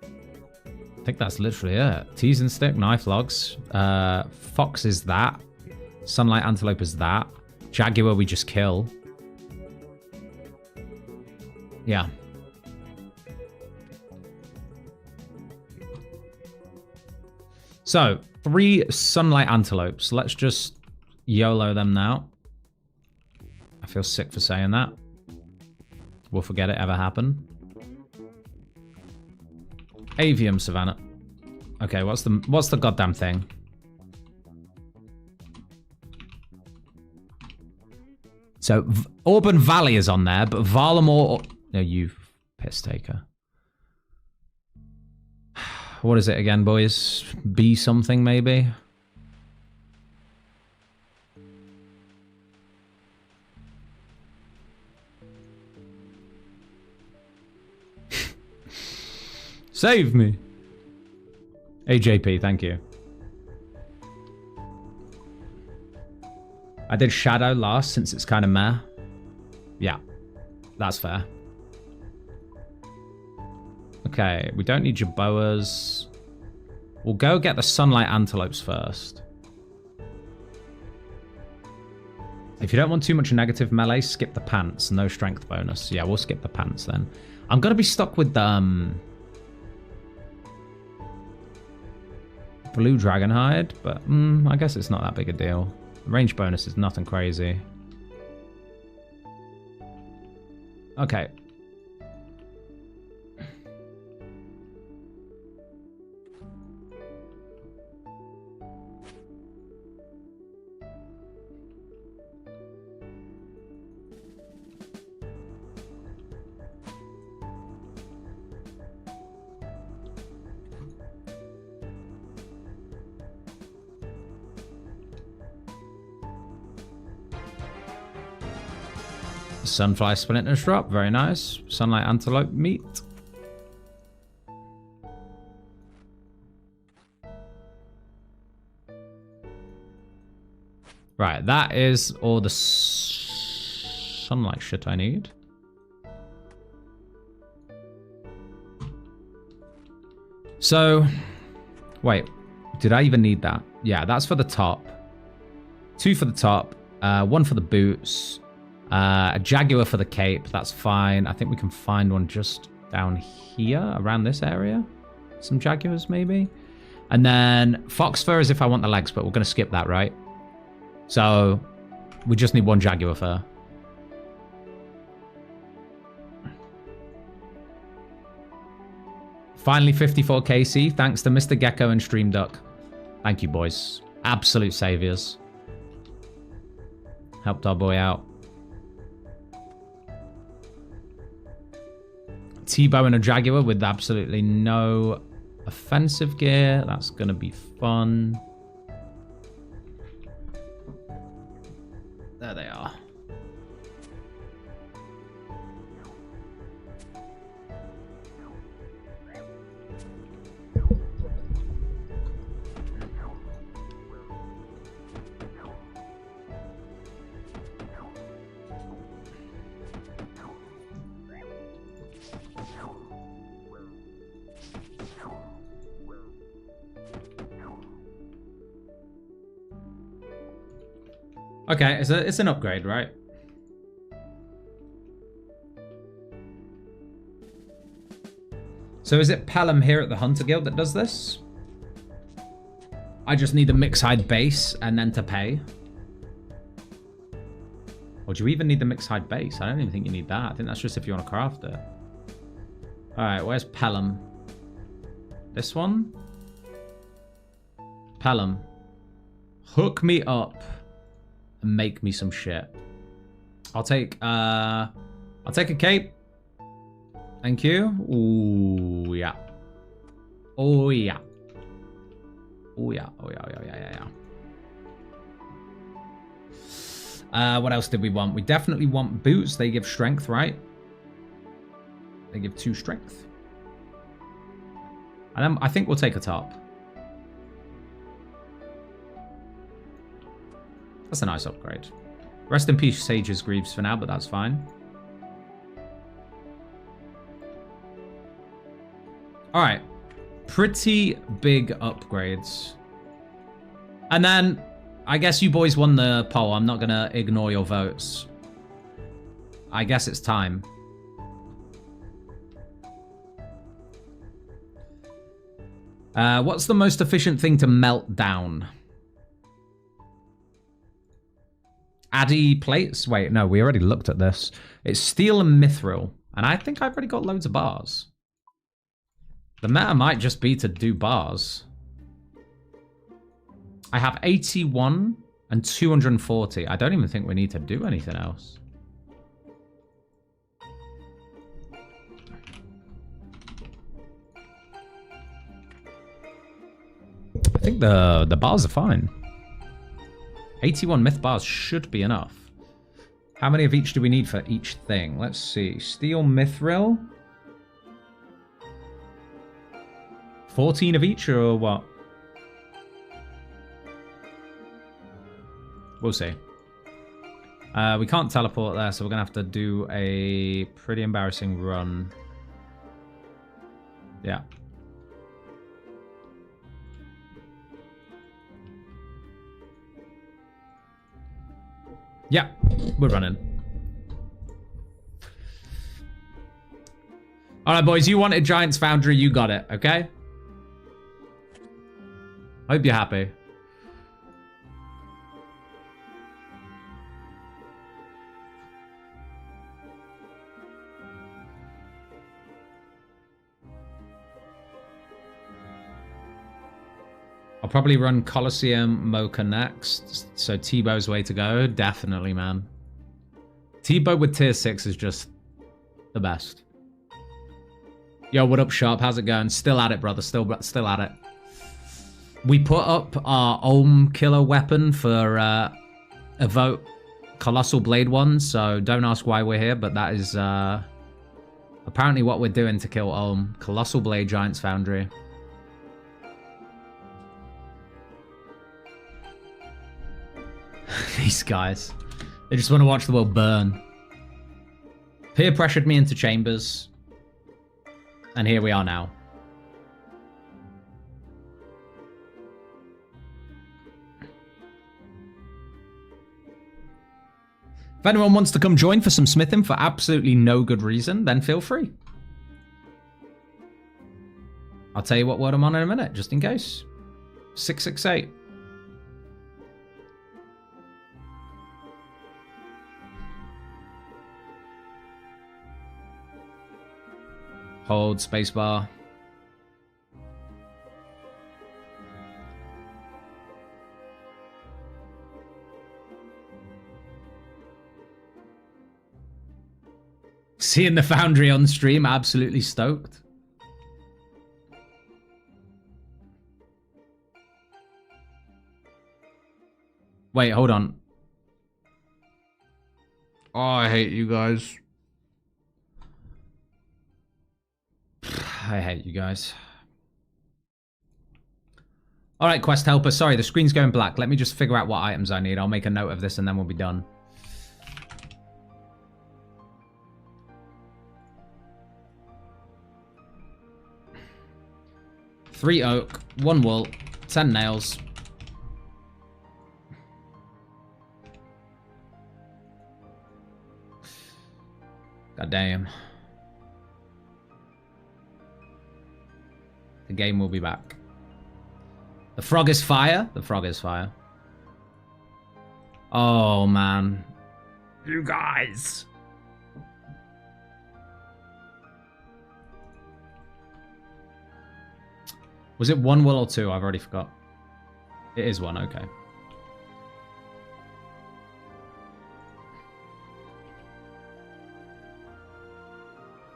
I think that's literally it. Teasing stick, knife logs. Fox is that. Sunlight antelope is that. Jaguar we just kill. Yeah. So, 3 sunlight antelopes. Let's just YOLO them now. I feel sick for saying that. We'll forget it ever happened. Avium Savannah. Okay, what's the goddamn thing? So Auburn Valley is on there, but Varlamore... No, you piss taker. What is it again, boys? B something, maybe? Save me. AJP, thank you. I did Shadow last since it's kind of meh. Yeah, that's fair. Okay, we don't need your boas. We'll go get the sunlight antelopes first. If you don't want too much negative melee, skip the pants. No strength bonus. Yeah, we'll skip the pants then. I'm going to be stuck with the blue dragon hide, but I guess it's not that big a deal. Range bonus is nothing crazy. Okay. Sunfly splinters drop, very nice. Sunlight antelope meat. Right, that is all the sunlight shit I need. So, wait, did I even need that? Yeah, that's for the top. 2 for the top, 1 for the boots. A jaguar for the cape, that's fine. I think we can find one just down here, around this area. Some jaguars, maybe. And then fox fur is if I want the legs, but we're going to skip that, right? So we just need 1 jaguar fur. Finally 54 KC, thanks to Mr. Gecko and Stream Duck. Thank you, boys. Absolute saviors. Helped our boy out. T-bow and a jaguar with absolutely no offensive gear. That's going to be fun. There they are. Okay, it's an upgrade, right? So is it Pelham here at the Hunter Guild that does this? I just need a mix hide base and then to pay. Or do you even need the mix hide base? I don't even think you need that. I think that's just if you want to craft it. Alright, where's Pelham? This one? Pelham. Hook me up. And make me some shit. I'll take a cape. Thank you. Ooh, yeah. Oh yeah. Oh yeah. Oh yeah. What else did we want? We definitely want boots. They give strength, right? They give 2 strength. And I think we'll take a top. That's a nice upgrade. Rest in peace, Sage's Greaves for now, but that's fine. Alright. Pretty big upgrades. And then, I guess you boys won the poll. I'm not going to ignore your votes. I guess it's time. What's the most efficient thing to melt down? Addy plates? Wait, no, we already looked at this. It's steel and mithril. And I think I've already got loads of bars. The meta might just be to do bars. I have 81 and 240. I don't even think we need to do anything else. I think the bars are fine. 81 myth bars should be enough. How many of each do we need for each thing? Let's see. Steel mithril. 14 of each or what? We'll see. We can't teleport there, so we're going to have to do a pretty embarrassing run. Yeah. Yeah, we're running. All right, boys, you wanted Giant's Foundry, you got it, okay? Hope you're happy. I'll probably run Colosseum Mocha next. So T-Bow's way to go. Definitely, man. T-Bow with tier 6 is just the best. Yo, what up, Sharp? How's it going? Still at it, brother. Still at it. We put up our Ohm killer weapon for Evoke Colossal Blade 1, so don't ask why we're here, but that is apparently what we're doing to kill Ohm. Colossal Blade Giant's Foundry. These guys. They just want to watch the world burn. Peer pressured me into chambers. And here we are now. If anyone wants to come join for some smithing for absolutely no good reason, then feel free. I'll tell you what word I'm on in a minute, just in case. 668. Hold spacebar. Seeing the Foundry on stream, absolutely stoked. Wait, hold on. Oh, I hate you guys. I hate you guys. All right, quest helper. Sorry, the screen's going black. Let me just figure out what items I need. I'll make a note of this and then we'll be done. Three oak, 1 wool, 10 nails. God damn. The game will be back. The frog is fire. The frog is fire. Oh, man. You guys. Was it 1 wool or 2? I've already forgot. It is 1, okay.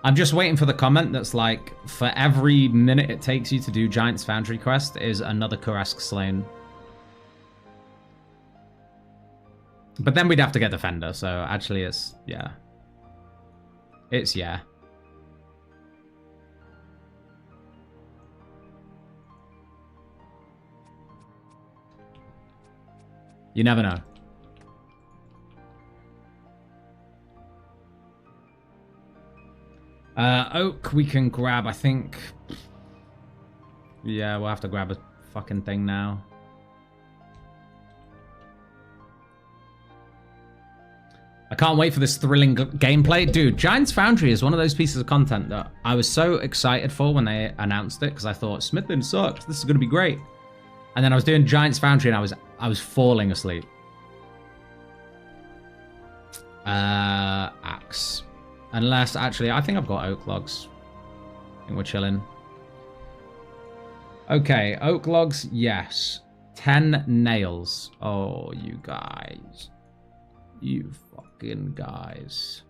I'm just waiting for the comment that's like, for every minute it takes you to do Giant's Foundry quest is another Kuresk slain. But then we'd have to get Defender, so actually it's, yeah. It's, yeah. You never know. Oak we can grab, I think. Yeah, we'll have to grab a fucking thing now. I can't wait for this thrilling gameplay. Dude, Giant's Foundry is one of those pieces of content that I was so excited for when they announced it, because I thought, Smithing sucks, this is going to be great. And then I was doing Giant's Foundry and I was falling asleep. Axe. Unless, actually, I think I've got oak logs. I think we're chilling. Okay, oak logs, yes. 10 nails. Oh, you guys. You fucking guys.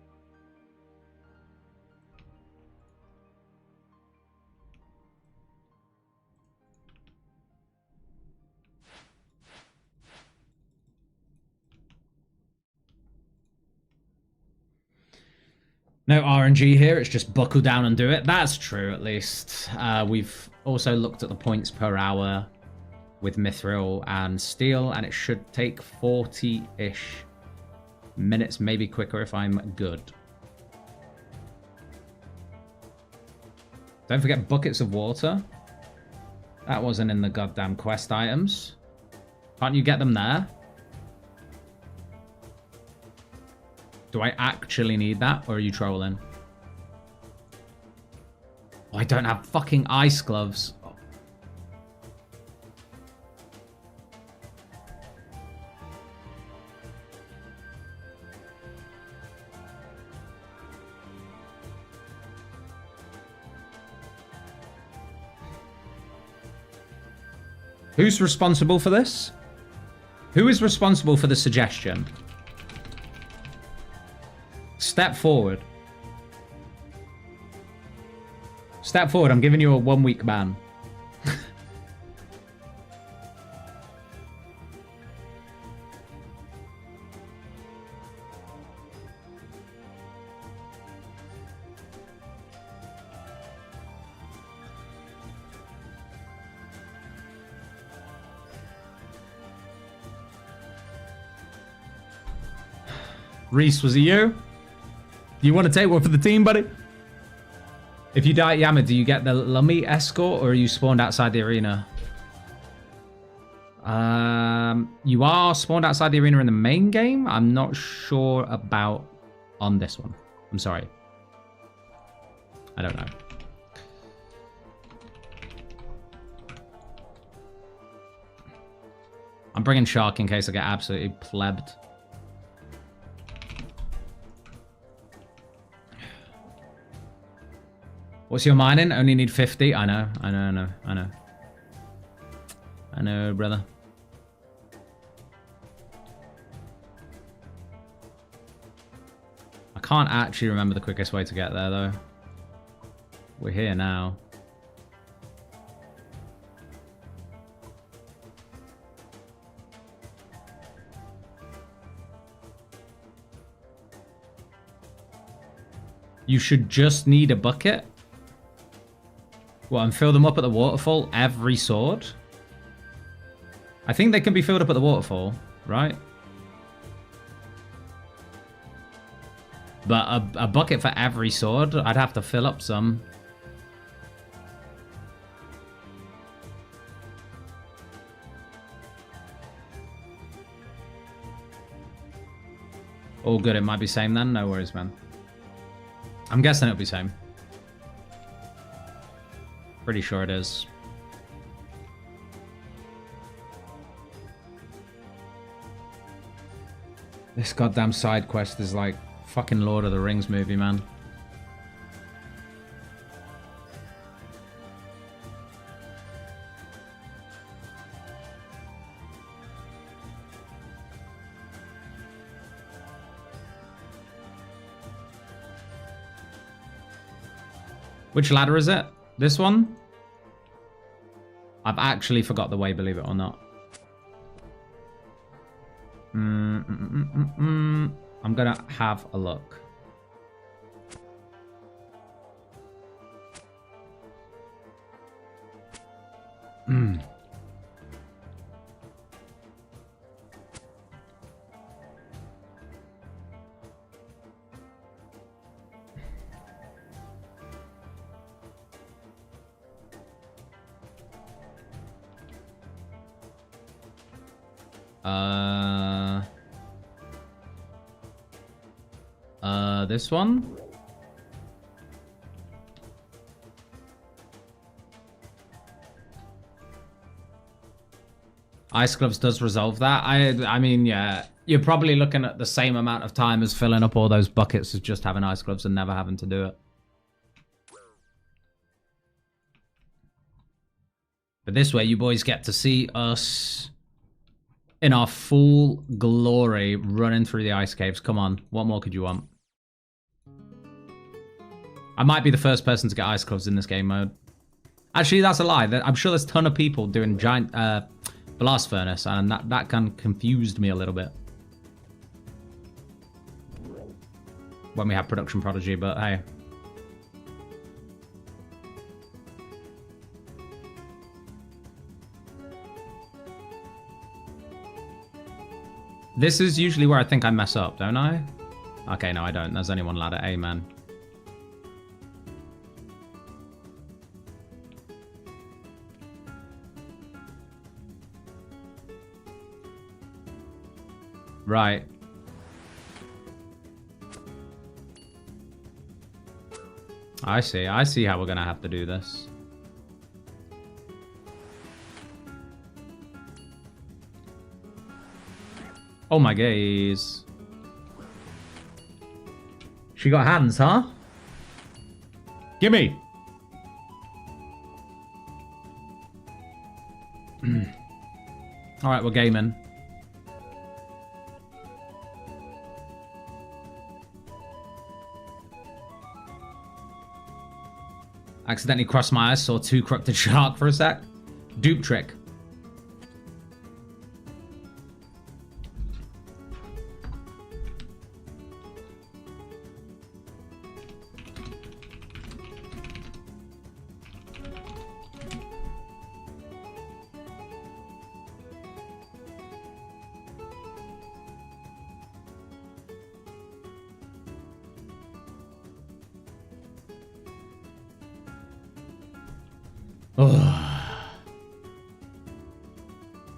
No RNG here, it's just buckle down and do it. That's true, at least. We've Also looked at the points per hour with mithril and steel, and it should take 40-ish minutes, maybe quicker if I'm good. Don't forget buckets of water. That wasn't in the goddamn quest items. Can't you get them there? Do I actually need that, or are you trolling? Oh, I don't have fucking ice gloves. Oh. Who's responsible for this? Who is responsible for the suggestion? Step forward. Step forward, I'm giving you a 1-week ban. Reese, was it you? Do you want to take one for the team, buddy? If you die at Yama, do you get the Lummy escort, or are you spawned outside the arena? You are spawned outside the arena in the main game. I'm not sure about on this one. I'm sorry. I don't know. I'm bringing Shark in case I get absolutely plebbed. What's your mining? Only need 50? I know, brother. I can't actually remember the quickest way to get there, though. We're here now. You should just need a bucket. Well, and fill them up at the waterfall, every sword. I think they can be filled up at the waterfall, right? But a bucket for every sword, I'd have to fill up some. All good, it might be same then? No worries, man. I'm guessing it'll be same. Pretty sure it is. This goddamn side quest is like fucking Lord of the Rings movie, man. Which ladder is it? This one? I've actually forgot the way, believe it or not. I'm gonna have a look. This one? Ice Gloves does resolve that. I mean, yeah, you're probably looking at the same amount of time as filling up all those buckets as just having Ice Gloves and never having to do it. But this way, you boys get to see us in our full glory running through the ice caves. Come on, what more could you want? I might be the first person to get Ice Gloves in this game mode. Actually, that's a lie. I'm sure there's a ton of people doing giant blast furnace, and that kind of confused me a little bit when we had production prodigy, but hey. This is usually where I think I mess up, don't I? Okay, no, I don't. There's only one ladder. Amen. Right. I see. I see how we're gonna have to do this. Oh my gaze. She got hands, huh? Gimme! Alright, we're gaming. Accidentally crossed my eyes, saw two corrupted shark for a sec. Dupe trick.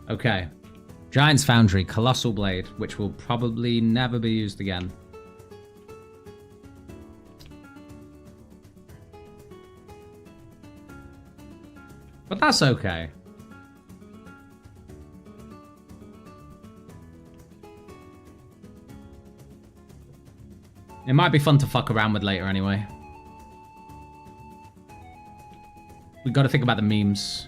Okay. Giant's Foundry, Colossal Blade, which will probably never be used again. But that's okay. It might be fun to fuck around with later anyway. We gotta think about the memes.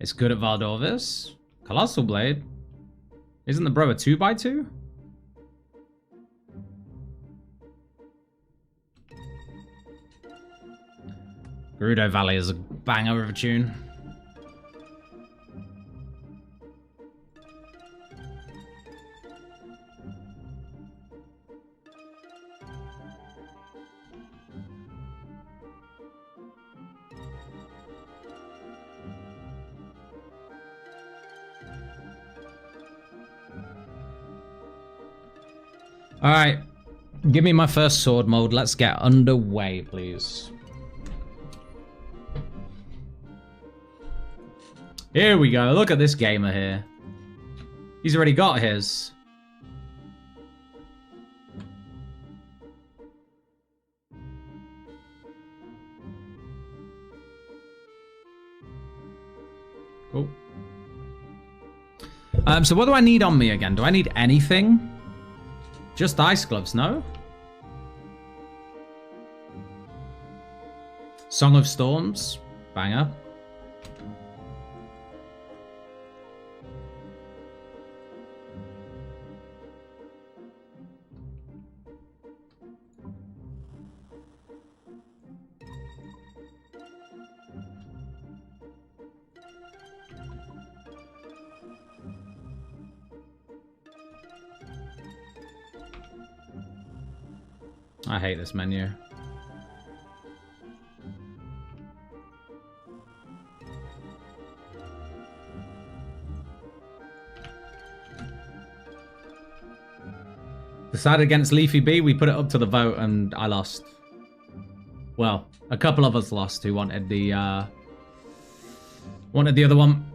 It's good at Valdorvis. Colossal Blade. Isn't the bro a 2x2? Gerudo Valley is a banger of a tune. Alright, give me my first sword mode. Let's get underway, please. Here we go. Look at this gamer here. He's already got his. Cool. So what do I need on me again? Do I need anything? Just ice gloves, no? Song of Storms. Banger. I hate this menu. Decided against Leafy B, we put it up to the vote and I lost. Well, a couple of us lost who wanted the other one.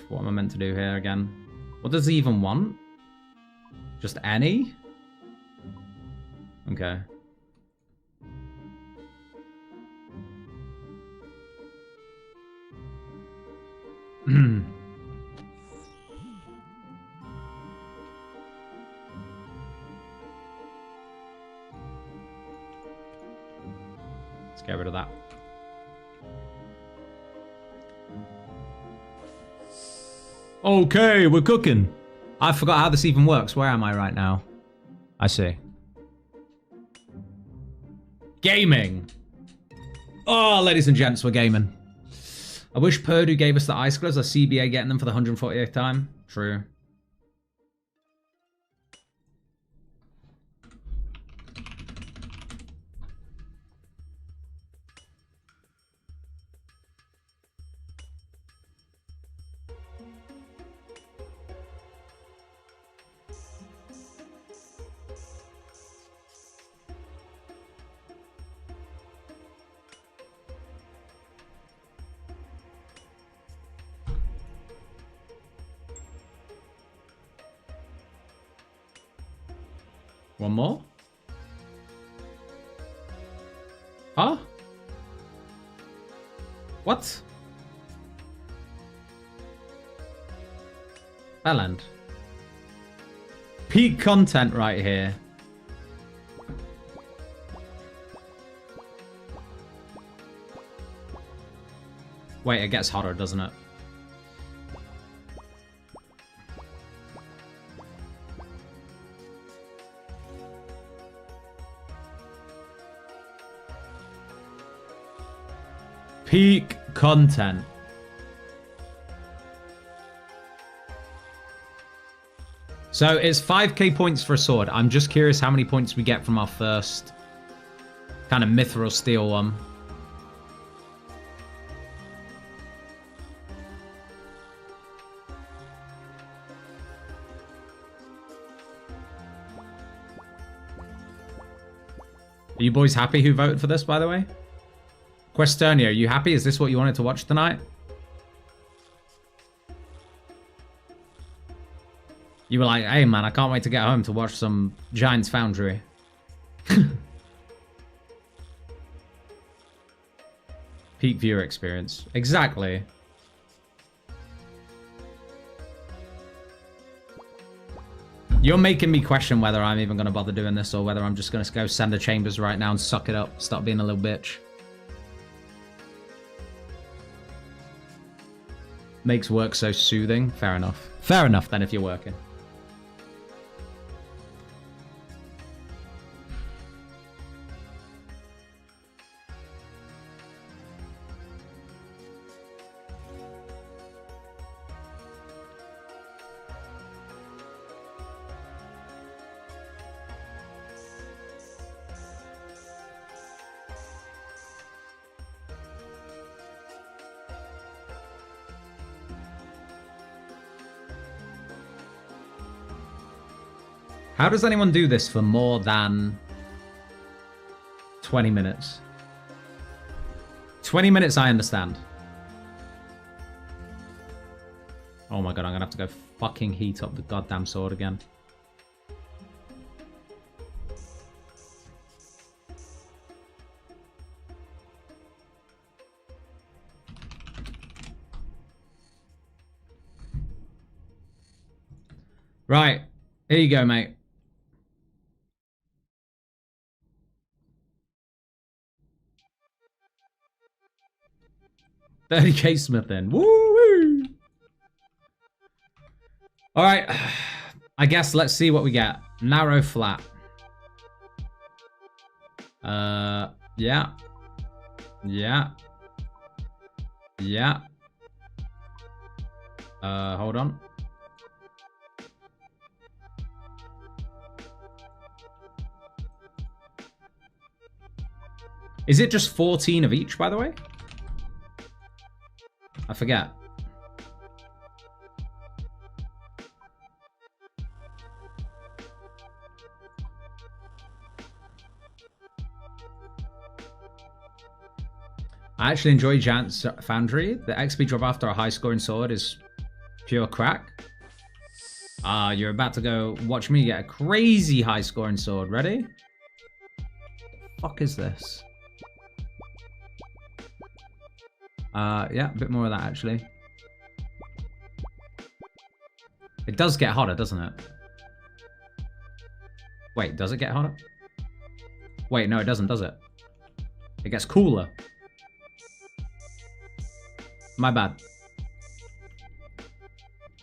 What am I meant to do here again? What does he even want? Just any? Okay. Let's get rid of that. Okay, we're cooking. I forgot how this even works. Where am I right now? I see. Gaming. Oh, ladies and gents, we're gaming. I wish Purdue gave us the ice gloves or CBA getting them for the 148th time. True. One more? Huh? What? Bellend. Peak content right here. Wait, it gets hotter, doesn't it? Peak content. So it's 5k points for a sword. I'm just curious how many points we get from our first kind of mithril steel one. Are you boys happy who voted for this, by the way? Questernia, are you happy? Is this what you wanted to watch tonight? You were like, hey man, I can't wait to get home to watch some Giants Foundry. Peak viewer experience. Exactly. You're making me question whether I'm even going to bother doing this or whether I'm just going to go send a Chambers right now and suck it up. Stop being a little bitch. Makes work so soothing. Fair enough. Fair enough then if you're working. How does anyone do this for more than 20 minutes? 20 minutes, I understand. Oh my god, I'm gonna have to go fucking heat up the goddamn sword again. Right, here you go, mate. $30k smithing. Woo-woo! Alright. I guess let's see what we get. Narrow flat. Yeah. Yeah. Yeah. Hold on. Is it just 14 of each, by the way? I forget. I actually enjoy Giant's Foundry. The XP drop after a high scoring sword is pure crack. You're about to go watch me get a crazy high scoring sword. Ready? The fuck is this? Yeah, a bit more of that, actually. It does get hotter, doesn't it? Wait, does it get hotter? Wait, no, it doesn't, does it? It gets cooler. My bad.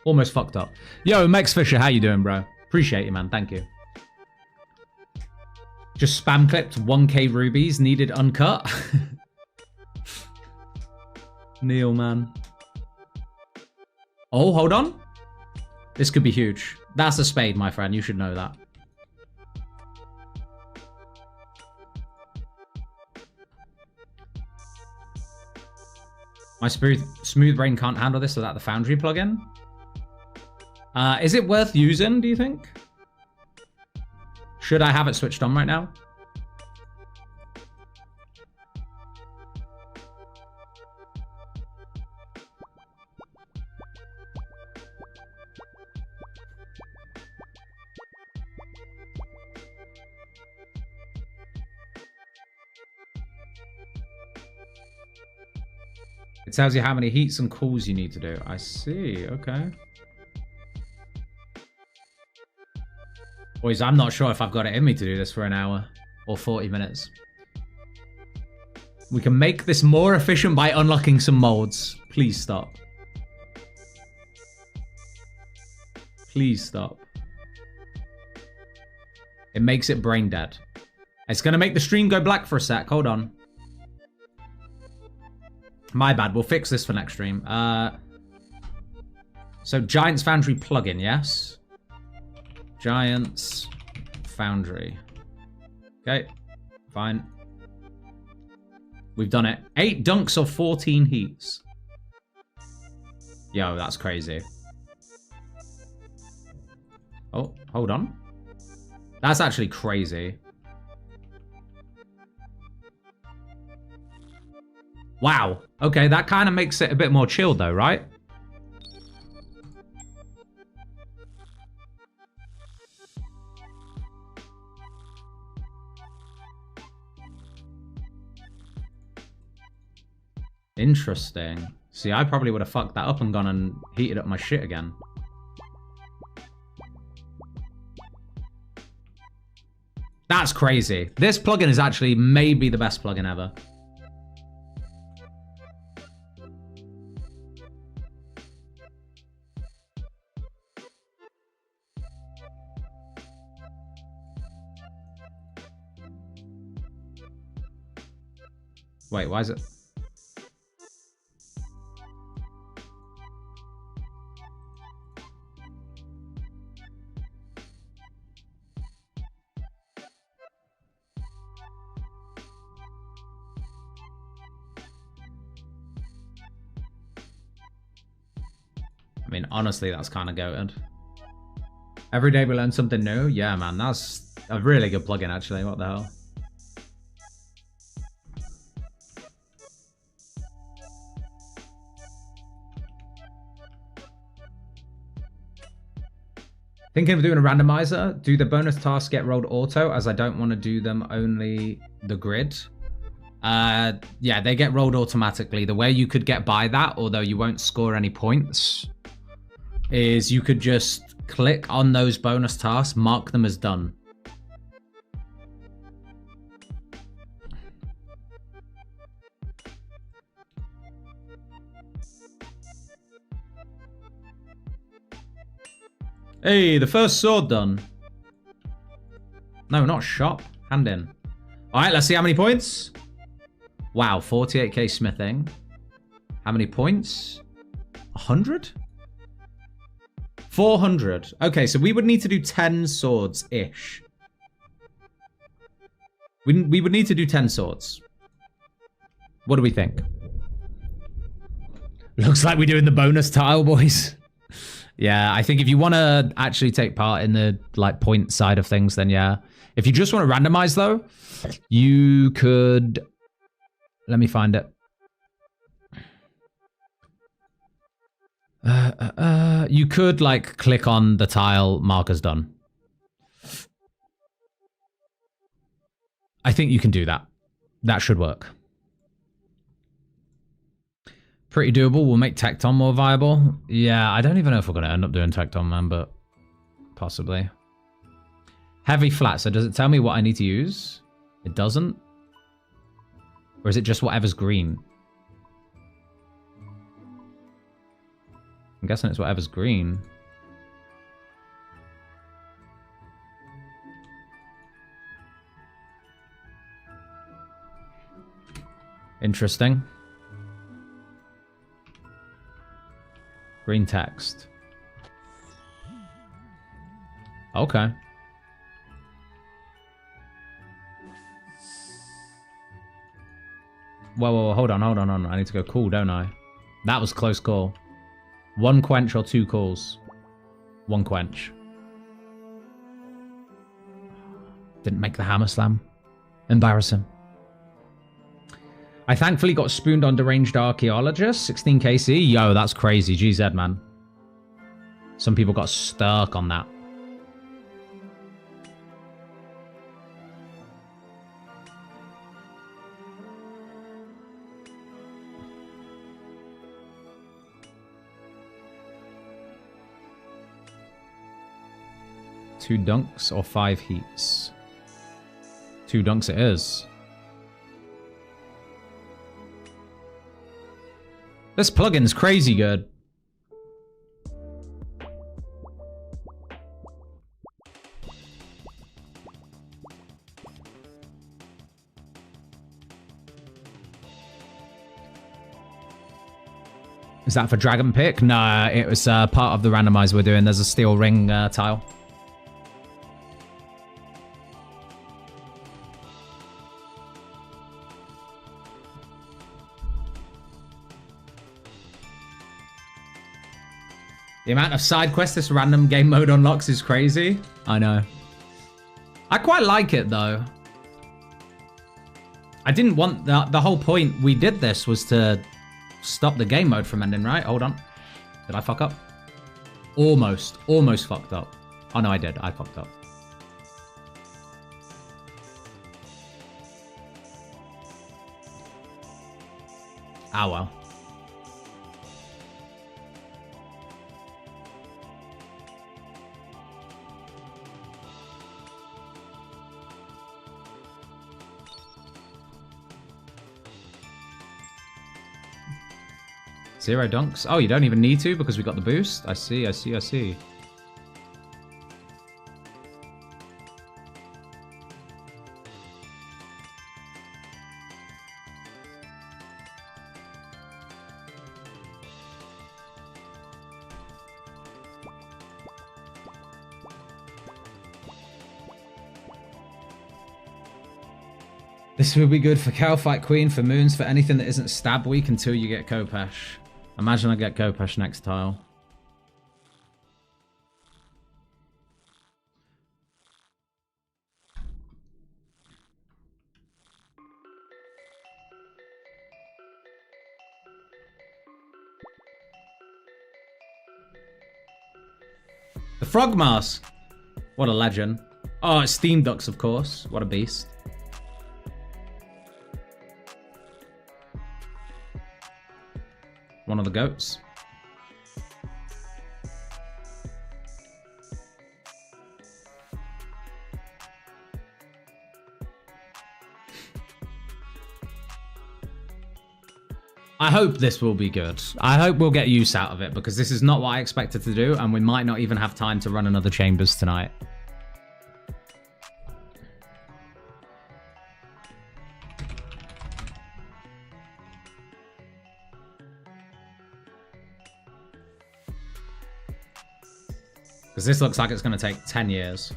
Almost fucked up. Yo, Mex Fisher, how you doing, bro? Appreciate you, man. Thank you. Just spam clipped 1k rubies, needed uncut. Neil, man. Oh, hold on. This could be huge. That's a spade, my friend. You should know that. My smooth brain can't handle this without the Foundry plugin. Is it worth using, do you think? Should I have it switched on right now? It tells you how many heats and cools you need to do. I see, okay. Boys, I'm not sure if I've got it in me to do this for an hour or 40 minutes. We can make this more efficient by unlocking some modes. Please stop. Please stop. It makes it brain dead. It's going to make the stream go black for a sec. Hold on. My bad. We'll fix this for next stream. So Giants Foundry plugin, yes? Giants Foundry. Okay, fine. We've done it. 8 dunks of 14 heats. Yo, that's crazy. Oh, hold on. That's actually crazy. Wow. Okay, that kind of makes it a bit more chill though, right? Interesting. See, I probably would have fucked that up and gone and heated up my shit again. That's crazy. This plugin is actually maybe the best plugin ever. Wait, why is it? I mean, honestly, that's kind of goated. Every day we learn something new. Yeah, man, that's a really good plugin, actually. What the hell? Thinking of doing a randomizer. Do the bonus tasks get rolled auto, as I don't want to do them only the grid? Yeah, they get rolled automatically. The way you could get by that, although you won't score any points, is you could just click on those bonus tasks, mark them as done. Hey, the first sword done. No, not shop. Hand in. All right, let's see how many points. Wow, 48k smithing. How many points? 100? 400. Okay, so we would need to do 10 swords-ish. We would need to do 10 swords. What do we think? Looks like we're doing the bonus tile, boys. Yeah, I think if you want to actually take part in the like point side of things, then yeah. If you just want to randomize though, you could... Let me find it. You could like click on the tile markers done. I think you can do that. That should work. Pretty doable. We'll make Tecton more viable. Yeah, I don't even know if we're going to end up doing Tecton, man, but possibly. Heavy flat. So does it tell me what I need to use? It doesn't? Or is it just whatever's green? I'm guessing it's whatever's green. Interesting. Green text. Okay. Whoa, hold on. I need to go cool, don't I? That was close call. 1 quench or 2 calls? 1 quench. Didn't make the hammer slam. Embarrassing. I thankfully got spooned on Deranged Archaeologist, 16 KC. Yo, that's crazy. GZ, man. Some people got stuck on that. Two dunks or 5 heats? 2 dunks it is. This plugin's crazy good. Is that for Dragon Pick? Nah, it was part of the randomizer we're doing. There's a steel ring tile. The amount of side quests this random game mode unlocks is crazy. I know. I quite like it, though. I didn't want... The whole point we did this was to stop the game mode from ending, right? Hold on. Did I fuck up? Almost. Almost fucked up. Oh, no, I did. I fucked up. Ah, well. Zero dunks. Oh, you don't even need to because we got the boost. I see. This will be good for Cow Fight Queen, for Moons, for anything that isn't stab weak until you get Kopesh. Imagine I get Kopesh next tile. The Frog Mask. What a legend. Oh, it's Steam Ducks, of course. What a beast. One of the goats. I hope this will be good. I hope we'll get use out of it because this is not what I expected to do and we might not even have time to run another Chambers tonight. Because this looks like it's going to take 10 years.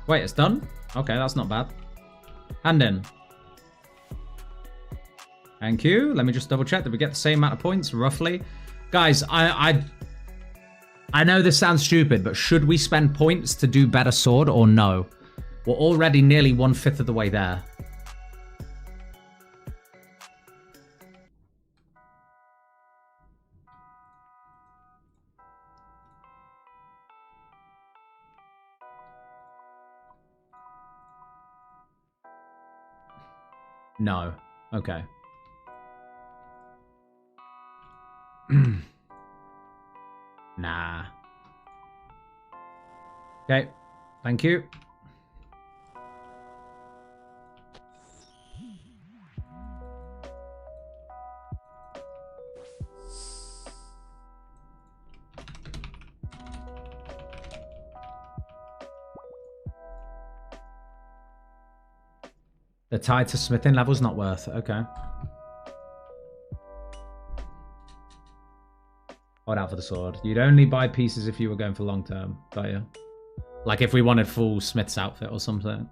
Wait, it's done? Okay, that's not bad. Hand in. Thank you. Let me just double check. Did we get the same amount of points, roughly? Guys, I know this sounds stupid, but should we spend points to do better sword or no? We're already nearly 1/5 of the way there. No. Okay. Nah. Okay. Thank you. The tied to smithing level's not worth it. Okay. Hold out for the sword. You'd only buy pieces if you were going for long term. Got you? Like if we wanted full smith's outfit or something.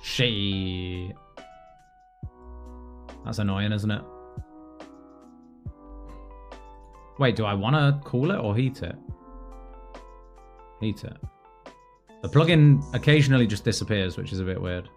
Shit. That's annoying, isn't it? Wait, do I want to cool it or heat it? Heat it. The plugin occasionally just disappears, which is a bit weird.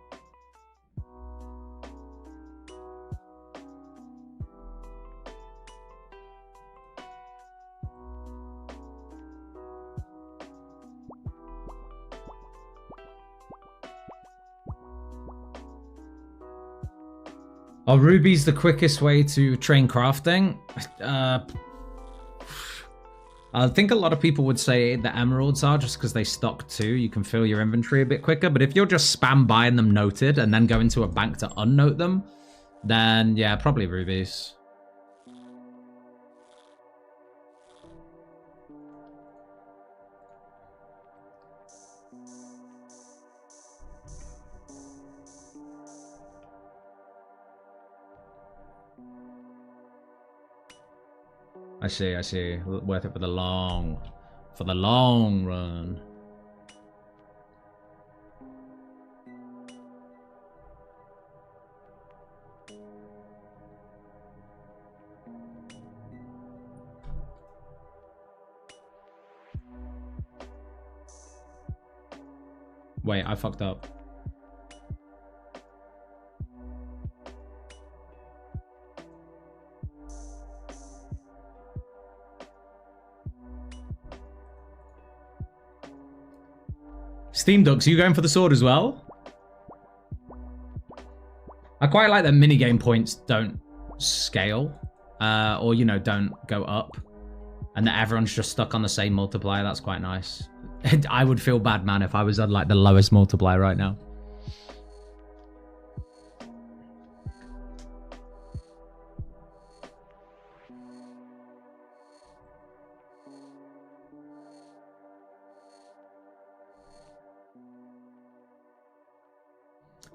Are rubies the quickest way to train crafting? I think a lot of people would say the emeralds are, just because they stock too. You can fill your inventory a bit quicker. But if you're just spam buying them noted and then go into a bank to unnote them, then yeah, probably rubies. I see. Worth it for the long run. Wait, I fucked up. Steam Ducks, are you going for the sword as well? I quite like that minigame points don't scale, or, you know, don't go up, and that everyone's just stuck on the same multiplier. That's quite nice. I would feel bad, man, if I was on, like, the lowest multiplier right now.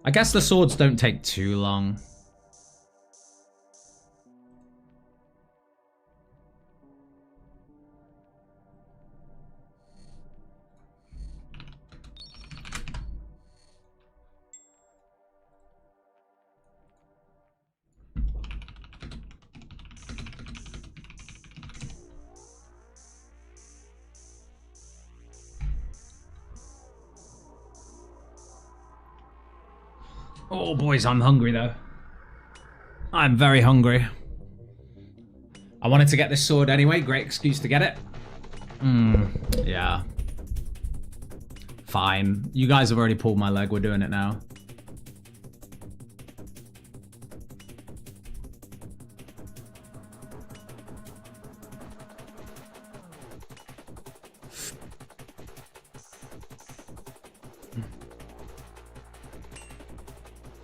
I guess the swords don't take too long. Oh, boys, I'm hungry, though. I'm very hungry. I wanted to get this sword anyway. Great excuse to get it. Yeah. Fine. You guys have already pulled my leg. We're doing it now.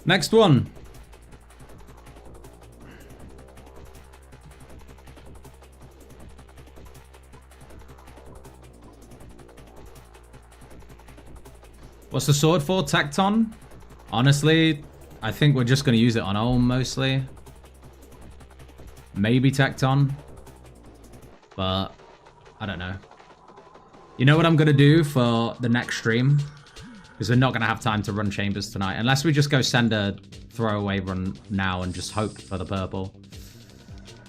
Next one. What's the sword for? Tecton? Honestly, I think we're just going to use it on Ulm mostly. Maybe Tecton. But I don't know. You know what I'm going to do for the next stream? Because we're not going to have time to run chambers tonight. Unless we just go send a throwaway run now and just hope for the purple.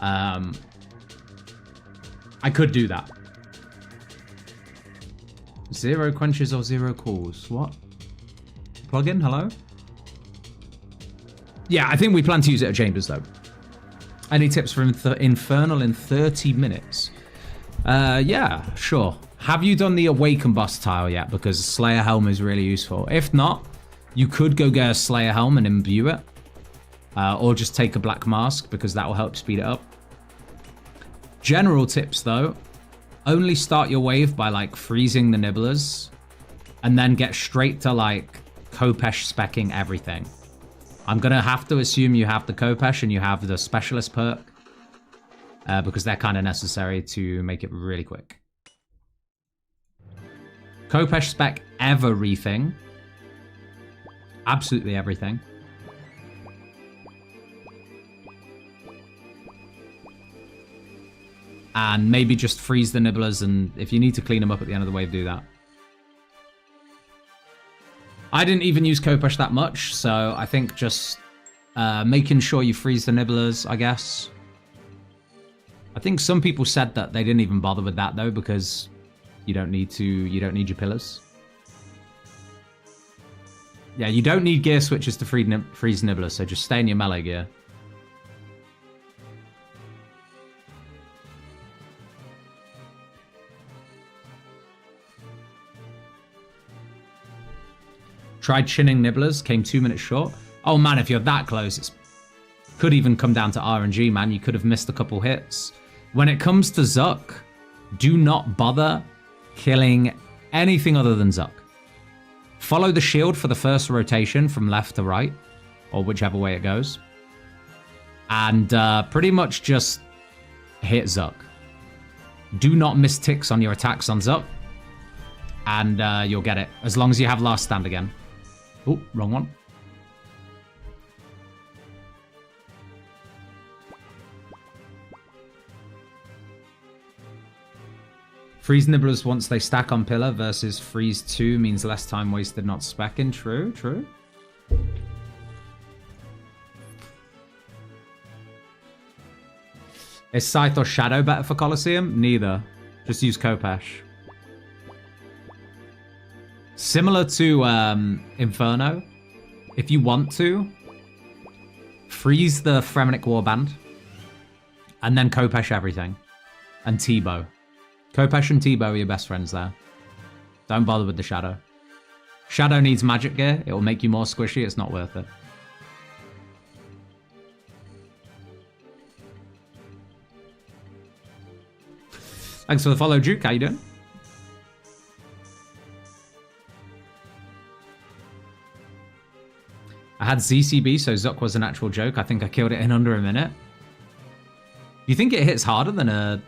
I could do that. 0 quenches or 0 cools. What? Plugin? Hello? Yeah, I think we plan to use it at chambers, though. Any tips for Infernal in 30 minutes? Yeah, sure. Have you done the Awaken Boss tile yet? Because Slayer Helm is really useful. If not, you could go get a Slayer Helm and imbue it. Or just take a Black Mask, because that will help speed it up. General tips, though. Only start your wave by, like, freezing the Nibblers. And then get straight to, like, Kopesh specking everything. I'm going to have to assume you have the Kopesh and you have the Specialist perk. Because they're kind of necessary to make it really quick. Kopesh spec everything. Absolutely everything. And maybe just freeze the nibblers, and if you need to clean them up at the end of the wave, do that. I didn't even use Kopesh that much, so I think just making sure you freeze the nibblers, I guess. I think some people said that they didn't even bother with that though, because you don't need your pillars. Yeah, you don't need gear switches to freeze nibblers, so just stay in your melee gear. Tried chinning nibblers, came 2 minutes short. Oh man, if you're that close, it could even come down to RNG, man. You could have missed a couple hits. When it comes to Zuck, do not bother killing anything other than Zuck. Follow the shield for the first rotation from left to right, or whichever way it goes. And pretty much just hit Zuck. Do not miss ticks on your attacks on Zuck, and you'll get it, as long as you have last stand again. Oh, wrong one. Freeze nibblers once they stack on pillar versus freeze 2 means less time wasted not specking. True, true. Is Scythe or Shadow better for Colosseum? Neither. Just use Kopesh. Similar to Inferno, if you want to, freeze the Fremenic Warband, and then Kopesh everything, and T-Bow. Kopesh and T-Bow are your best friends there. Don't bother with the Shadow. Shadow needs magic gear. It will make you more squishy. It's not worth it. Thanks for the follow, Duke. How you doing? I had ZCB, so Zuck was an actual joke. I think I killed it in under a minute. Do you think it hits harder than a...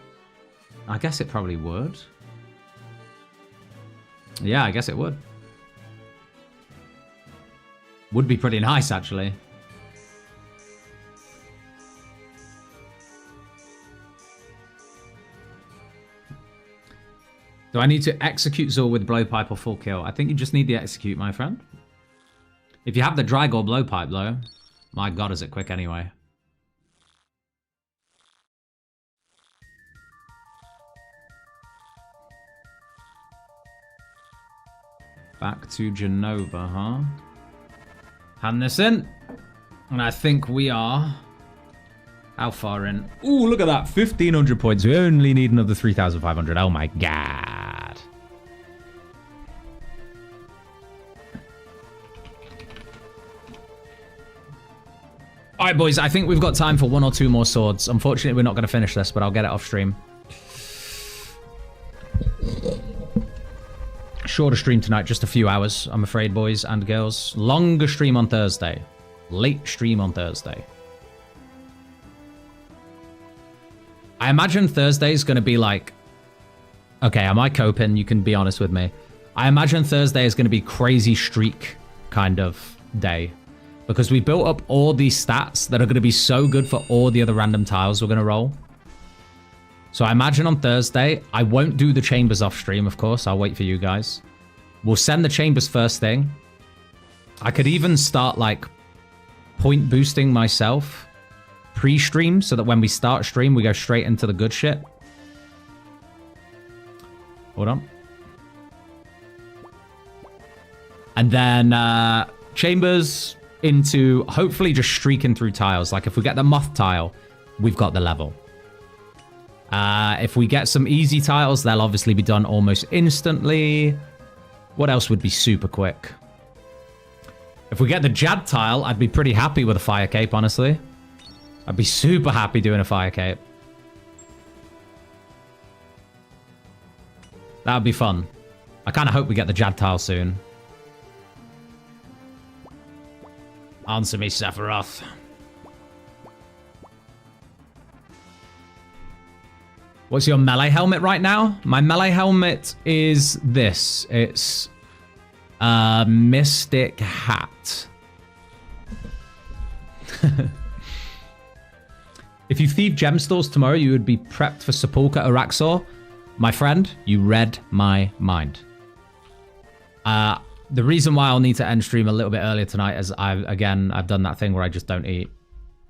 I guess it probably would. Yeah, I guess it would. Would be pretty nice, actually. Do I need to execute Zor with blowpipe or full kill? I think you just need the execute, my friend. If you have the drag or blowpipe, though, my god, is it quick anyway. Back to Genova, huh? Hand this in. And I think we are... How far in? Ooh, look at that. 1,500 points. We only need another 3,500. Oh my god. Alright, boys. I think we've got time for 1 or 2 more swords. Unfortunately, we're not going to finish this, but I'll get it off stream. Shorter stream tonight, just a few hours, I'm afraid, boys and girls. Longer stream on Thursday. Late stream on Thursday. I imagine Thursday is going to be like... Okay, am I coping? You can be honest with me. I imagine Thursday is going to be crazy streak kind of day. Because we built up all these stats that are going to be so good for all the other random tiles we're going to roll. So I imagine on Thursday, I won't do the chambers off stream, of course. I'll wait for you guys. We'll send the chambers first thing. I could even start like point boosting myself pre-stream so that when we start stream, we go straight into the good shit. Hold on. And then chambers into hopefully just streaking through tiles. Like if we get the moth tile, we've got the level. If we get some easy tiles, they'll obviously be done almost instantly. What else would be super quick? If we get the Jad tile, I'd be pretty happy with a fire cape, honestly. I'd be super happy doing a fire cape. That would be fun. I kind of hope we get the Jad tile soon. Answer me, Sephiroth. What's your melee helmet right now? My melee helmet is this. It's a Mystic Hat. If you thieve gem stores tomorrow, you would be prepped for Sepulchre Araxor. My friend, you read my mind. The reason why I'll need to end stream a little bit earlier tonight is I've done that thing where I just don't eat,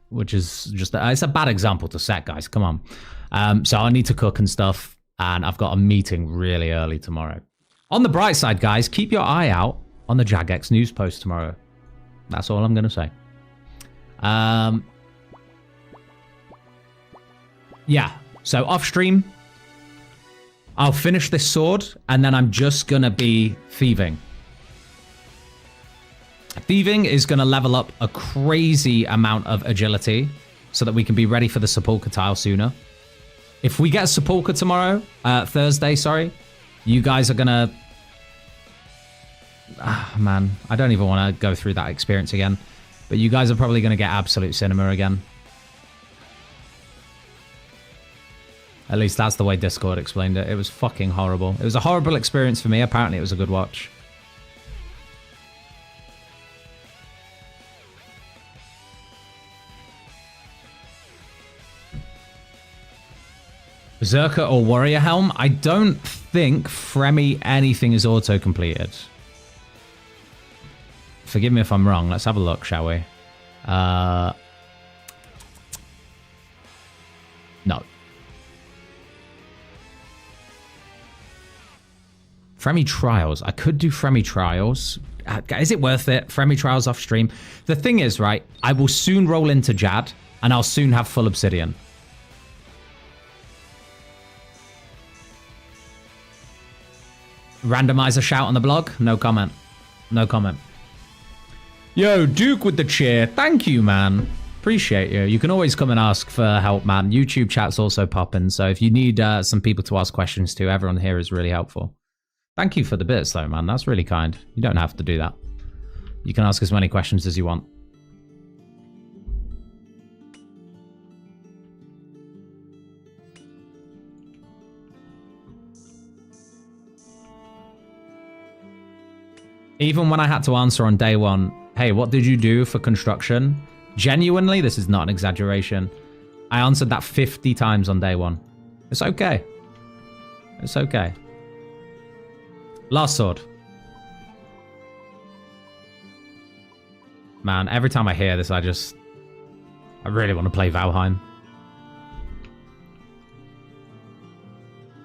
which is just, it's a bad example to set, guys. Come on. So I need to cook and stuff, and I've got a meeting really early tomorrow. On the bright side, guys, keep your eye out on the Jagex news post tomorrow. That's all I'm going to say. Yeah, so off stream, I'll finish this sword, and then I'm just going to be thieving. Thieving is going to level up a crazy amount of agility so that we can be ready for the Sepulchre tile sooner. If we get a Sepulchre tomorrow, Thursday, sorry, you guys are going to... man, I don't even want to go through that experience again. But you guys are probably going to get absolute cinema again. At least that's the way Discord explained it. It was fucking horrible. It was a horrible experience for me. Apparently it was a good watch. Berserker or Warrior Helm? I don't think Fremi anything is auto-completed. Forgive me if I'm wrong. Let's have a look, shall we? No. Fremi Trials. I could do Fremi Trials. Is it worth it? Fremi Trials off stream. The thing is, right, I will soon roll into Jad, and I'll soon have full Obsidian. Randomiser shout on the blog? No comment. No comment. Yo, Duke with the cheer. Thank you, man. Appreciate you. You can always come and ask for help, man. YouTube chat's also popping, so if you need some people to ask questions to, everyone here is really helpful. Thank you for the bits, though, man. That's really kind. You don't have to do that. You can ask as many questions as you want. Even when I had to answer on day one, hey, what did you do for construction? Genuinely, this is not an exaggeration. I answered that 50 times on day one. It's okay. It's okay. Last sword. Man, every time I hear this, I really want to play Valheim.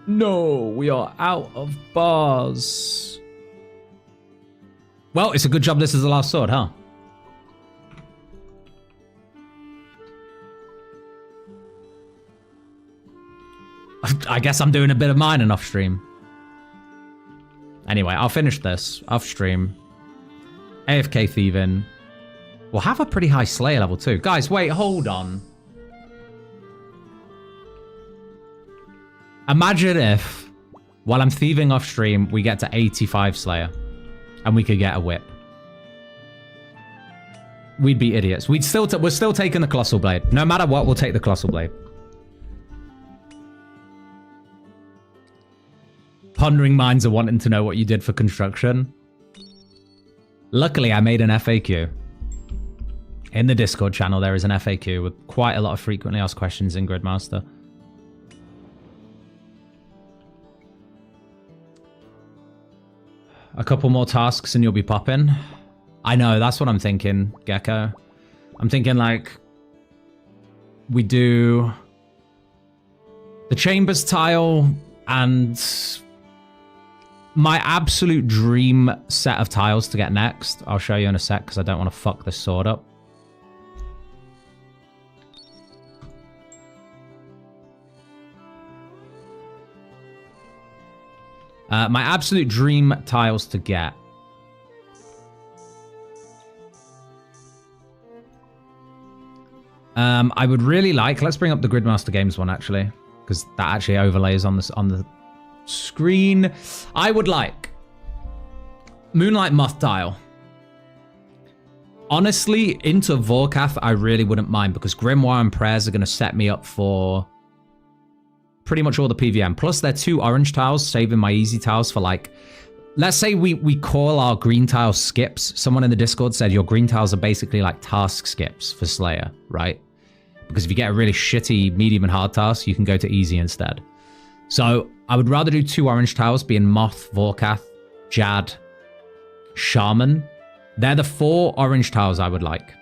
No, we are out of bars. Well, it's a good job this is the last sword, huh? I guess I'm doing a bit of mining off stream. Anyway, I'll finish this off stream. AFK thieving. We'll have a pretty high Slayer level too. Guys, wait, hold on. Imagine if, while I'm thieving off stream, we get to 85 Slayer. And we could get a whip. We'd be idiots. We're still taking the Colossal Blade. No matter what, we'll take the Colossal Blade. Pondering minds are wanting to know what you did for construction. Luckily, I made an FAQ. In the Discord channel, there is an FAQ with quite a lot of frequently asked questions in Gridmaster. A couple more tasks and you'll be popping. I know, that's what I'm thinking, Gecko. I'm thinking like we do the Chambers tile and my absolute dream set of tiles to get next. I'll show you in a sec because I don't want to fuck this sword up. My absolute dream tiles to get. I would really like... Let's bring up the Gridmaster Games one, actually. Because that actually overlays on the screen. I would like Moonlight Moth tile. Honestly, into Vorkath, I really wouldn't mind because Grimoire and Prayers are going to set me up for pretty much all the PVM. Plus, they're 2 orange tiles, saving my easy tiles for like... Let's say we call our green tile skips. Someone in the Discord said your green tiles are basically like task skips for Slayer, right? Because if you get a really shitty medium and hard task, you can go to easy instead. So I would rather do 2 orange tiles, being Moth, Vorkath, Jad, Shaman. They're the 4 orange tiles I would like.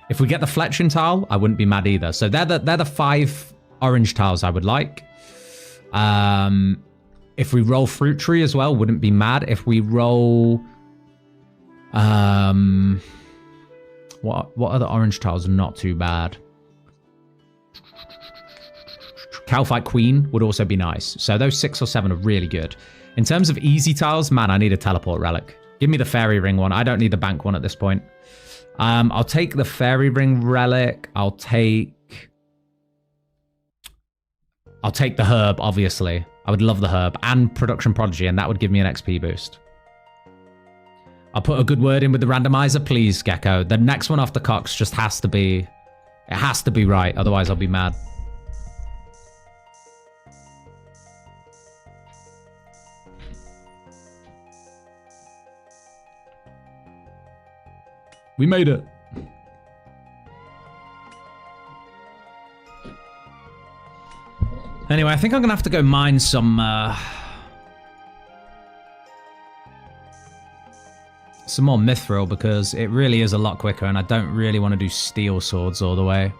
If we get the Fletching tile, I wouldn't be mad either. So they're the 5 orange tiles I would like. If we roll Fruit Tree as well, wouldn't be mad. If we roll... What other orange tiles are not too bad? Calfight Queen would also be nice. So those 6 or 7 are really good. In terms of easy tiles, man, I need a Teleport Relic. Give me the Fairy Ring one. I don't need the Bank one at this point. I'll take the Fairy Ring Relic. I'll take the Herb, obviously. I would love the Herb. And Production Prodigy, and that would give me an XP boost. I'll put a good word in with the randomizer, please, Gecko. The next one off the Cox just has to be... It has to be right, otherwise I'll be mad. We made it. Anyway, I think I'm going to have to go mine some more Mithril because it really is a lot quicker and I don't really want to do Steel Swords all the way.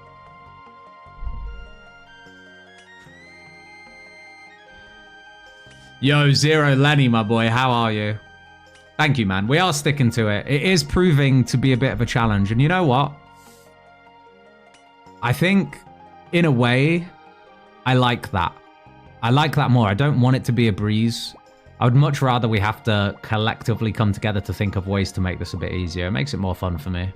Yo, Zero Lenny, my boy, how are you? Thank you, man. We are sticking to it. It is proving to be a bit of a challenge. And you know what? I think, in a way, I like that. I like that more. I don't want it to be a breeze. I would much rather we have to collectively come together to think of ways to make this a bit easier. It makes it more fun for me.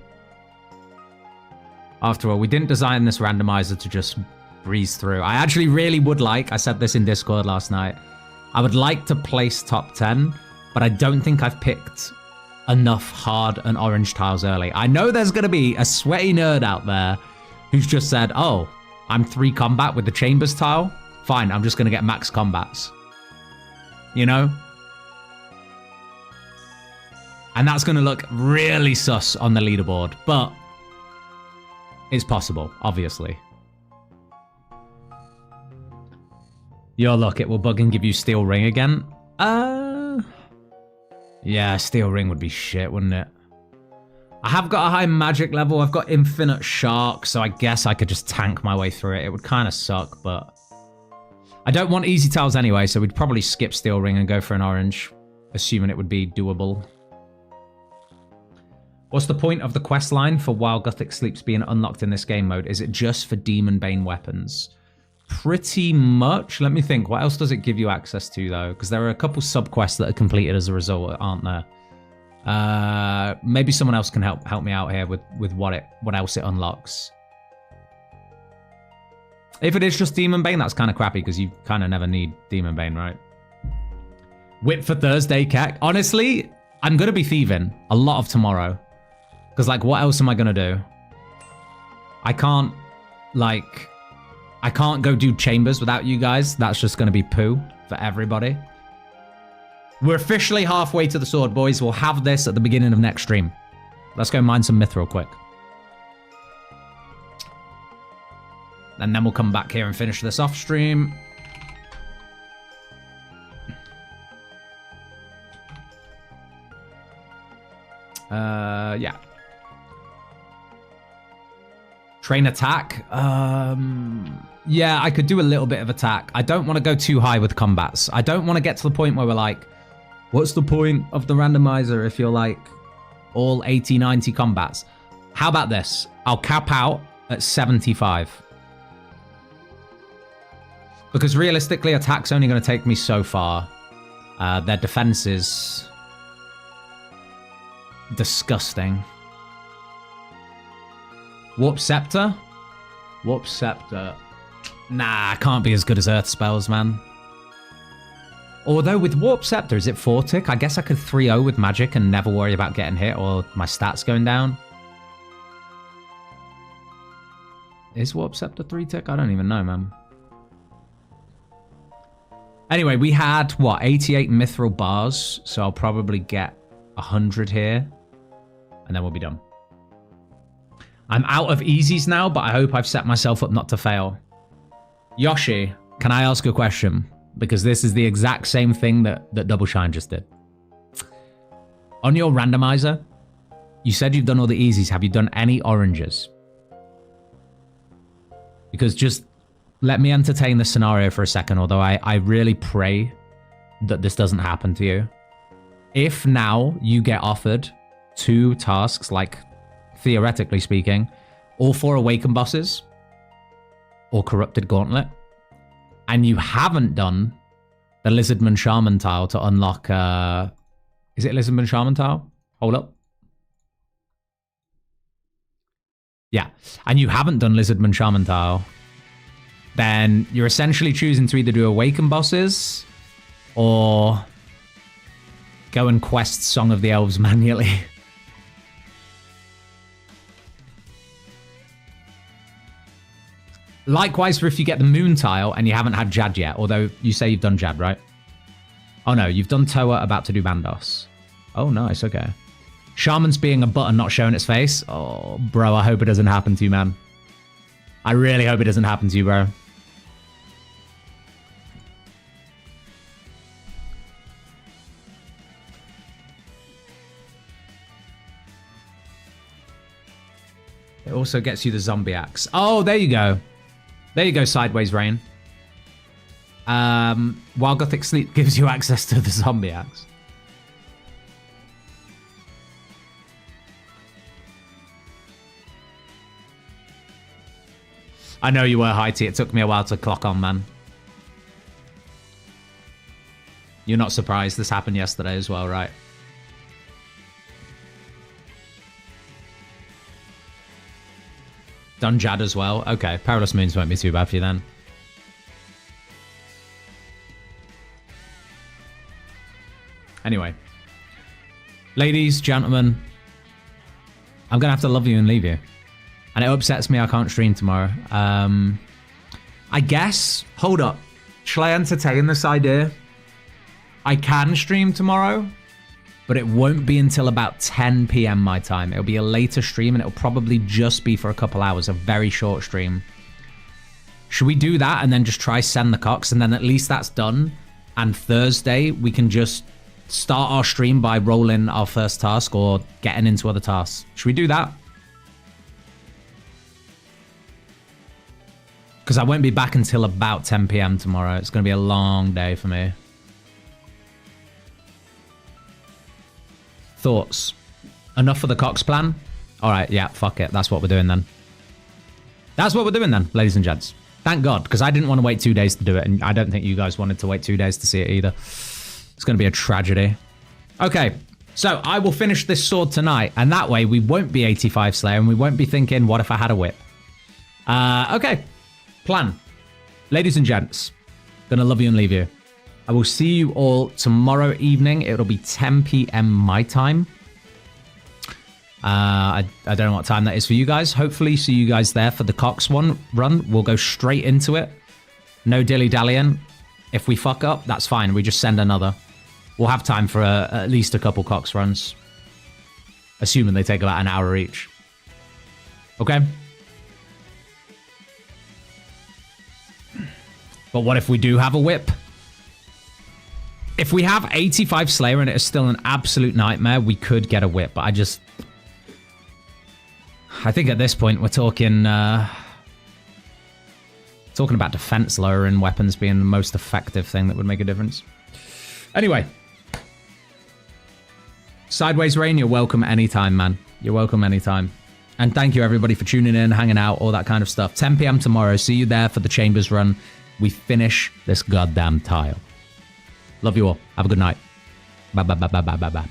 After all, we didn't design this randomizer to just breeze through. I actually really would like, I said this in Discord last night, I would like to place top 10, but I don't think I've picked enough hard and orange tiles early. I know there's going to be a sweaty nerd out there who's just said, oh, I'm 3 combat with the Chambers tile. Fine, I'm just going to get max combats. You know? And that's going to look really sus on the leaderboard, but it's possible, obviously. Your luck, it will bug and give you Steel Ring again. Yeah, Steel Ring would be shit, wouldn't it? I have got a high magic level. I've got infinite shark, so I guess I could just tank my way through it. It would kind of suck, but I don't want easy tiles anyway, so we'd probably skip Steel Ring and go for an orange, assuming it would be doable. What's the point of the quest line for While Gothic Sleeps being unlocked in this game mode? Is it just for Demon Bane weapons? Pretty much. Let me think. What else does it give you access to, though? Because there are a couple sub-quests that are completed as a result, aren't there? Maybe someone else can help me out here with what else it unlocks. If it is just Demon Bane, that's kind of crappy because you kind of never need Demon Bane, right? Whip for Thursday, Keck. Honestly, I'm going to be thieving a lot of tomorrow. Because, like, what else am I going to do? I can't go do Chambers without you guys. That's just going to be poo for everybody. We're officially halfway to the sword, boys. We'll have this at the beginning of next stream. Let's go mine some Mithril quick. And then we'll come back here and finish this off stream. Yeah. Train attack. Yeah, I could do a little bit of attack. I don't want to go too high with combats. I don't want to get to the point where we're like, what's the point of the randomizer if you're like all 80, 90 combats? How about this? I'll cap out at 75. Because realistically, attack's only going to take me so far. Their defense is disgusting. Warp Scepter? Warp Scepter. Nah, I can't be as good as Earth spells, man. Although with Warp Scepter, is it 4 tick? I guess I could 3-0 with magic and never worry about getting hit or my stats going down. Is Warp Scepter 3 tick? I don't even know, man. Anyway, we had, what, 88 mithril bars. So I'll probably get 100 here. And then we'll be done. I'm out of easies now, but I hope I've set myself up not to fail. Yoshi, can I ask a question? Because this is the exact same thing that Double Shine just did. On your randomizer, you said you've done all the easies. Have you done any oranges? Because just let me entertain the scenario for a second, although I really pray that this doesn't happen to you. If now you get offered 2 tasks, like theoretically speaking, all 4 Awakened bosses or Corrupted Gauntlet, and you haven't done the Lizardman Shaman tile to unlock... is it Lizardman Shaman tile? Hold up. Yeah. And you haven't done Lizardman Shaman tile, then you're essentially choosing to either do Awakened bosses or go and quest Song of the Elves manually. Likewise for if you get the Moon tile and you haven't had Jad yet, although you say you've done Jad, right? Oh no, you've done Toa, about to do Bandos. Oh, nice, okay. Shaman's being a button not showing its face. Oh, bro, I hope it doesn't happen to you, man. I really hope it doesn't happen to you, bro. It also gets you the zombie axe. Oh, there you go. There you go, Sideways Rain. While Gothic Sleep gives you access to the zombie axe. I know you were, Highty. It took me a while to clock on, man. You're not surprised. This happened yesterday as well, right? Done Jad as well. Okay, Perilous Moons won't be too bad for you then. Anyway. Ladies, gentlemen. I'm going to have to love you and leave you. And it upsets me I can't stream tomorrow. I guess... Hold up. Shall I entertain this idea? I can stream tomorrow, but it won't be until about 10 PM my time. It'll be a later stream, and it'll probably just be for a couple hours, a very short stream. Should we do that and then just try send the cocks, and then at least that's done, and Thursday we can just start our stream by rolling our first task or getting into other tasks? Should we do that? Because I won't be back until about 10 PM tomorrow. It's going to be a long day for me. Thoughts? Enough for the Cox plan? Alright, yeah, fuck it. That's what we're doing then. That's what we're doing then, ladies and gents. Thank God, because I didn't want to wait 2 days to do it, and I don't think you guys wanted to wait 2 days to see it either. It's going to be a tragedy. Okay, so I will finish this sword tonight, and that way we won't be 85 Slayer, and we won't be thinking, what if I had a whip? Okay, plan. Ladies and gents, gonna love you and leave you. I will see you all tomorrow evening. It'll be 10 PM my time. I don't know what time that is for you guys. Hopefully see you guys there for the Cox run. We'll go straight into it. No dilly-dallying. If we fuck up, that's fine. We just send another. We'll have time for at least a couple Cox runs. Assuming they take about an hour each. Okay? But what if we do have a whip? If we have 85 Slayer and it is still an absolute nightmare, we could get a whip. But I think at this point we're talking about defense lowering weapons being the most effective thing that would make a difference. Anyway. Sideways Rain, you're welcome anytime, man. You're welcome anytime. And thank you everybody for tuning in, hanging out, all that kind of stuff. 10 PM tomorrow. See you there for the Chambers run. We finish this goddamn tile. Love you all. Have a good night. Bye, bye, bye, bye, bye, bye, bye.